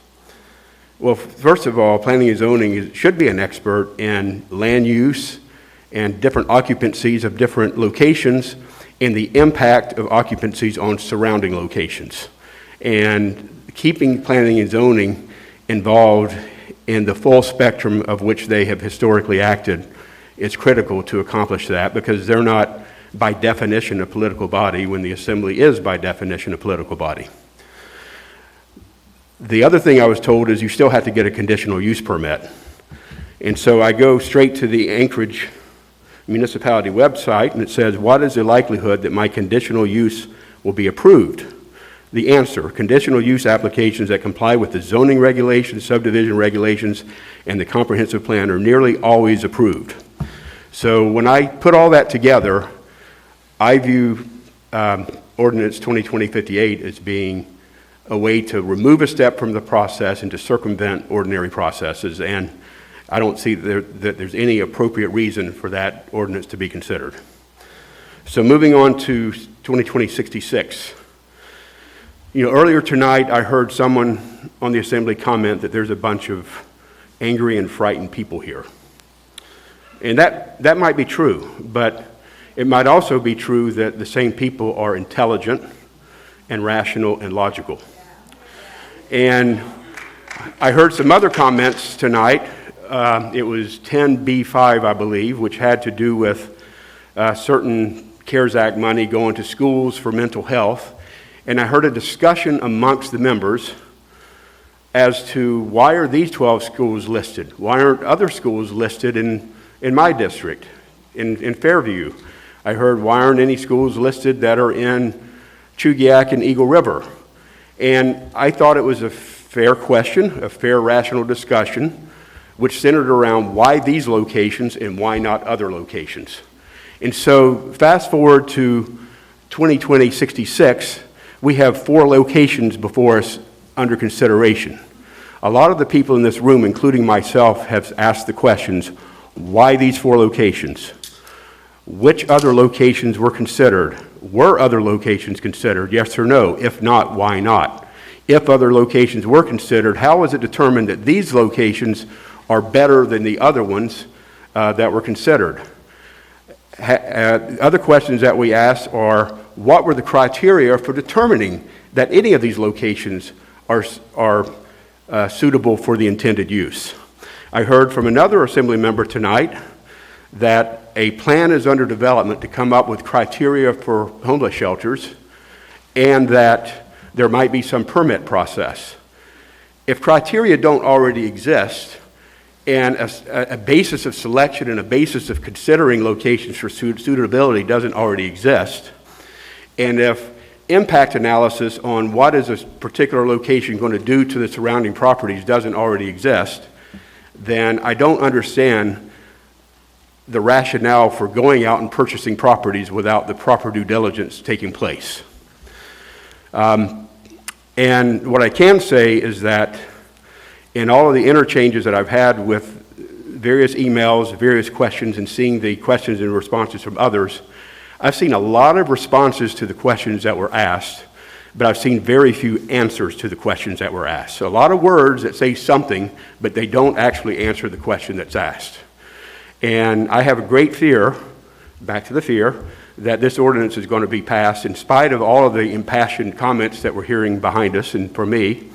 Well, first of all, planning and zoning should be an expert in land use and different occupancies of different locations, and the impact of occupancies on surrounding locations. And keeping planning and zoning involved in the full spectrum of which they have historically acted is critical to accomplish that, because they're not by definition a political body when the assembly is by definition a political body. The other thing I was told is you still have to get a conditional use permit. And so I go straight to the Anchorage municipality website, and it says, what is the likelihood that my conditional use will be approved? The answer, conditional use applications that comply with the zoning regulations, subdivision regulations, and the comprehensive plan are nearly always approved. So when I put all that together, I view Ordinance 2020-58 as being a way to remove a step from the process and to circumvent ordinary processes, and I don't see that there's any appropriate reason for that ordinance to be considered. So moving on to 2020-66. Earlier tonight I heard someone on the assembly comment that there's a bunch of angry and frightened people here. And that might be true, but it might also be true that the same people are intelligent and rational and logical. And I heard some other comments tonight. It was 10B5, I believe, which had to do with certain CARES Act money going to schools for mental health. And I heard a discussion amongst the members as to why are these 12 schools listed? Why aren't other schools listed in my district, in Fairview? I heard why aren't any schools listed that are in Chugiak and Eagle River? And I thought it was a fair question, a fair rational discussion, which centered around why these locations and why not other locations. And so fast forward to 2020-66, we have 4 locations before us under consideration. A lot of the people in this room, including myself, have asked the questions, why these 4 locations? Which other locations were considered? Were other locations considered, yes or no? If not, why not? If other locations were considered, how was it determined that these locations are better than the other ones that were considered? Other questions that we asked are, what were the criteria for determining that any of these locations are suitable for the intended use? I heard from another assembly member tonight that a plan is under development to come up with criteria for homeless shelters, and that there might be some permit process. If criteria don't already exist, and a basis of selection and a basis of considering locations for suitability doesn't already exist, and if impact analysis on what is a particular location going to do to the surrounding properties doesn't already exist, then I don't understand the rationale for going out and purchasing properties without the proper due diligence taking place. And what I can say is that in all of the interchanges that I've had with various emails, various questions, and seeing the questions and responses from others, I've seen a lot of responses to the questions that were asked, but I've seen very few answers to the questions that were asked. So a lot of words that say something, but they don't actually answer the question that's asked. And I have a great fear, back to the fear, that this ordinance is going to be passed in spite of all of the impassioned comments that we're hearing behind us and for me.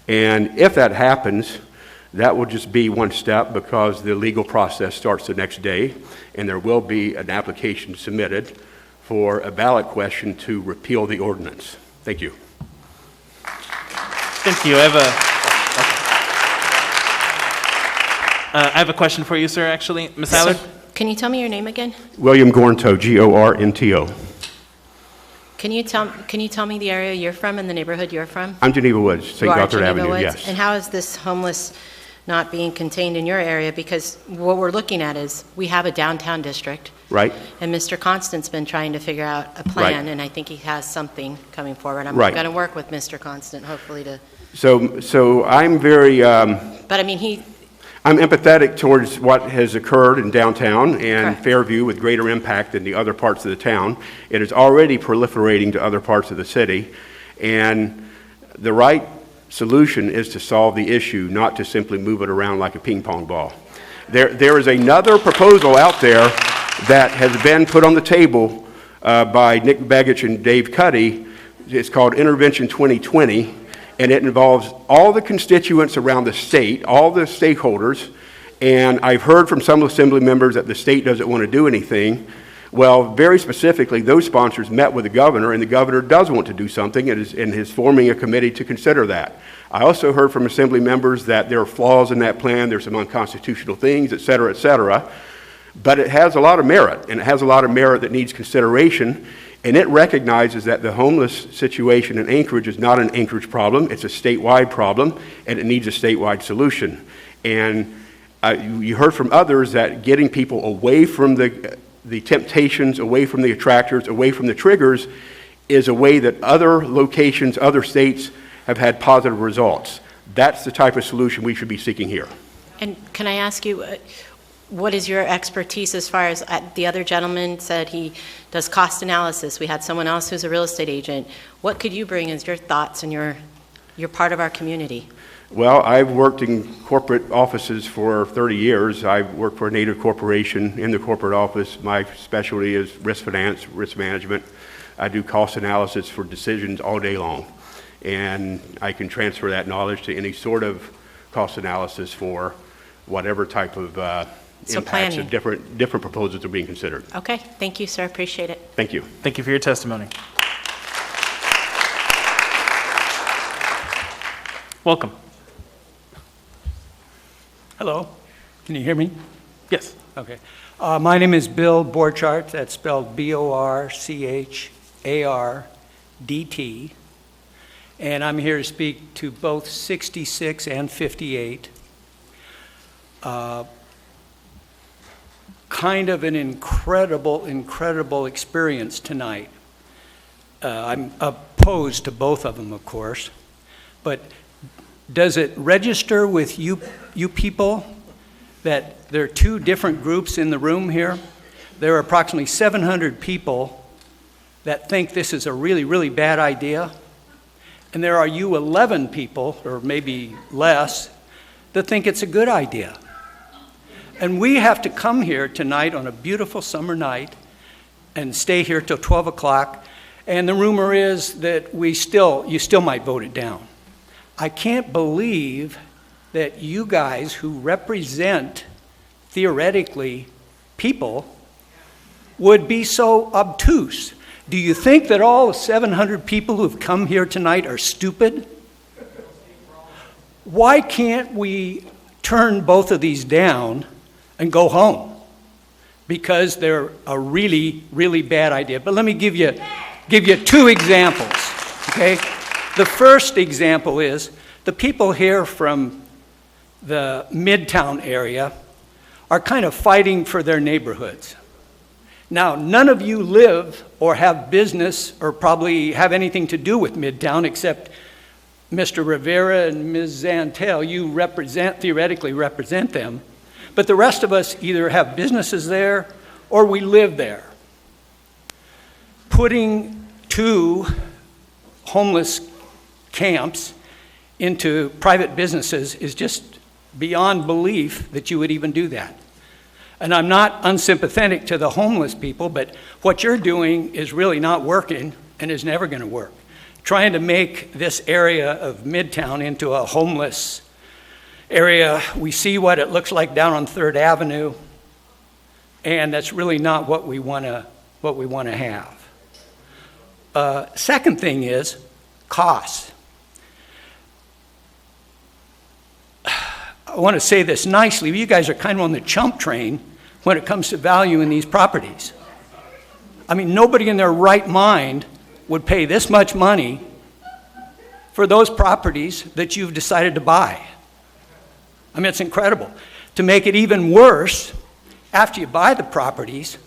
And if that happens, that will just be one step, because the legal process starts the next day, and there will be an application submitted for a ballot question to repeal the ordinance. Thank you. Thank you. I have a question for you, sir, actually. Ms. Allard? Can you tell me your name again? William Gornto, Gornto. Can you tell me the area you're from and the neighborhood you're from? I'm Geneva Woods, St. Gothard Avenue, Woods? yes. And how is this homeless not being contained in your area? Because what we're looking at is we have a downtown district. Right. And Mr. Constant's been trying to figure out a plan, and I think he has something coming forward. I'm going to work with Mr. Constant, hopefully, to... So I'm very... but I mean, I'm empathetic towards what has occurred in downtown and Fairview with greater impact than the other parts of the town. It is already proliferating to other parts of the city, and the right solution is to solve the issue, not to simply move it around like a ping pong ball. There is another proposal out there that has been put on the table by Nick Begich and Dave Cuddy. It's called Intervention 2020. And it involves all the constituents around the state, all the stakeholders, and I've heard from some assembly members that the state doesn't want to do anything. Well, very specifically, those sponsors met with the governor, and the governor does want to do something and is forming a committee to consider that. I also heard from assembly members that there are flaws in that plan, there's some unconstitutional things, et cetera, but it has a lot of merit, and it has a lot of merit that needs consideration. And it recognizes that the homeless situation in Anchorage is not an Anchorage problem, it's a statewide problem, and it needs a statewide solution. And you heard from others that getting people away from the temptations, away from the attractors, away from the triggers, is a way that other locations, other states have had positive results. That's the type of solution we should be seeking here. And can I ask you, what is your expertise as far as the other gentleman said he does cost analysis? We had someone else who's a real estate agent. What could you bring as your thoughts, and you're part of our community? Well, I've worked in corporate offices for 30 years. I've worked for a native corporation in the corporate office. My specialty is risk finance, risk management. I do cost analysis for decisions all day long. And I can transfer that knowledge to any sort of cost analysis for whatever type of impacts of different proposals are being considered. Okay, thank you, sir. Appreciate it. Thank you. Thank you for your testimony. Welcome. Hello. Can you hear me? Yes. Okay. My name is Bill Borchardt. That's spelled B-O-R-C-H-A-R-D-T. And I'm here to speak to both 66 and 58. Kind of an incredible experience tonight. I'm opposed to both of them, of course, but does it register with you people that there are two different groups in the room here? There are approximately 700 people that think this is a really bad idea, and there are you 11 people, or maybe less, that think it's a good idea. And we have to come here tonight on a beautiful summer night and stay here till 12 o'clock. And the rumor is that you still might vote it down. I can't believe that you guys who represent, theoretically, people would be so obtuse. Do you think that all the 700 people who've come here tonight are stupid? Why can't we turn both of these down and go home? Because they're a really, really bad idea. But let me give you 2 examples, okay? The first example is the people here from the Midtown area are kind of fighting for their neighborhoods. Now, none of you live or have business or probably have anything to do with Midtown except Mr. Rivera and Ms. Zantel. You theoretically represent them. But the rest of us either have businesses there or we live there. Putting 2 homeless camps into private businesses is just beyond belief that you would even do that. And I'm not unsympathetic to the homeless people, but what you're doing is really not working and is never going to work. Trying to make this area of Midtown into a homeless area, we see what it looks like down on 3rd Avenue, and that's really not what we want to have. Second thing is costs. I want to say this nicely. You guys are kind of on the chump train when it comes to value in these properties. I mean, nobody in their right mind would pay this much money for those properties that you've decided to buy. I mean, it's incredible. To make it even worse, after you buy the properties,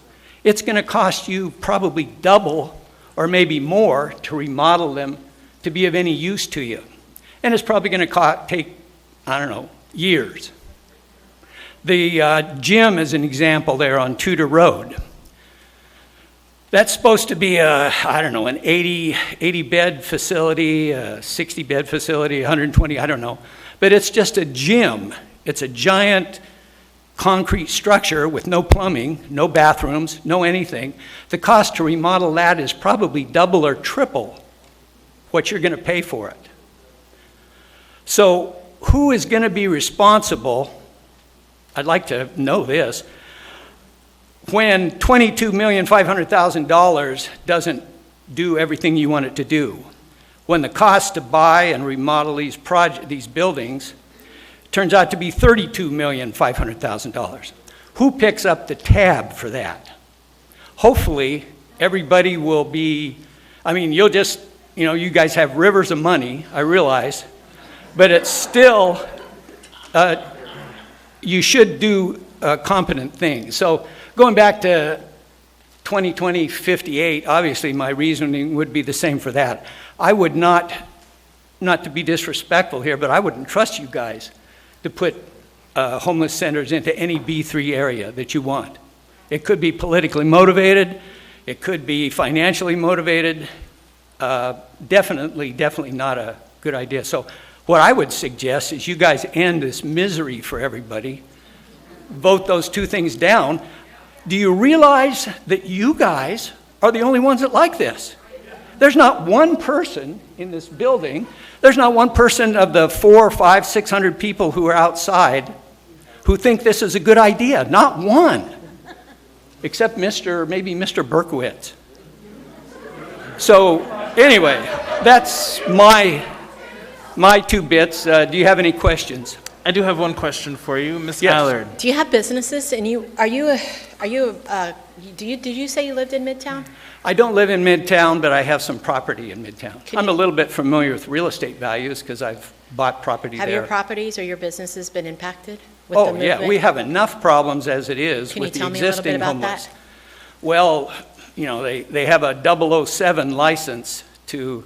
it's going to cost you probably double or maybe more to remodel them to be of any use to you. And it's probably going to take, I don't know, years. The gym is an example there on Tudor Road. That's supposed to be an 80-bed facility, a 60-bed facility, 120, I don't know. But it's just a gym. It's a giant concrete structure with no plumbing, no bathrooms, no anything. The cost to remodel that is probably double or triple what you're going to pay for it. So who is going to be responsible? I'd like to know this. When $22,500,000 doesn't do everything you want it to do, when the cost to buy and remodel these buildings turns out to be $32,500,000, who picks up the tab for that? Hopefully, everybody will be, you guys have rivers of money, I realize, but it's still, you should do competent things. So going back to 2020-58, obviously my reasoning would be the same for that. I would not to be disrespectful here, but I wouldn't trust you guys to put homeless centers into any B3 area that you want. It could be politically motivated. It could be financially motivated. Definitely not a good idea. So what I would suggest is you guys end this misery for everybody. Vote those 2 things down. Do you realize that you guys are the only ones that like this? There's not one person in this building, there's not one person of the 400, 500, 600 people who are outside who think this is a good idea. Not one. Except maybe Mr. Berkowitz. So anyway, that's my 2 bits. Do you have any questions? I do have one question for you, Ms. Yes. Allard. Do you have businesses? And did you say you lived in Midtown? I don't live in Midtown, but I have some property in Midtown. I'm a little bit familiar with real estate values because I've bought property there. Have your properties or your businesses been impacted with the movement? Yeah, we have enough problems as it is with the existing homeless. Well, they have a 007 license to,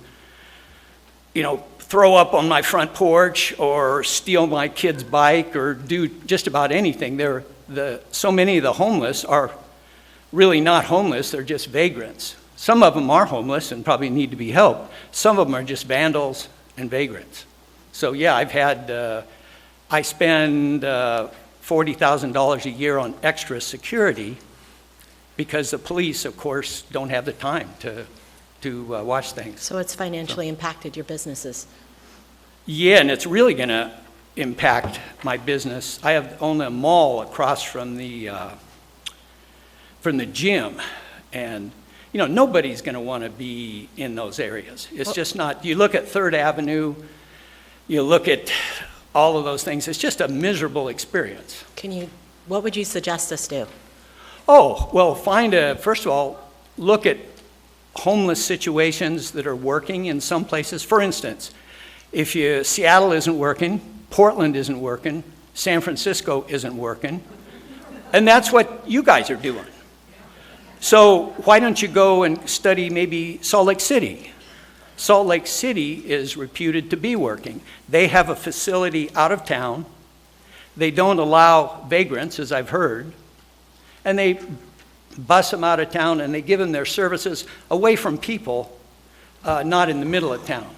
throw up on my front porch or steal my kid's bike or do just about anything. So many of the homeless are really not homeless, they're just vagrants. Some of them are homeless and probably need to be helped. Some of them are just vandals and vagrants. So yeah, I spend $40,000 a year on extra security because the police, of course, don't have the time to watch things. So it's financially impacted your businesses? Yeah, and it's really going to impact my business. I own a mall across from the gym, and nobody's going to want to be in those areas. It's just not. You look at 3rd Avenue, you look at all of those things, it's just a miserable experience. What would you suggest us do? Oh, well, first of all, look at homeless situations that are working in some places. For instance, if Seattle isn't working, Portland isn't working, San Francisco isn't working, and that's what you guys are doing. So why don't you go and study maybe Salt Lake City? Salt Lake City is reputed to be working. They have a facility out of town. They don't allow vagrants, as I've heard, and they bus them out of town and they give them their services away from people, not in the middle of town.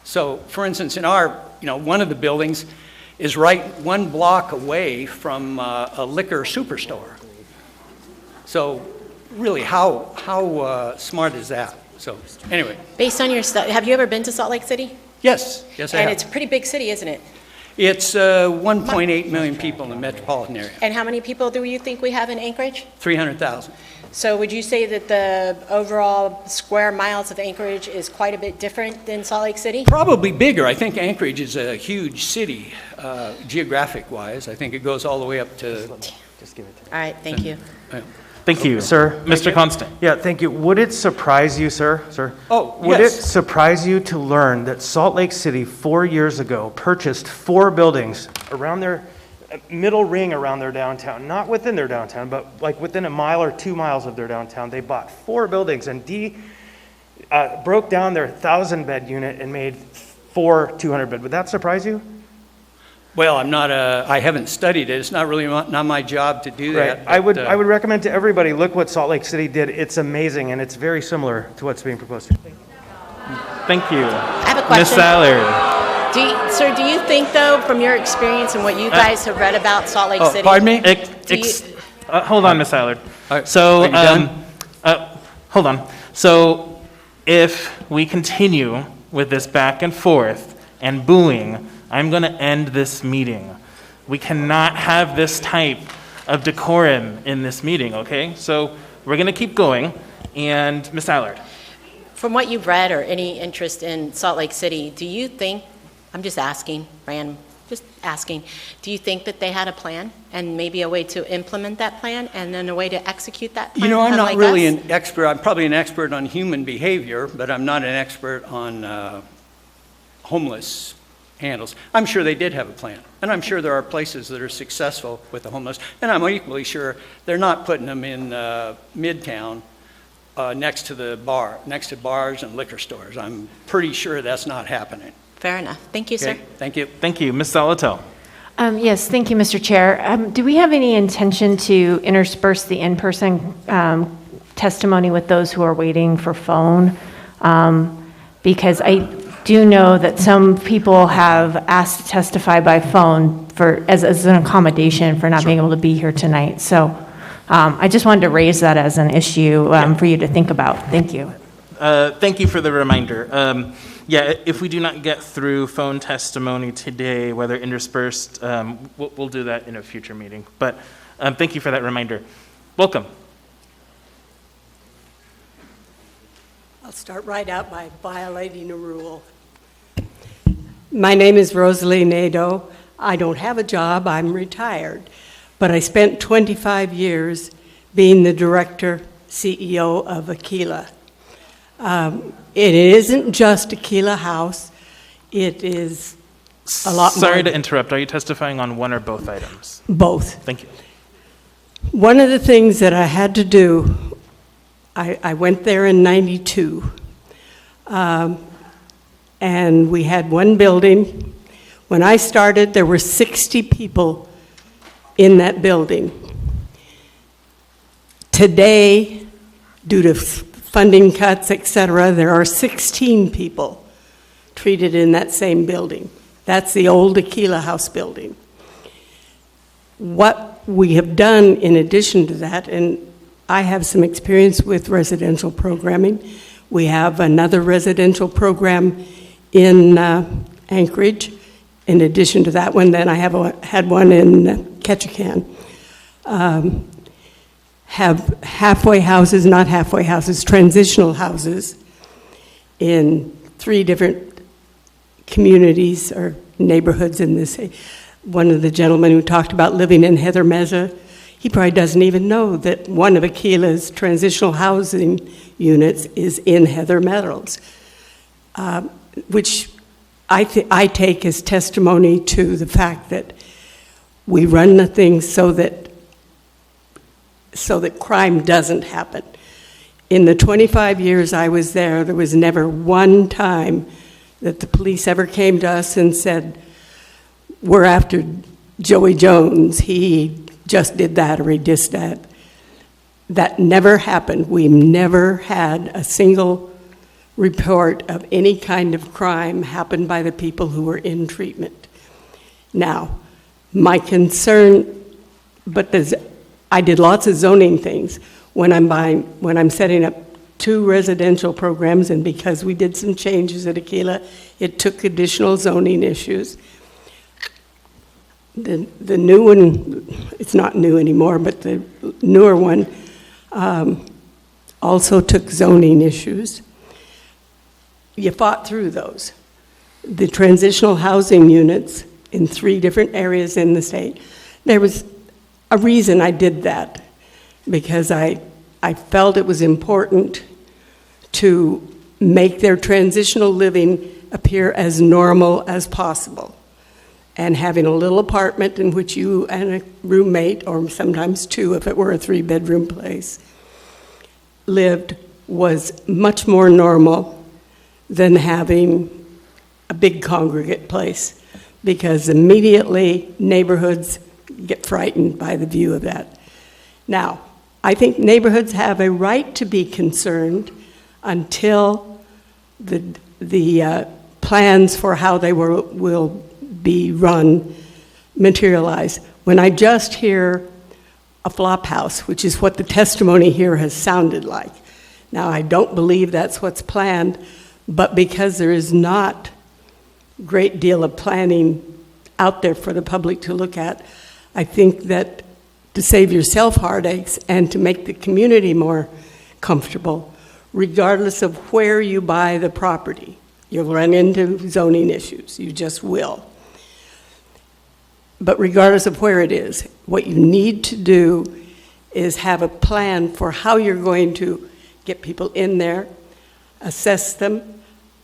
So, for instance, in one of the buildings is right 1 block away from a liquor superstore. So, really, how smart is that? So, anyway. Based on your study, have you ever been to Salt Lake City? Yes, I have. And it's a pretty big city, isn't it? It's 1.8 million people in the metropolitan area. And how many people do you think we have in Anchorage? 300,000. So would you say that the overall square miles of Anchorage is quite a bit different than Salt Lake City? Probably bigger. I think Anchorage is a huge city, geographic-wise. I think it goes all the way up to... Just give it to me. All right, thank you. Thank you, sir. Mr. Constant. Yeah, thank you. Would it surprise you, sir? Oh, Would yes. it surprise you to learn that Salt Lake City 4 years ago purchased 4 buildings around their middle ring around their downtown, not within their downtown, but like within a mile or 2 miles of their downtown? They bought 4 buildings and broke down their 1,000-bed unit and made 4 200-bed. Would that surprise you? Well, I haven't studied it. It's not really not my job to do that. Right. I would recommend to everybody, look what Salt Lake City did. It's amazing, and it's very similar to what's being proposed here. Thank you. I have a question. Ms. Allard. Sir, do you think, though, from your experience and what you guys have read about Salt Lake City? Pardon me? Hold on, Ms. Allard. Right. So, Are you done? hold on. So, if we continue with this back and forth and booing, I'm going to end this meeting. We cannot have this type of decorum in this meeting, okay? So we're going to keep going. And Ms. Allard. From what you've read or any interest in Salt Lake City, do you think, I'm just asking, do you think that they had a plan and maybe a way to implement that plan and then a way to execute that plan? I'm not really an expert. I'm probably an expert on human behavior, but I'm not an expert on homeless handles. I'm sure they did have a plan, and I'm sure there are places that are successful with the homeless, and I'm equally sure they're not putting them in Midtown next to bars and liquor stores. I'm pretty sure that's not happening. Fair enough. Thank you, sir. Thank you. Thank you. Ms. Salatel. Yes, thank you, Mr. Chair. Do we have any intention to intersperse the in-person testimony with those who are waiting for phone? Because I do know that some people have asked to testify by phone as an accommodation for not being able to be here tonight. So I just wanted to raise that as an issue for you to think about. Thank you. Thank you for the reminder. If we do not get through phone testimony today, whether interspersed, we'll do that in a future meeting. But thank you for that reminder. Welcome. I'll start right out by violating a rule. My name is Rosalie Nadeau. I don't have a job, I'm retired, but I spent 25 years being the director, CEO of Aquila. It isn't just Aquila House, it is a lot more. Sorry to interrupt, are you testifying on one or both items? Both. Thank you. One of the things that I had to do, I went there in '92, and we had one building. When I started, there were 60 people in that building. Today, due to funding cuts, et cetera, there are 16 people treated in that same building. That's the old Aquila House building. What we have done in addition to that, and I have some experience with residential programming. We have another residential program in Anchorage. In addition to that one, then I had one in Ketchikan. have halfway houses, not halfway houses, transitional houses in 3 different communities or neighborhoods in this. One of the gentlemen who talked about living in Heather Mesa, he probably doesn't even know that one of Aquila's transitional housing units is in Heather Meadows, which I take as testimony to the fact that we run the things so that crime doesn't happen. In the 25 years I was there was never one time that the police ever came to us and said, we're after Joey Jones, he just did that or he did that. That never happened. We never had a single report of any kind of crime happen by the people who were in treatment. Now, my concern, I did lots of zoning things when I'm setting up 2 residential programs, and because we did some changes at Aquila, it took additional zoning issues. The new one, it's not new anymore, but the newer one also took zoning issues. You fought through those. The transitional housing units in 3 different areas in the state, there was a reason I did that, because I felt it was important to make their transitional living appear as normal as possible. And having a little apartment in which you and a roommate, or sometimes 2 if it were a 3-bedroom place, lived was much more normal than having a big congregate place, because immediately neighborhoods get frightened by the view of that. Now, I think neighborhoods have a right to be concerned until the plans for how they will be run materialize. When I just hear a flop house, which is what the testimony here has sounded like. Now, I don't believe that's what's planned, but because there is not a great deal of planning out there for the public to look at, I think that to save yourself heartaches and to make the community more comfortable, regardless of where you buy the property, you'll run into zoning issues. You just will. But regardless of where it is, what you need to do is have a plan for how you're going to get people in there, assess them.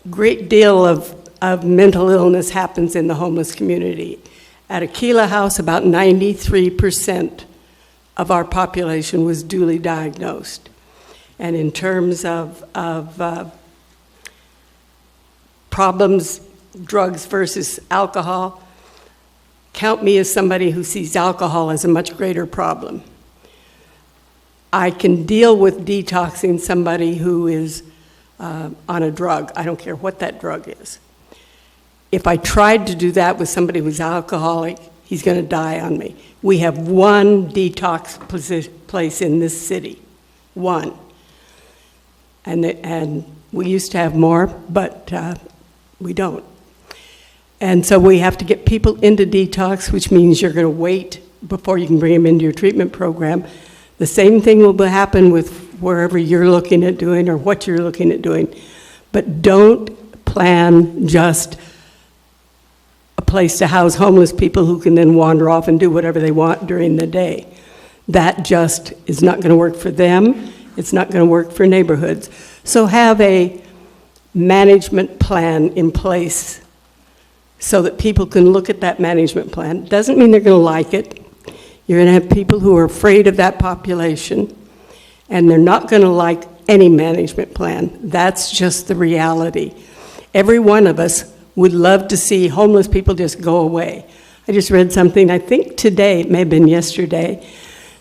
Great deal of mental illness happens in the homeless community. At Aquila House, about 93% of our population was duly diagnosed. And in terms of problems, drugs versus alcohol, count me as somebody who sees alcohol as a much greater problem. I can deal with detoxing somebody who is on a drug. I don't care what that drug is. If I tried to do that with somebody who's alcoholic, he's going to die on me. We have 1 detox place in this city. 1. And we used to have more, but we don't. And so we have to get people into detox, which means you're going to wait before you can bring them into your treatment program. The same thing will happen with wherever you're looking at doing or what you're looking at doing. But don't plan just a place to house homeless people who can then wander off and do whatever they want during the day. That just is not going to work for them. It's not going to work for neighborhoods. So have a management plan in place so that people can look at that management plan. Doesn't mean they're going to like it. You're going to have people who are afraid of that population, and they're not going to like any management plan. That's just the reality. Every one of us would love to see homeless people just go away. I just read something, I think today, it may have been yesterday,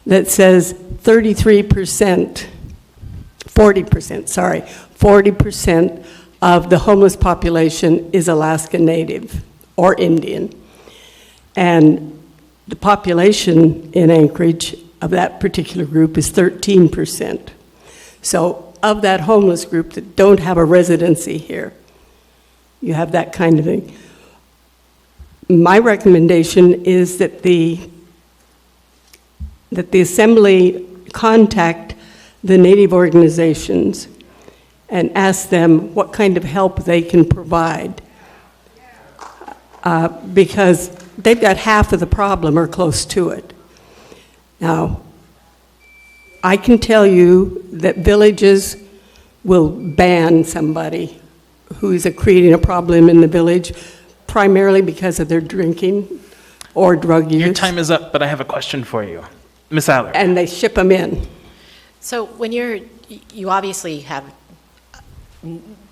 that says 40% of the homeless population is Alaska Native or Indian. And the population in Anchorage of that particular group is 13%. So of that homeless group that don't have a residency here, you have that kind of thing. My recommendation is that the Assembly contact the Native organizations and ask them what kind of help they can provide. Because they've got half of the problem or close to it. Now, I can tell you that villages will ban somebody who's creating a problem in the village, primarily because of their drinking or drug use. Your time is up, but I have a question for you. Ms. Aller. And they ship them in. So when you obviously have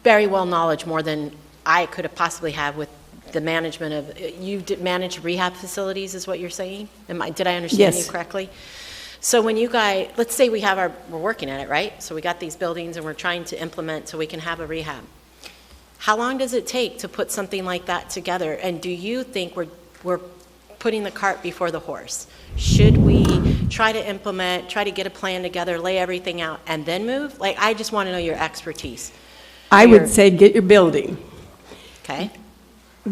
very well knowledge, more than I could have possibly had with the management of, you manage rehab facilities is what you're saying? Did I understand you correctly? So when you guys, let's say we're working at it, right? So we got these buildings and we're trying to implement so we can have a rehab. How long does it take to put something like that together? And do you think we're putting the cart before the horse? Should we try to implement, try to get a plan together, lay everything out, and then move? Like, I just want to know your expertise. I would say get your building. Okay.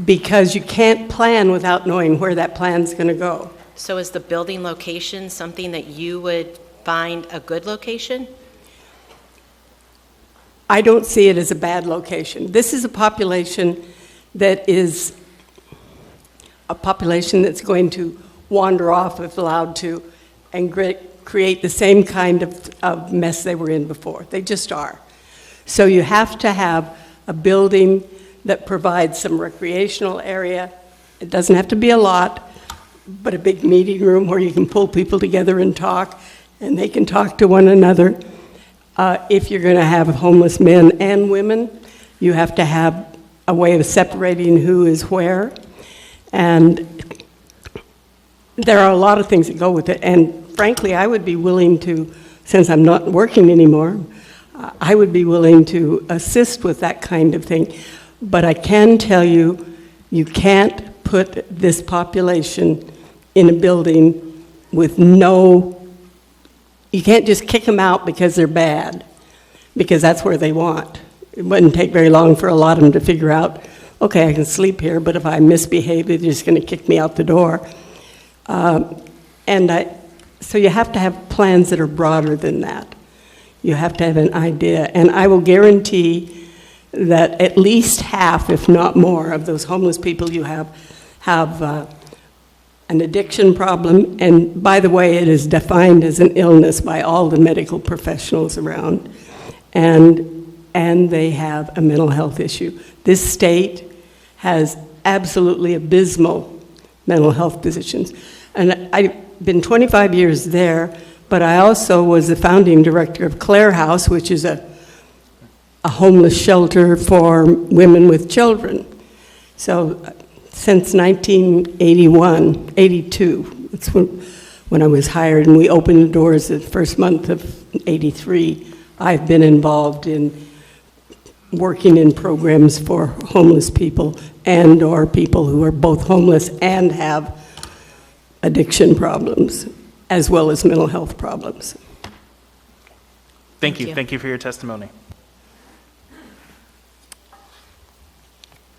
Because you can't plan without knowing where that plan's going to go. So is the building location something that you would find a good location? I don't see it as a bad location. This is a population that is a population that's going to wander off if allowed to and create the same kind of mess they were in before. They just are. So you have to have a building that provides some recreational area. It doesn't have to be a lot, but a big meeting room where you can pull people together and talk, and they can talk to one another. If you're going to have homeless men and women, you have to have a way of separating who is where. And there are a lot of things that go with it. And frankly, I would be willing to, since I'm not working anymore, I would be willing to assist with that kind of thing. But I can tell you, you can't put this population in a building with you can't just kick them out because they're bad, because that's where they want. It wouldn't take very long for a lot of them to figure out, okay, I can sleep here, but if I misbehave, they're just going to kick me out the door. So you have to have plans that are broader than that. You have to have an idea. And I will guarantee that at least half, if not more, of those homeless people you have an addiction problem. And by the way, it is defined as an illness by all the medical professionals around. And they have a mental health issue. This state has absolutely abysmal mental health positions. And I've been 25 years there, but I also was the founding director of Clare House, which is a homeless shelter for women with children. So since 1982, that's when I was hired, and we opened the doors the first month of 83, I've been involved in working in programs for homeless people and or people who are both homeless and have addiction problems, as well as mental health problems. Thank you. Thank you for your testimony.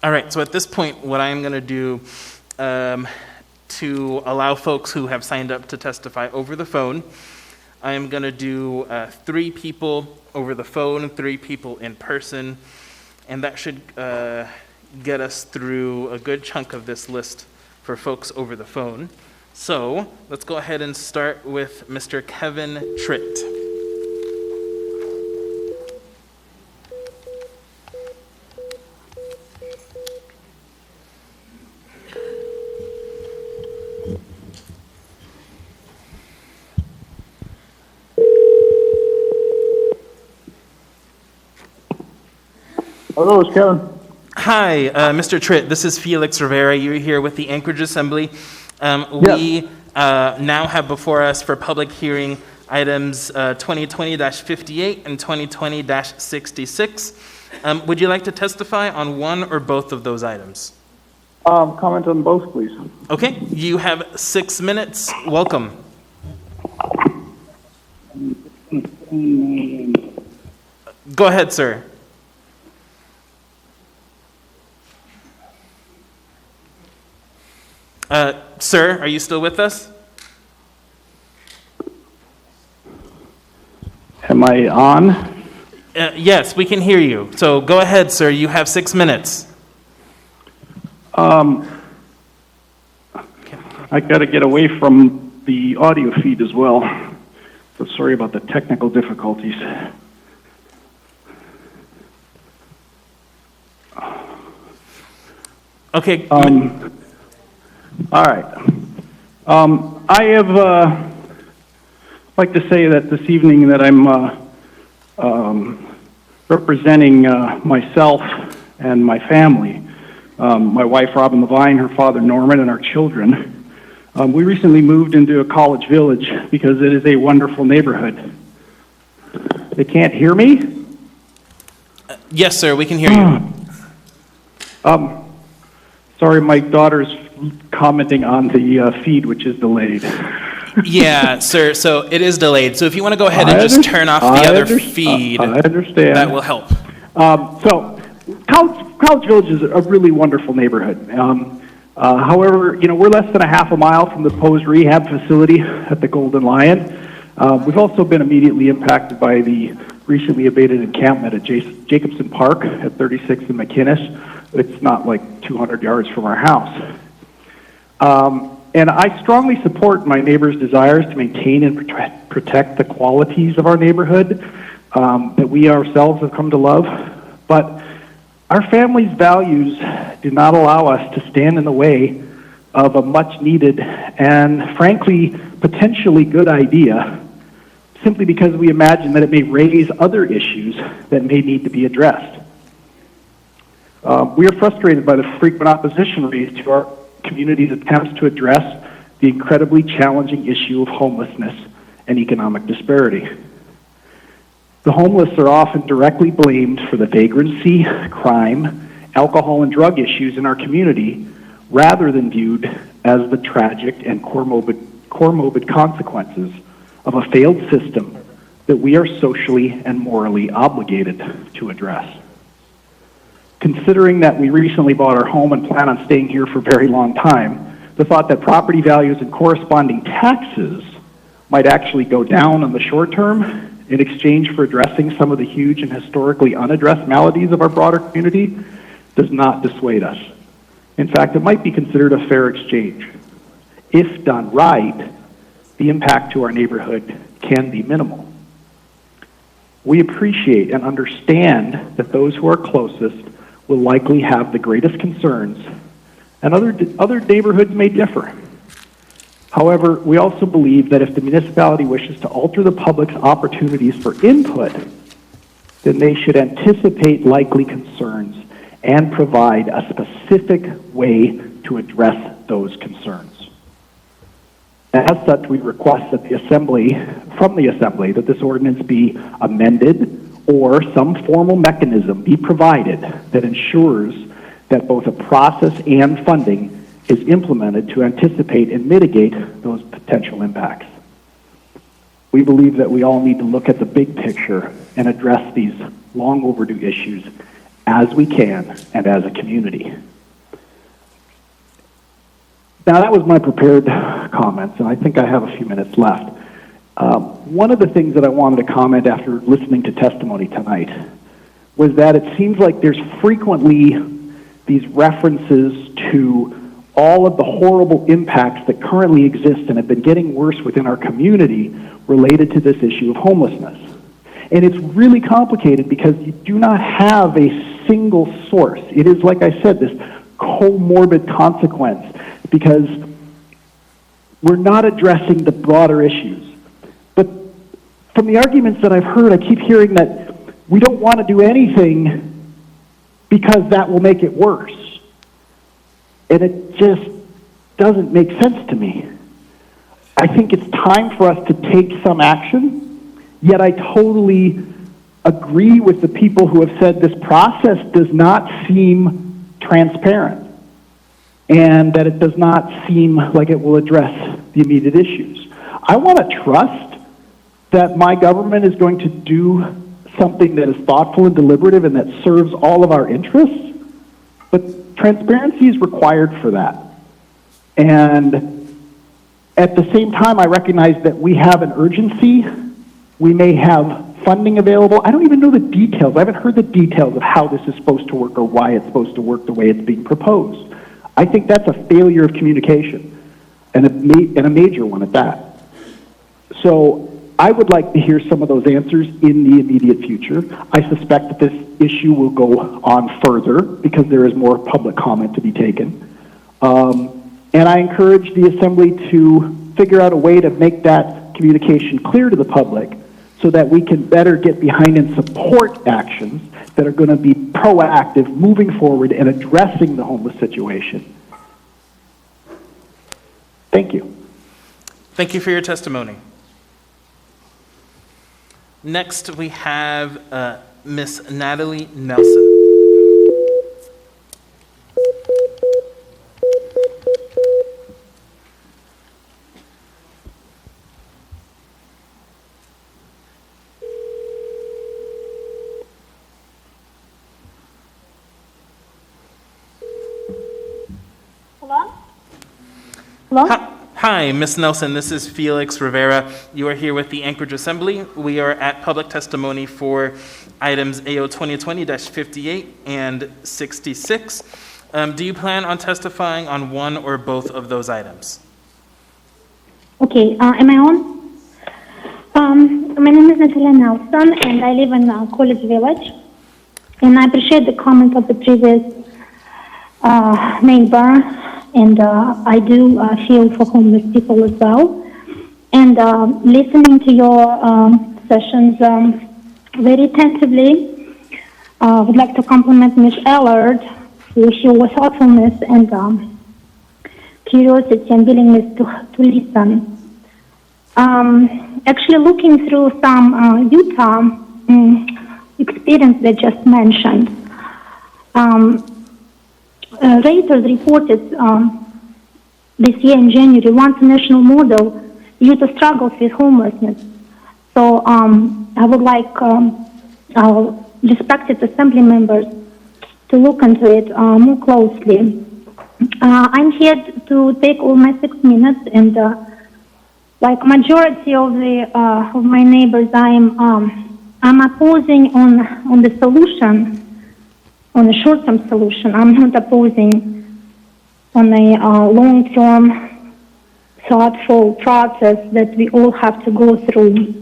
All right, so at this point, what I'm going to do to allow folks who have signed up to testify over the phone, I am going to do 3 people over the phone, 3 people in person, and that should get us through a good chunk of this list for folks over the phone. So let's go ahead and start with Mr. Kevin Tritt. Hello, it's Kevin. Hi, Mr. Tritt. This is Felix Rivera. You're here with the Anchorage Assembly. We now have before us for public hearing items 2020-58 and 2020-66. Would you like to testify on one or both of those items? Comment on both, please. Okay, you have 6 minutes. Welcome. Go ahead, sir. Sir, are you still with us? Am I on? Yes, we can hear you. So go ahead, sir. You have 6 minutes. I got to get away from the audio feed as well. So sorry about the technical difficulties. Okay. All right. I have like to say that this evening that I'm representing myself and my family. My wife, Robin Levine, her father, Norman, and our children. We recently moved into a college village because it is a wonderful neighborhood. They can't hear me? Yes, sir, we can hear you. Sorry, my daughter's commenting on the feed, which is delayed. Yeah, sir, so it is delayed. So if you want to go ahead and just turn off the other feed, I understand. that will help. So, College Village is a really wonderful neighborhood. However, we're less than a half a mile from the proposed rehab facility at the Golden Lion. We've also been immediately impacted by the recently abated encampment at Jacobson Park at 36th and McInnes. It's not like 200 yards from our house. And I strongly support my neighbors' desires to maintain and protect the qualities of our neighborhood that we ourselves have come to love. But our family's values do not allow us to stand in the way of a much needed and frankly potentially good idea simply because we imagine that it may raise other issues that may need to be addressed. We are frustrated by the frequent opposition raised to our community's attempts to address the incredibly challenging issue of homelessness and economic disparity. The homeless are often directly blamed for the vagrancy, crime, alcohol, and drug issues in our community rather than viewed as the tragic and comorbid consequences of a failed system that we are socially and morally obligated to address. Considering that we recently bought our home and plan on staying here for a very long time, the thought that property values and corresponding taxes might actually go down in the short term in exchange for addressing some of the huge and historically unaddressed maladies of our broader community does not dissuade us. In fact, it might be considered a fair exchange. If done right, the impact to our neighborhood can be minimal. We appreciate and understand that those who are closest will likely have the greatest concerns, and other neighborhoods may differ. However, we also believe that if the municipality wishes to alter the public's opportunities for input, then they should anticipate likely concerns and provide a specific way to address those concerns. As such, we request that from the Assembly, that this ordinance be amended or some formal mechanism be provided that ensures that both a process and funding is implemented to anticipate and mitigate those potential impacts. We believe that we all need to look at the big picture and address these long overdue issues as we can and as a community. Now, that was my prepared comments, and I think I have a few minutes left. One of the things that I wanted to comment after listening to testimony tonight was that it seems like there's frequently these references to all of the horrible impacts that currently exist and have been getting worse within our community related to this issue of homelessness. And it's really complicated because you do not have a single source. It is, like I said, this comorbid consequence because we're not addressing the broader issues. But from the arguments that I've heard, I keep hearing that we don't want to do anything because that will make it worse. And it just doesn't make sense to me. I think it's time for us to take some action, yet I totally agree with the people who have said this process does not seem transparent and that it does not seem like it will address the immediate issues. I want to trust that my government is going to do something that is thoughtful and deliberative and that serves all of our interests, but transparency is required for that. And at the same time, I recognize that we have an urgency. We may have funding available. I don't even know the details. I haven't heard the details of how this is supposed to work or why it's supposed to work the way it's being proposed. I think that's a failure of communication, and a major one at that. So I would like to hear some of those answers in the immediate future. I suspect that this issue will go on further because there is more public comment to be taken. And I encourage the Assembly to figure out a way to make that communication clear to the public so that we can better get behind and support actions that are going to be proactive, moving forward, and addressing the homeless situation. Thank you. Thank you for your testimony. Next, we have Miss Natalie Nelson. Hello? Hi, Ms. Nelson. This is Felix Rivera. You are here with the Anchorage Assembly. We are at public testimony for items AO 2020-58 and 66. Do you plan on testifying on one or both of those items? Okay, am I on? My name is Natalia Nelson, and I live in College Village. And I appreciate the comment of the previous neighbor. And I do feel for homeless people as well. And listening to your sessions very attentively, would like to compliment Ms. Allard for your thoughtfulness and curiosity and willingness to listen. Actually, looking through some Utah experience they just mentioned, Reuters reported this year in January one national model Utah struggles with homelessness. So I would like our respected assembly members to look into it more closely. I'm here to take all my 6 minutes, and like majority of my neighbors, I'm opposing on the solution. On a short-term solution. I'm not opposing on a long-term, thoughtful process that we all have to go through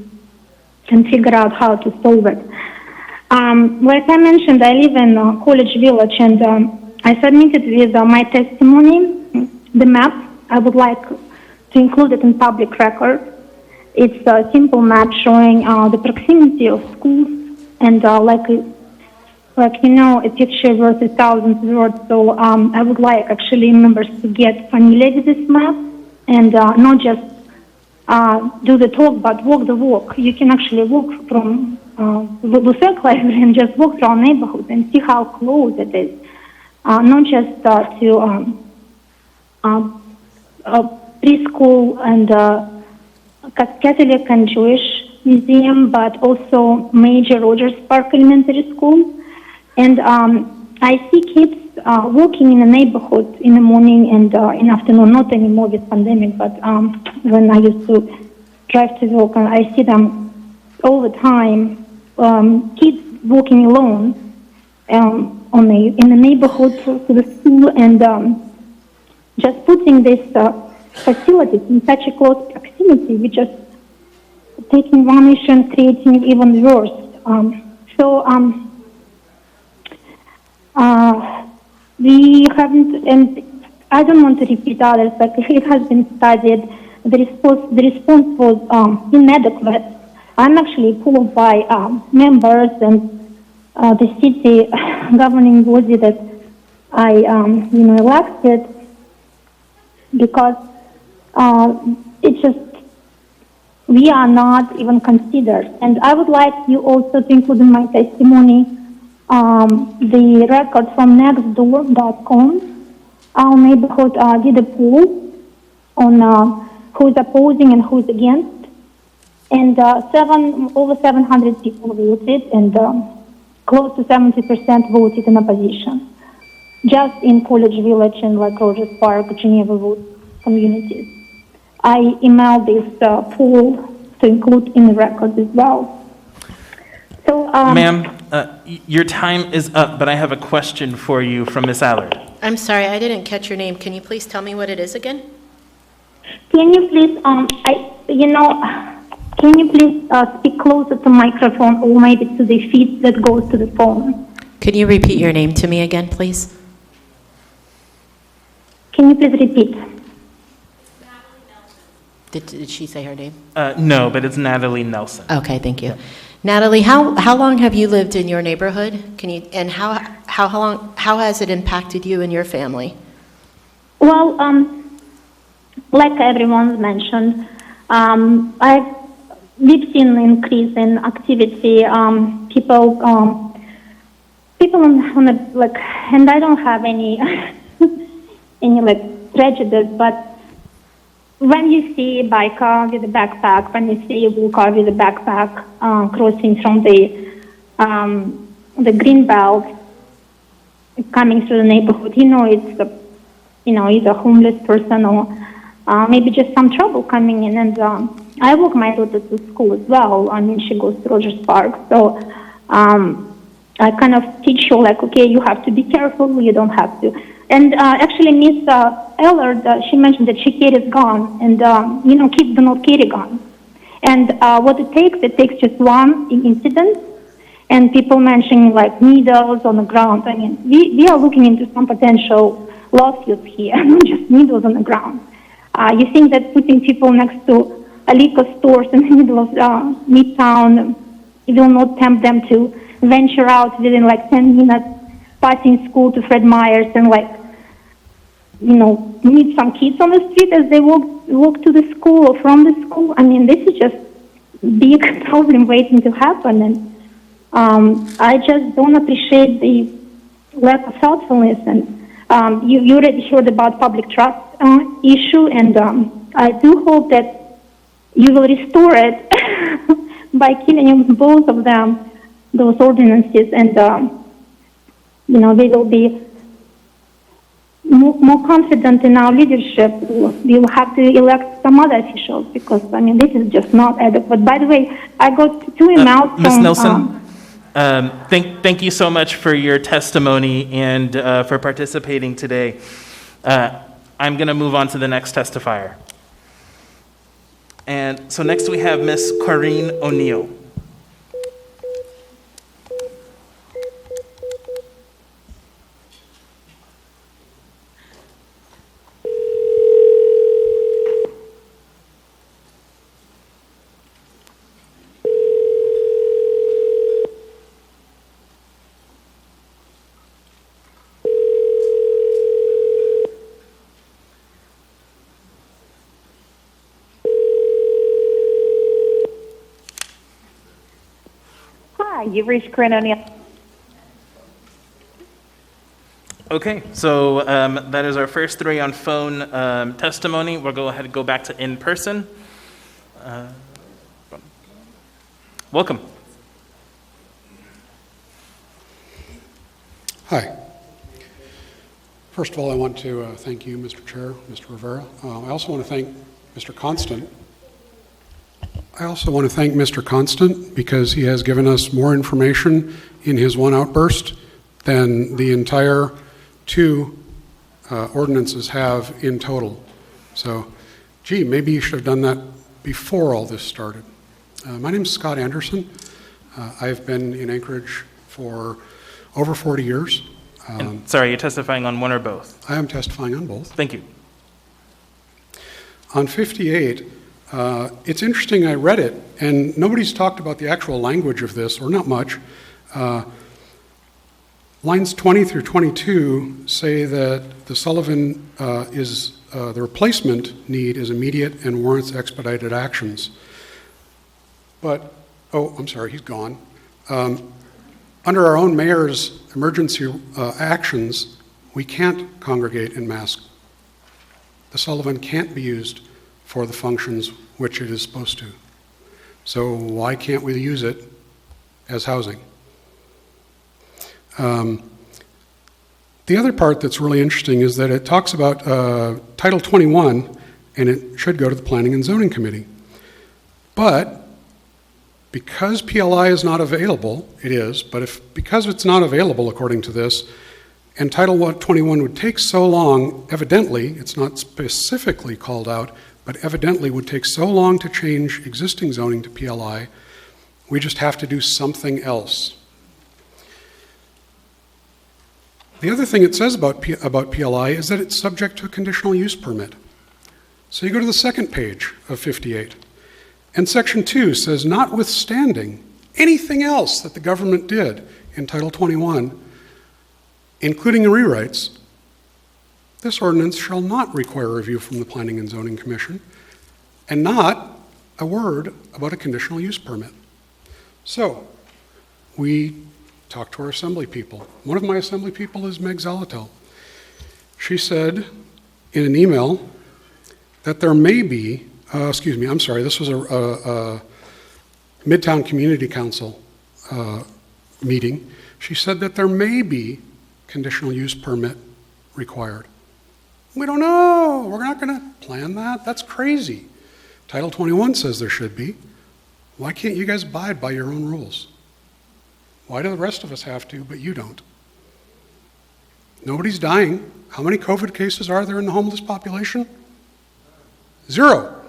and figure out how to solve it. Like I mentioned, I live in College Village, and I submitted with my testimony the map. I would like to include it in public record. It's a simple map showing the proximity of schools and like you know, a picture worth 1,000 words. So I would like actually members to get familiar with this map and not just do the talk, but walk the walk. You can actually walk from the circle library and just walk through our neighborhood and see how close it is. Not just to preschool and Catholic and Jewish museum, but also major Rogers Park Elementary School. And I see kids walking in the neighborhood in the morning and in the afternoon, not anymore with pandemic, but when I used to drive to work, and I see them all the time, kids walking alone in the neighborhood to the school, and just putting these facilities in such a close proximity, we just taking one issue and creating it even worse. We haven't, and I don't want to repeat others, but it has been studied. The response was inadequate. I'm actually pulled by members and the city governing body that I elected, because it's just we are not even considered. And I would like you also to include in my testimony the record from nextdoor.com. Our neighborhood did a poll on who's opposing and who's against, and over 700 people voted, and close to 70% voted in opposition, just in College Village and like Rogers Park, Geneva Woods communities. I emailed this poll to include in the record as well. Ma'am, your time is up, but I have a question for you from Miss Allard. I'm sorry, I didn't catch your name. Can you please tell me what it is again? Can you please, can you please speak closer to the microphone or maybe to the feed that goes to the phone? Could you repeat your name to me again, please? Can you please repeat? Did she say her name? No, but it's Natalie Nelson. Okay, thank you. Natalie, how long have you lived in your neighborhood? And how has it impacted you and your family? Well, like everyone's mentioned, we've seen an increase in activity. People on and I don't have any prejudice, but when you see a biker with a backpack, when you see a walker with a backpack crossing from the green belt, coming through the neighborhood, it's either a homeless person or maybe just some trouble coming in. And I walk my daughter to school as well. She goes to Rogers Park. So I kind of teach her, okay, you have to be careful, you don't have to. And actually, Miss Allard, she mentioned that she carries gun, and kids do not carry gun. And what it takes just one incident, and people mentioning needles on the ground. I mean, we are looking into some potential lawsuits here, not just needles on the ground. You think that putting people next to a liquor stores in the middle of Midtown will not tempt them to venture out within 10 minutes, passing school to Fred Meyer's and meet some kids on the street as they walk to the school or from the school. I mean, this is just big problem waiting to happen, and I just don't appreciate the lack of thoughtfulness. And you already heard about public trust issue, and I do hope that you will restore it by killing both of them, those ordinances, and they will be more confident in our leadership. We'll have to elect some other officials because, this is just not adequate. By the way, I got 2 emails Ms. from... Nelson, thank you so much for your testimony and for participating today. I'm going to move on to the next testifier. And so next we have Ms. Corrine O'Neill. You've reached Corinne O'Neill. Okay, so that is our first 3 on phone testimony. We'll go ahead and go back to in person. Welcome. Hi. First of all, I want to thank you, Mr. Chair, Mr. Rivera. I also want to thank Mr. Constant. Because he has given us more information in his one outburst than the entire 2 ordinances have in total. So, maybe you should have done that before all this started. My name is Scott Anderson. I've been in Anchorage for over 40 years. Sorry, you're testifying on one or both? I am testifying on both. Thank you. On 58, it's interesting, I read it, and nobody's talked about the actual language of this, or not much. Lines 20 through 22 say that the Sullivan the replacement need is immediate and warrants expedited actions. But, I'm sorry, he's gone. Under our own mayor's emergency actions, we can't congregate en masse. The Sullivan can't be used for the functions which it is supposed to. So why can't we use it as housing? The other part that's really interesting is that it talks about Title 21, and it should go to the Planning and Zoning Committee. But because PLI is not available, it is, but because it's not available according to this, and Title 21 would take so long, evidently, it's not specifically called out, but evidently would take so long to change existing zoning to PLI, we just have to do something else. The other thing it says about PLI is that it's subject to a conditional use permit. So you go to the second page of 58, and Section 2 says, notwithstanding anything else that the government did in Title 21, including the rewrites, this ordinance shall not require review from the Planning and Zoning Commission, and not a word about a conditional use permit. So, we talked to our assembly people. One of my assembly people is Meg Zalatel. She said in an email that there may be, this was a Midtown Community Council meeting. She said that there may be conditional use permit required. We don't know. We're not going to plan that. That's crazy. Title 21 says there should be. Why can't you guys abide by your own rules? Why do the rest of us have to, but you don't? Nobody's dying. How many COVID cases are there in the homeless population? 0.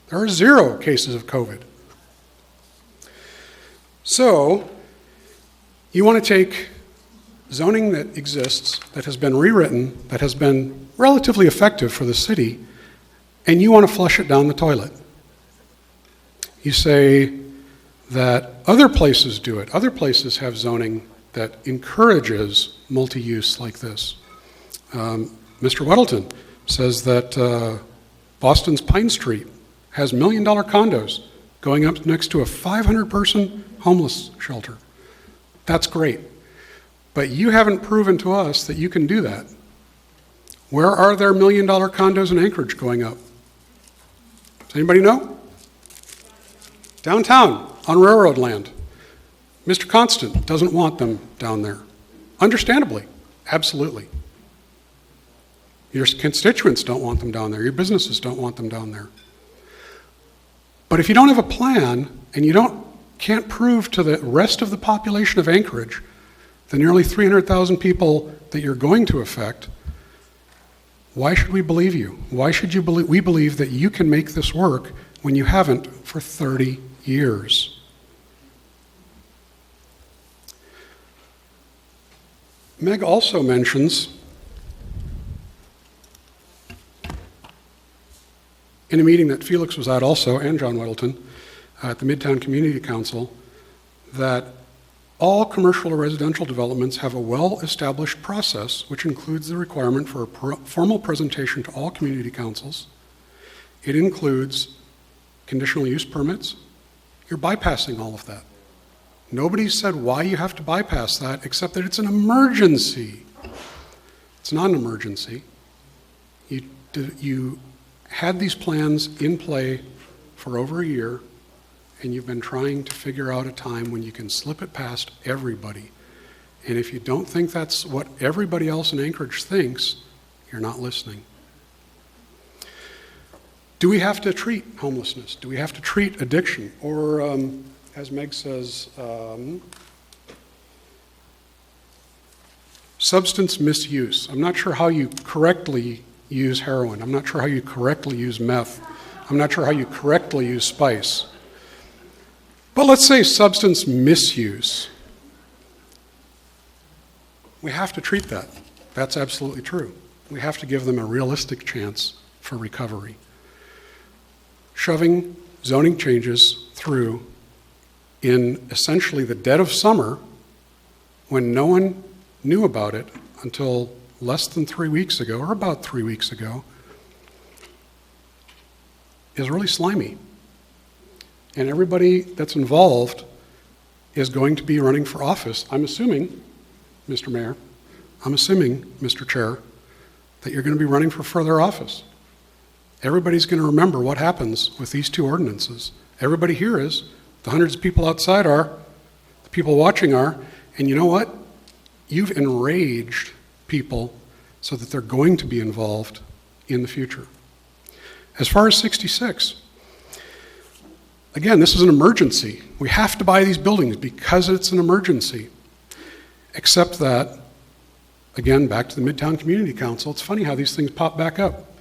There are 0 cases of COVID. So, you want to take zoning that exists, that has been rewritten, that has been relatively effective for the city, and you want to flush it down the toilet. You say that other places do it. Other places have zoning that encourages multi-use like this. Mr. Weddleton says that Boston's Pine Street has $1 million condos going up next to a 500-person homeless shelter. That's great. But you haven't proven to us that you can do that. Where are there $1 million condos in Anchorage going up? Does anybody know? Downtown, on railroad land. Mr. Constant doesn't want them down there. Understandably, absolutely. Your constituents don't want them down there. Your businesses don't want them down there. But if you don't have a plan and you can't prove to the rest of the population of Anchorage, the nearly 300,000 people that you're going to affect, why should we believe you? Why should we believe that you can make this work when you haven't for 30 years? Meg also mentions in a meeting that Felix was at also, and John Weddleton, at the Midtown Community Council, that all commercial or residential developments have a well-established process, which includes the requirement for a formal presentation to all community councils. It includes conditional use permits. You're bypassing all of that. Nobody said why you have to bypass that, except that it's an emergency. It's not an emergency. You had these plans in play for over a year, and you've been trying to figure out a time when you can slip it past everybody. And if you don't think that's what everybody else in Anchorage thinks, you're not listening. Do we have to treat homelessness? Do we have to treat addiction? Or, as Meg says, substance misuse. I'm not sure how you correctly use heroin. I'm not sure how you correctly use meth. I'm not sure how you correctly use spice. But let's say substance misuse. We have to treat that. That's absolutely true. We have to give them a realistic chance for recovery. Shoving zoning changes through in essentially the dead of summer when no one knew about it until less than 3 weeks ago, or about 3 weeks ago, is really slimy. And everybody that's involved is going to be running for office. I'm assuming, Mr. Mayor, I'm assuming, Mr. Chair, that you're going to be running for further office. Everybody's going to remember what happens with these two ordinances. Everybody here is, the hundreds of people outside are, the people watching are, and you know what? You've enraged people so that they're going to be involved in the future. As far as 66, Again, this is an emergency. We have to buy these buildings because it's an emergency. Except that, again, back to the Midtown Community Council, it's funny how these things pop back up.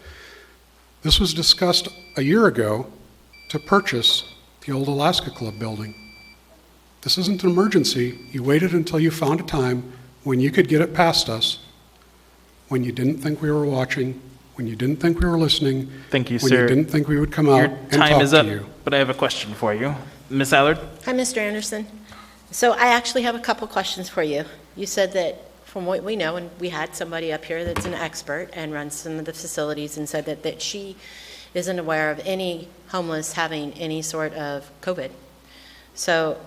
This was discussed a year ago to purchase the old Alaska Club building. This isn't an emergency. You waited until you found a time when you could get it past us, when you didn't think we were watching, when you didn't think we were listening. Thank you, when sir. you didn't think we would come out and talk to you. Your time is up, but I have a question for you. Ms. Allard? Hi, Mr. Anderson. So I actually have a couple questions for you. You said that from what we know, and we had somebody up here that's an expert and runs some of the facilities and said that she isn't aware of any homeless having any sort of COVID. So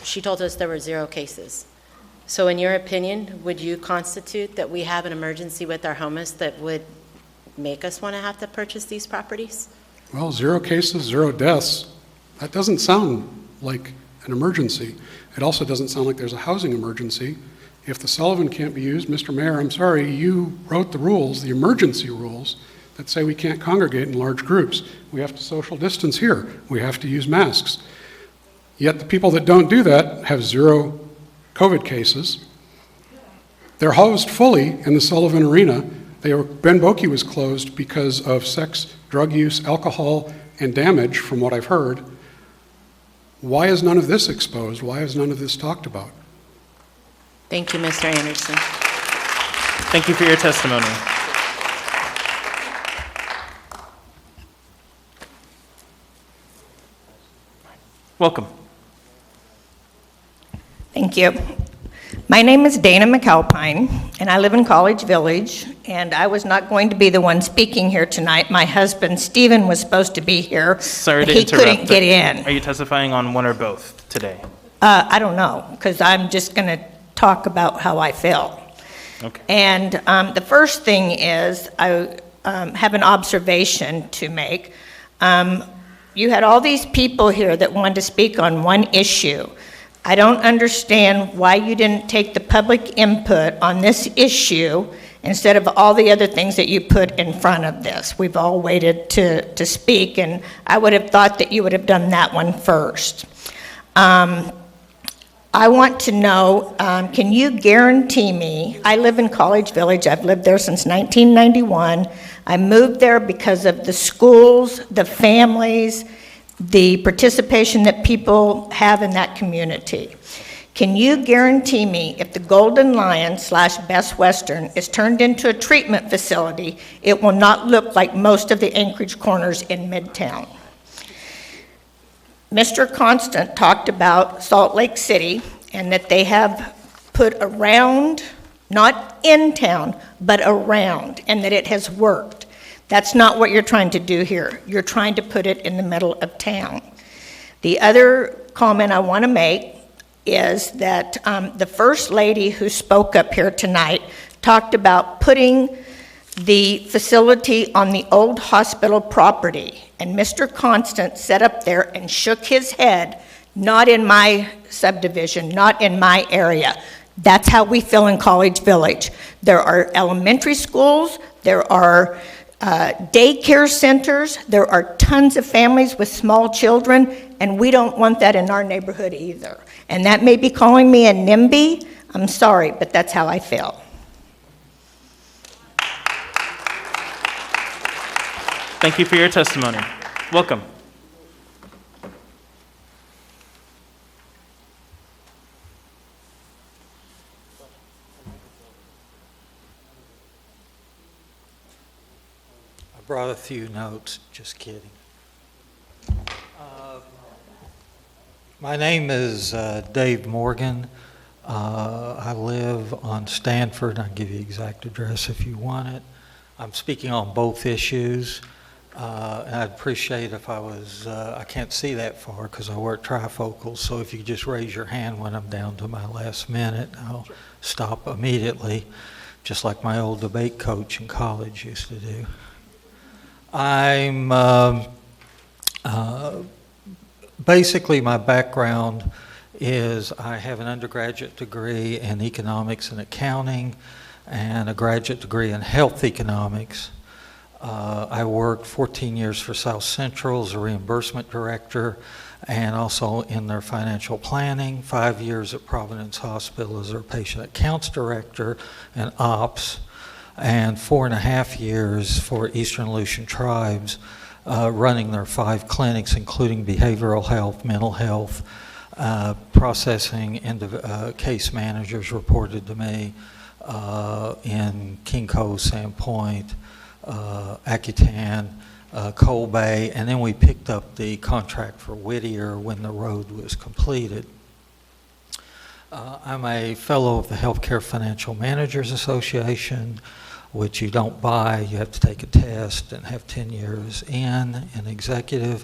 she told us there were 0 cases. So in your opinion, would you constitute that we have an emergency with our homeless that would make us want to have to purchase these properties? Well, 0 cases, 0 deaths. That doesn't sound like an emergency. It also doesn't sound like there's a housing emergency. If the Sullivan can't be used, Mr. Mayor, I'm sorry, you wrote the rules, the emergency rules, that say we can't congregate in large groups. We have to social distance here. We have to use masks. Yet the people that don't do that have 0 COVID cases. They're housed fully in the Sullivan Arena. Ben Boki was closed because of sex, drug use, alcohol, and damage, from what I've heard. Why is none of this exposed? Why is none of this talked about? Thank you, Mr. Anderson. Thank you for your testimony. Welcome. Thank you. My name is Dana McAlpine, and I live in College Village, and I was not going to be the one speaking here tonight. My husband, Stephen, was supposed to be here, Sorry but to he interrupt. couldn't get in. Are you testifying on one or both today? I don't know, because I'm just going to talk about how I feel. Okay. And the first thing is I have an observation to make. You had all these people here that wanted to speak on one issue. I don't understand why you didn't take the public input on this issue instead of all the other things that you put in front of this. We've all waited to speak, and I would have thought that you would have done that one first. I want to know, can you guarantee me, I live in College Village, I've lived there since 1991. I moved there because of the schools, the families, the participation that people have in that community. Can you guarantee me if the Golden Lion / Best Western is turned into a treatment facility, it will not look like most of the Anchorage corners in Midtown? Mr. Constant talked about Salt Lake City and that they have put around, not in town, but around, and that it has worked. That's not what you're trying to do here. You're trying to put it in the middle of town. The other comment I want to make is that the first lady who spoke up here tonight talked about putting the facility on the old hospital property. And Mr. Constant sat up there and shook his head, not in my subdivision, not in my area. That's how we feel in College Village. There are elementary schools, there are daycare centers, there are tons of families with small children, and we don't want that in our neighborhood either. And that may be calling me a NIMBY. I'm sorry, but that's how I feel. Thank you for your testimony. Welcome. I brought a few notes, just kidding. My name is Dave Morgan. I live on Stanford. I'll give you the exact address if you want it. I'm speaking on both issues. And I'd appreciate if I was, I can't see that far because I work trifocals, so if you could just raise your hand when I'm down to my last minute, I'll stop immediately, just like my old debate coach in college used to do. I'm, basically my background is I have an undergraduate degree in economics and accounting and a graduate degree in health economics. I worked 14 years for South Central as a reimbursement director and also in their financial planning, 5 years at Providence Hospital as their patient accounts director and ops, and 4.5 years for Eastern Aleutian Tribes, running their 5 clinics, including behavioral health, mental health, processing, and case managers reported to me in King Cove, Sandpoint, Akutan, Coal Bay, and then we picked up the contract for Whittier when the road was completed. I'm a fellow of the Healthcare Financial Managers Association, which you don't buy, you have to take a test and have 10 years in executive,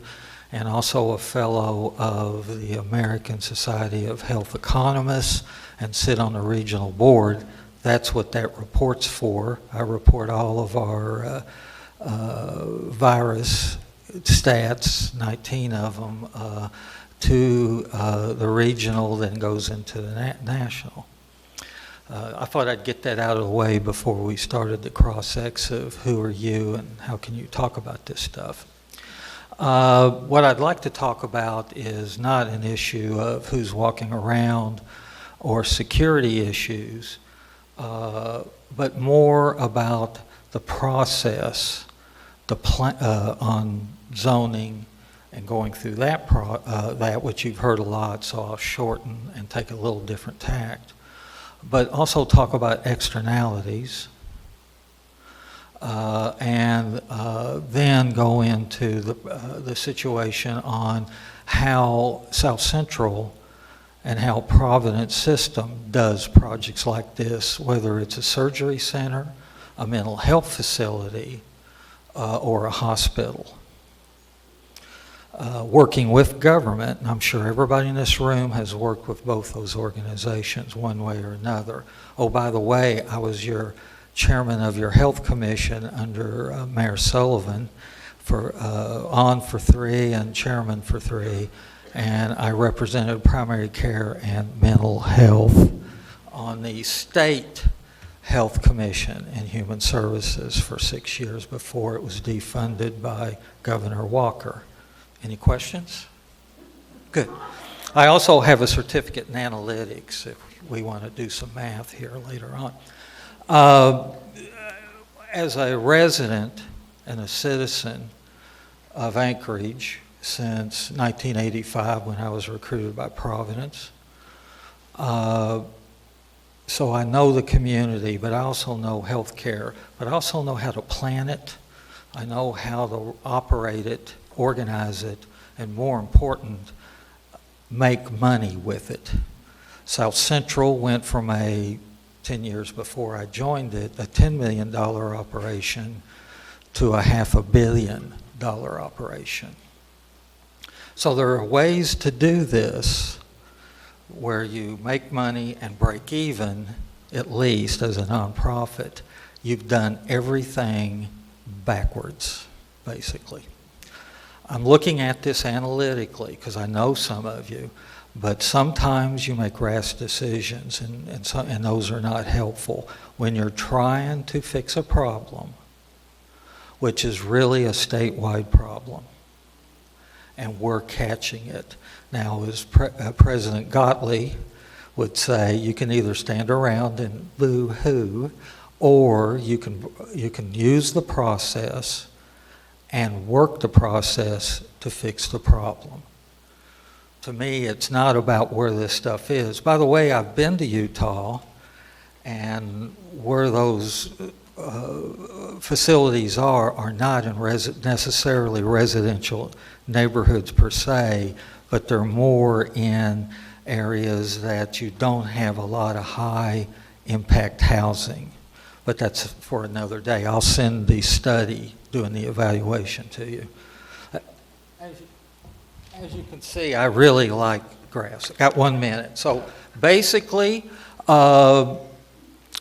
and also a fellow of the American Society of Health Economists and sit on the regional board. That's what that report's for. I report all of our virus stats, 19 of them, to the regional, then goes into the national. I thought I'd get that out of the way before we started the cross-ex of who are you and how can you talk about this stuff. What I'd like to talk about is not an issue of who's walking around or security issues, but more about the process, on zoning and going through that which you've heard a lot, so I'll shorten and take a little different tact. But also talk about externalities, and then go into the situation on how South Central and how Providence System does projects like this, whether it's a surgery center, a mental health facility, or a hospital. Working with government, and I'm sure everybody in this room has worked with both those organizations one way or another. Oh, by the way, I was your chairman of your health commission under Mayor Sullivan for 3 and chairman for 3, and I represented primary care and mental health on the state health commission and human services for 6 years before it was defunded by Governor Walker. Any questions? Good. I also have a certificate in analytics if we want to do some math here later on. As a resident and a citizen of Anchorage since 1985 when I was recruited by Providence, so I know the community, but I also know healthcare, but I also know how to plan it. I know how to operate it, organize it, and more important, make money with it. South Central went from 10 years before I joined it, a $10 million operation to a $500 million operation. So there are ways to do this where you make money and break even, at least as a nonprofit. You've done everything backwards, basically. I'm looking at this analytically because I know some of you, but sometimes you make rash decisions and those are not helpful. When you're trying to fix a problem, which is really a statewide problem, and we're catching it. Now, as President Gottlieb would say, you can either stand around and boo-hoo, or you can use the process and work the process to fix the problem. To me, it's not about where this stuff is. By the way, I've been to Utah, and where those facilities are not in necessarily residential neighborhoods per se, but they're more in areas that you don't have a lot of high impact housing. But that's for another day. I'll send the study doing the evaluation to you. As you can see, I really like graphs. I got 1 minute. So basically,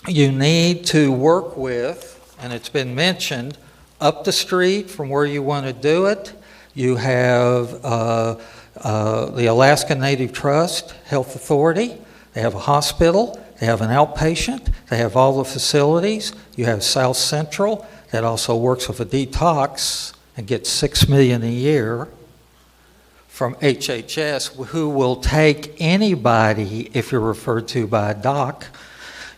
you need to work with, and it's been mentioned, up the street from where you want to do it, you have the Alaska Native Trust Health Authority. They have a hospital. They They have an outpatient. They have all the facilities. You have South Central that also works with a detox and gets $6 million a year from HHS, who will take anybody if you're referred to by a doc.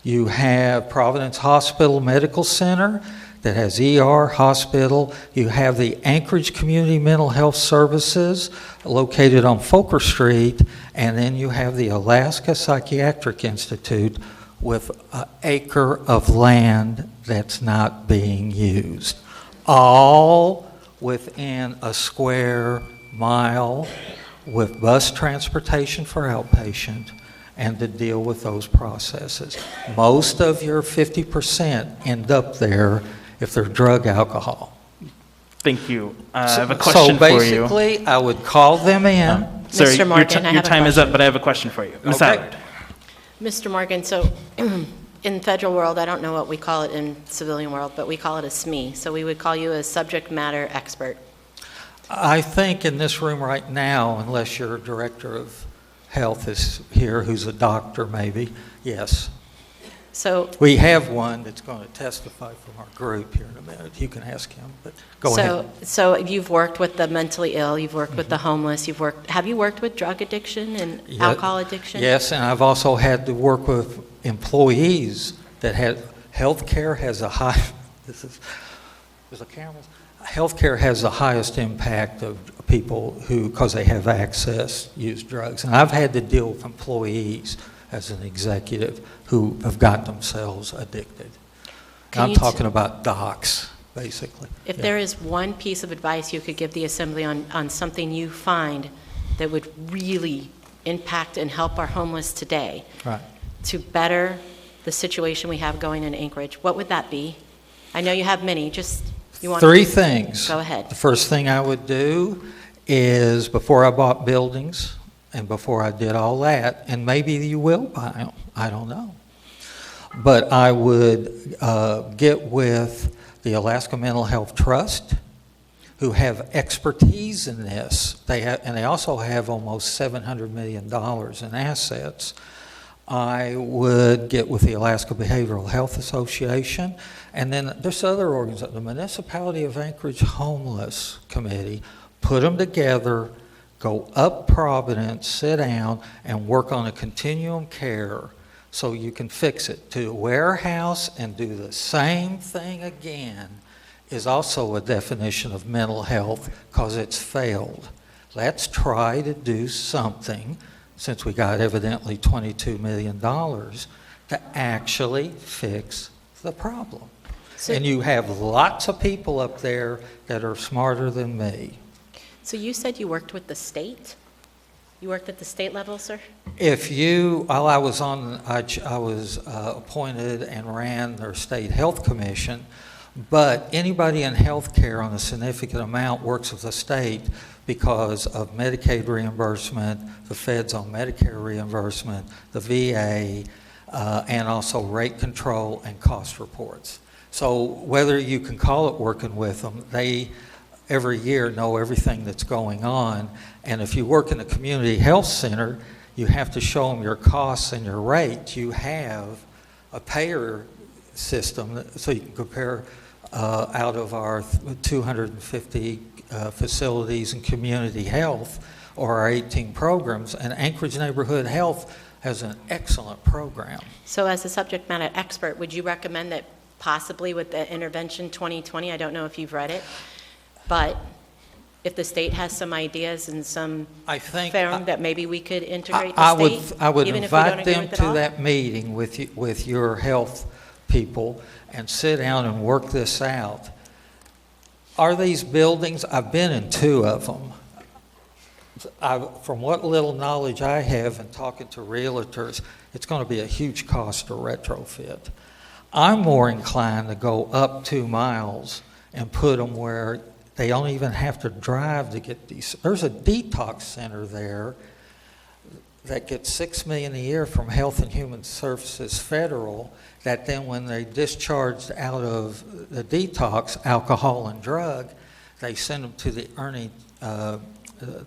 You have Providence Hospital Medical Center that has ER, hospital. You have the Anchorage Community Mental Health Services located on Folker Street, and then you have the Alaska Psychiatric Institute with an acre of land that's not being used, all within a square mile with bus transportation for outpatient and to deal with those processes. Most of your 50% end up there if they're drug alcohol. Thank you. I have a question for you. So basically, I would call them in. Sorry, Mr. Morgan, your time is up, but I have a question for you. Ms. Okay. Allard. Mr. Morgan, so in federal world, I don't know what we call it in civilian world, but we call it a SME. So we would call you a subject matter expert. I think in this room right now, unless your director of health is here, who's a doctor maybe, yes. So we have one that's going to testify from our group here in a minute. You can ask him, but go ahead. So you've worked with the mentally ill, you've worked with the homeless, have you worked with drug addiction and alcohol addiction? Yes, and I've also had to work with employees that had, healthcare has a high, there's a camera. Healthcare has the highest impact of people who, because they have access, use drugs. And I've had to deal with employees as an executive who have got themselves addicted. I'm talking about docs, basically. If there is one piece of advice you could give the Assembly on something you find that would really impact and help our homeless today, right, to better the situation we have going in Anchorage, what would that be? I know you have many, Three things. Go ahead. The first thing I would do is, before I bought buildings and before I did all that, and maybe you will buy them, I don't know, but I would get with the Alaska Mental Health Trust, who have expertise in this. And they also have almost $700 million in assets. I would get with the Alaska Behavioral Health Association, and then there's other organizations, the Municipality of Anchorage Homeless Committee, put them together, go up Providence, sit down, and work on a continuum care so you can fix it. To warehouse and do the same thing again is also a definition of mental health because it's failed. Let's try to do something, since we got evidently $22 million, to actually fix the problem. And you have lots of people up there that are smarter than me. So you said you worked with the state? You worked at the state level, sir? While I was appointed and ran their state health commission, but anybody in healthcare on a significant amount works with the state because of Medicaid reimbursement, the feds on Medicare reimbursement, the VA, and also rate control and cost reports. So whether you can call it working with them, they every year know everything that's going on. And if you work in a community health center, you have to show them your costs and your rates. You have a payer system so you can compare out of our 250 facilities in community health, or our 18 programs, and Anchorage Neighborhood Health has an excellent program. So as a subject matter expert, would you recommend that possibly with the Intervention 2020, I don't know if you've read it, but if the state has some ideas and some firm that maybe we could integrate the state, I would even if we don't invite agree them with it to all? that meeting with your health people and sit down and work this out. Are these buildings, I've been in 2 of them. From what little knowledge I have in talking to realtors, it's going to be a huge cost to retrofit. I'm more inclined to go up 2 miles and put them where they don't even have to drive to get these. There's a detox center there that gets $6 million a year from Health and Human Services Federal, that then when they discharged out of the detox, alcohol and drug, they send them to the Ernie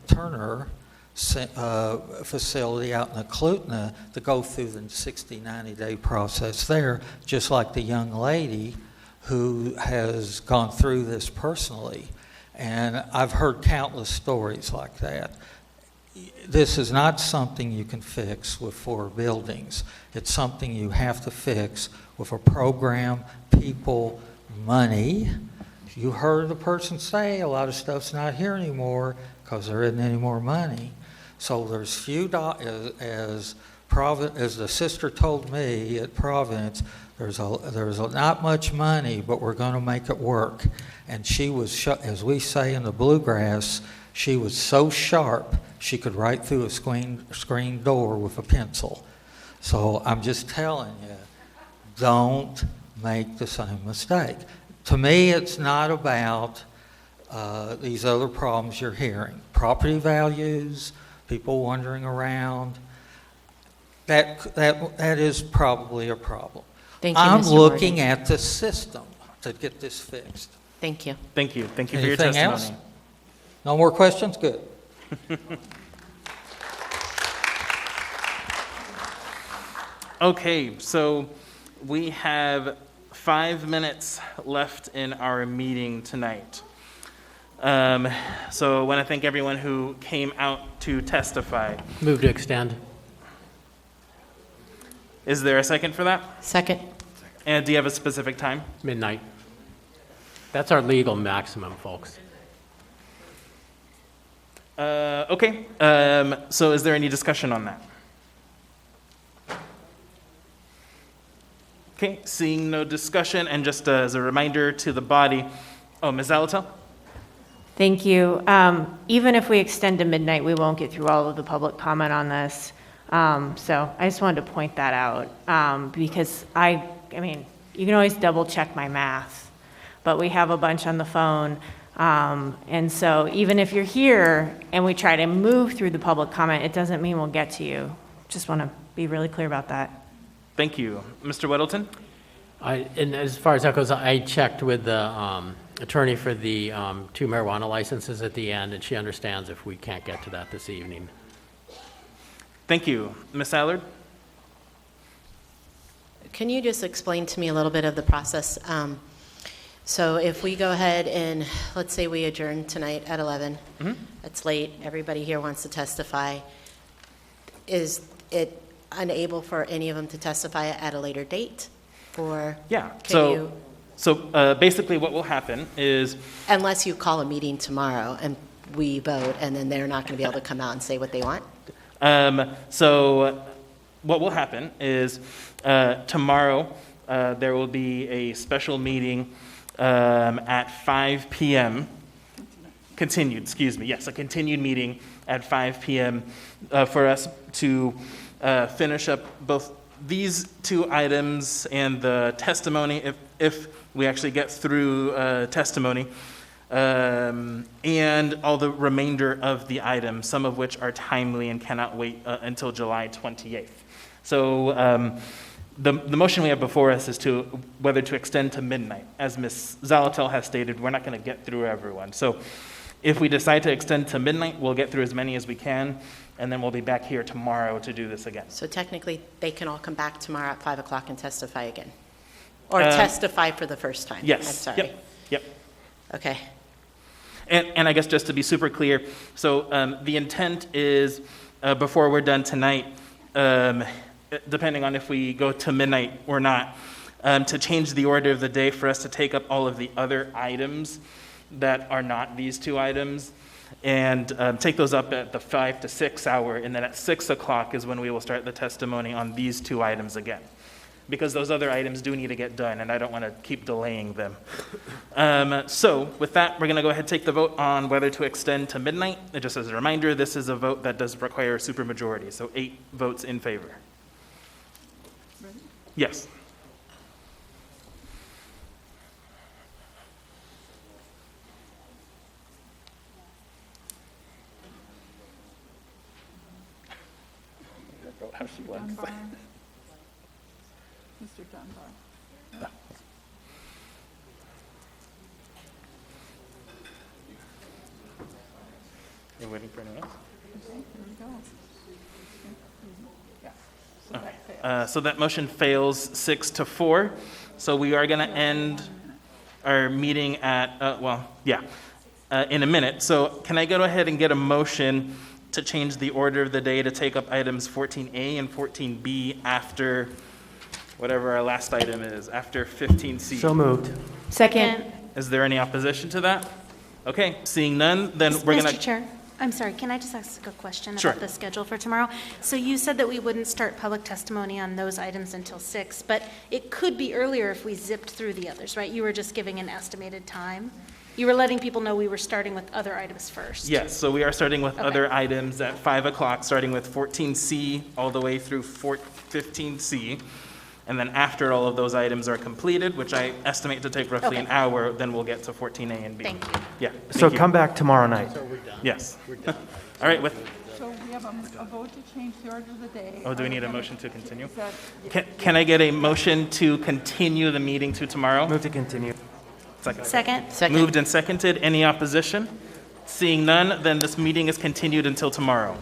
Turner facility out in the Eklutna to go through the 60, 90-day process there, just like the young lady who has gone through this personally. And I've heard countless stories like that. This is not something you can fix with 4 buildings. It's something you have to fix with a program, people, money. You heard the person say a lot of stuff's not here anymore because there isn't any more money. So there's few, as the sister told me at Providence, there's not much money, but we're going to make it work. And she was, as we say in the bluegrass, she was so sharp she could write through a screen door with a pencil. So I'm just telling you, don't make the same mistake. To me, it's not about these other problems you're hearing. Property values, people wandering around, that is probably a problem. Thank you, I'm Mr. looking Morgan. at the system to get this fixed. Thank you. Thank you. Thank you for Anything your testimony. else? No more questions? Good. Okay, so we have 5 minutes left in our meeting tonight. So I want to thank everyone who came out to testify. Move to extend. Is there a second for that? Second. And do you have a specific time? Midnight. That's our legal maximum, folks. Okay. So is there any discussion on that? Okay, seeing no discussion, and just as a reminder to the body, Ms. Zalatel? Thank you. Even if we extend to midnight, we won't get through all of the public comment on this. So I just wanted to point that out because I mean, you can always double check my math, but we have a bunch on the phone. And so even if you're here and we try to move through the public comment, it doesn't mean we'll get to you. Just want to be really clear about that. Thank you. Mr. Weddleton? And as far as that goes, I checked with the attorney for the 2 marijuana licenses at the end, and she understands if we can't get to that this evening. Thank you. Ms. Allard? Can you just explain to me a little bit of the process? So if we go ahead and, let's say we adjourn tonight at 11. Mm-hmm. It's late. Everybody here wants to testify. Is it unable for any of them to testify at a later date? Or Yeah. can you, So basically what will happen is... unless you call a meeting tomorrow and we vote, and then they're not going to be able to come out and say what they want? So what will happen is tomorrow there will be a special meeting at 5 p.m. Continued, excuse me. Yes, a continued meeting at 5 p.m. For us to finish up both these 2 items and the testimony, if we actually get through testimony, and all the remainder of the items, some of which are timely and cannot wait until July 28th. So the motion we have before us is to whether to extend to midnight. As Ms. Zalatel has stated, we're not going to get through everyone. So if we decide to extend to midnight, we'll get through as many as we can, and then we'll be back here tomorrow to do this again. So technically, they can all come back tomorrow at 5 o'clock and testify again? Or testify for the first time? Yes. I'm sorry. Yep. Okay. And I guess just to be super clear, so the intent is, before we're done tonight, depending on if we go to midnight or not, to change the order of the day for us to take up all of the other items that are not these 2 items, and take those up at the 5 to 6 hour, and then at 6 o'clock is when we will start the testimony on these 2 items again. Because those other items do need to get done, and I don't want to keep delaying them. So with that, we're going to go ahead and take the vote on whether to extend to midnight. And just as a reminder, this is a vote that does require a supermajority, so 8 votes in favor. Yes. How she wants. Mr. Dunbar. Are you waiting for anyone else? So that motion fails 6-4. So we are going to end our meeting at, in a minute. So can I go ahead and get a motion to change the order of the day to take up items 14A and 14B after whatever our last item is, after 15C? So moved. Second. Is there any opposition to that? Okay, seeing none, then we're going to... Mr. Chair, I'm sorry, can I just ask a question Sure. about the schedule for tomorrow? So you said that we wouldn't start public testimony on those items until 6, but it could be earlier if we zipped through the others, right? You were just giving an estimated time. You were letting people know we were starting with other items first. Yes, so we are starting with other items at 5 o'clock, starting with 14C all the way through 15C. And then after all of those items are completed, which I estimate to take roughly an hour, then we'll get to 14A and B. Thank you. Yeah. So thank you. come back tomorrow night. Yes. All right, So we have a vote to change the order of the day. do we need a motion to continue? Can I get a motion to continue the meeting to tomorrow? Move to continue. Second. Moved and seconded. Any opposition? Seeing none, then this meeting is continued until tomorrow.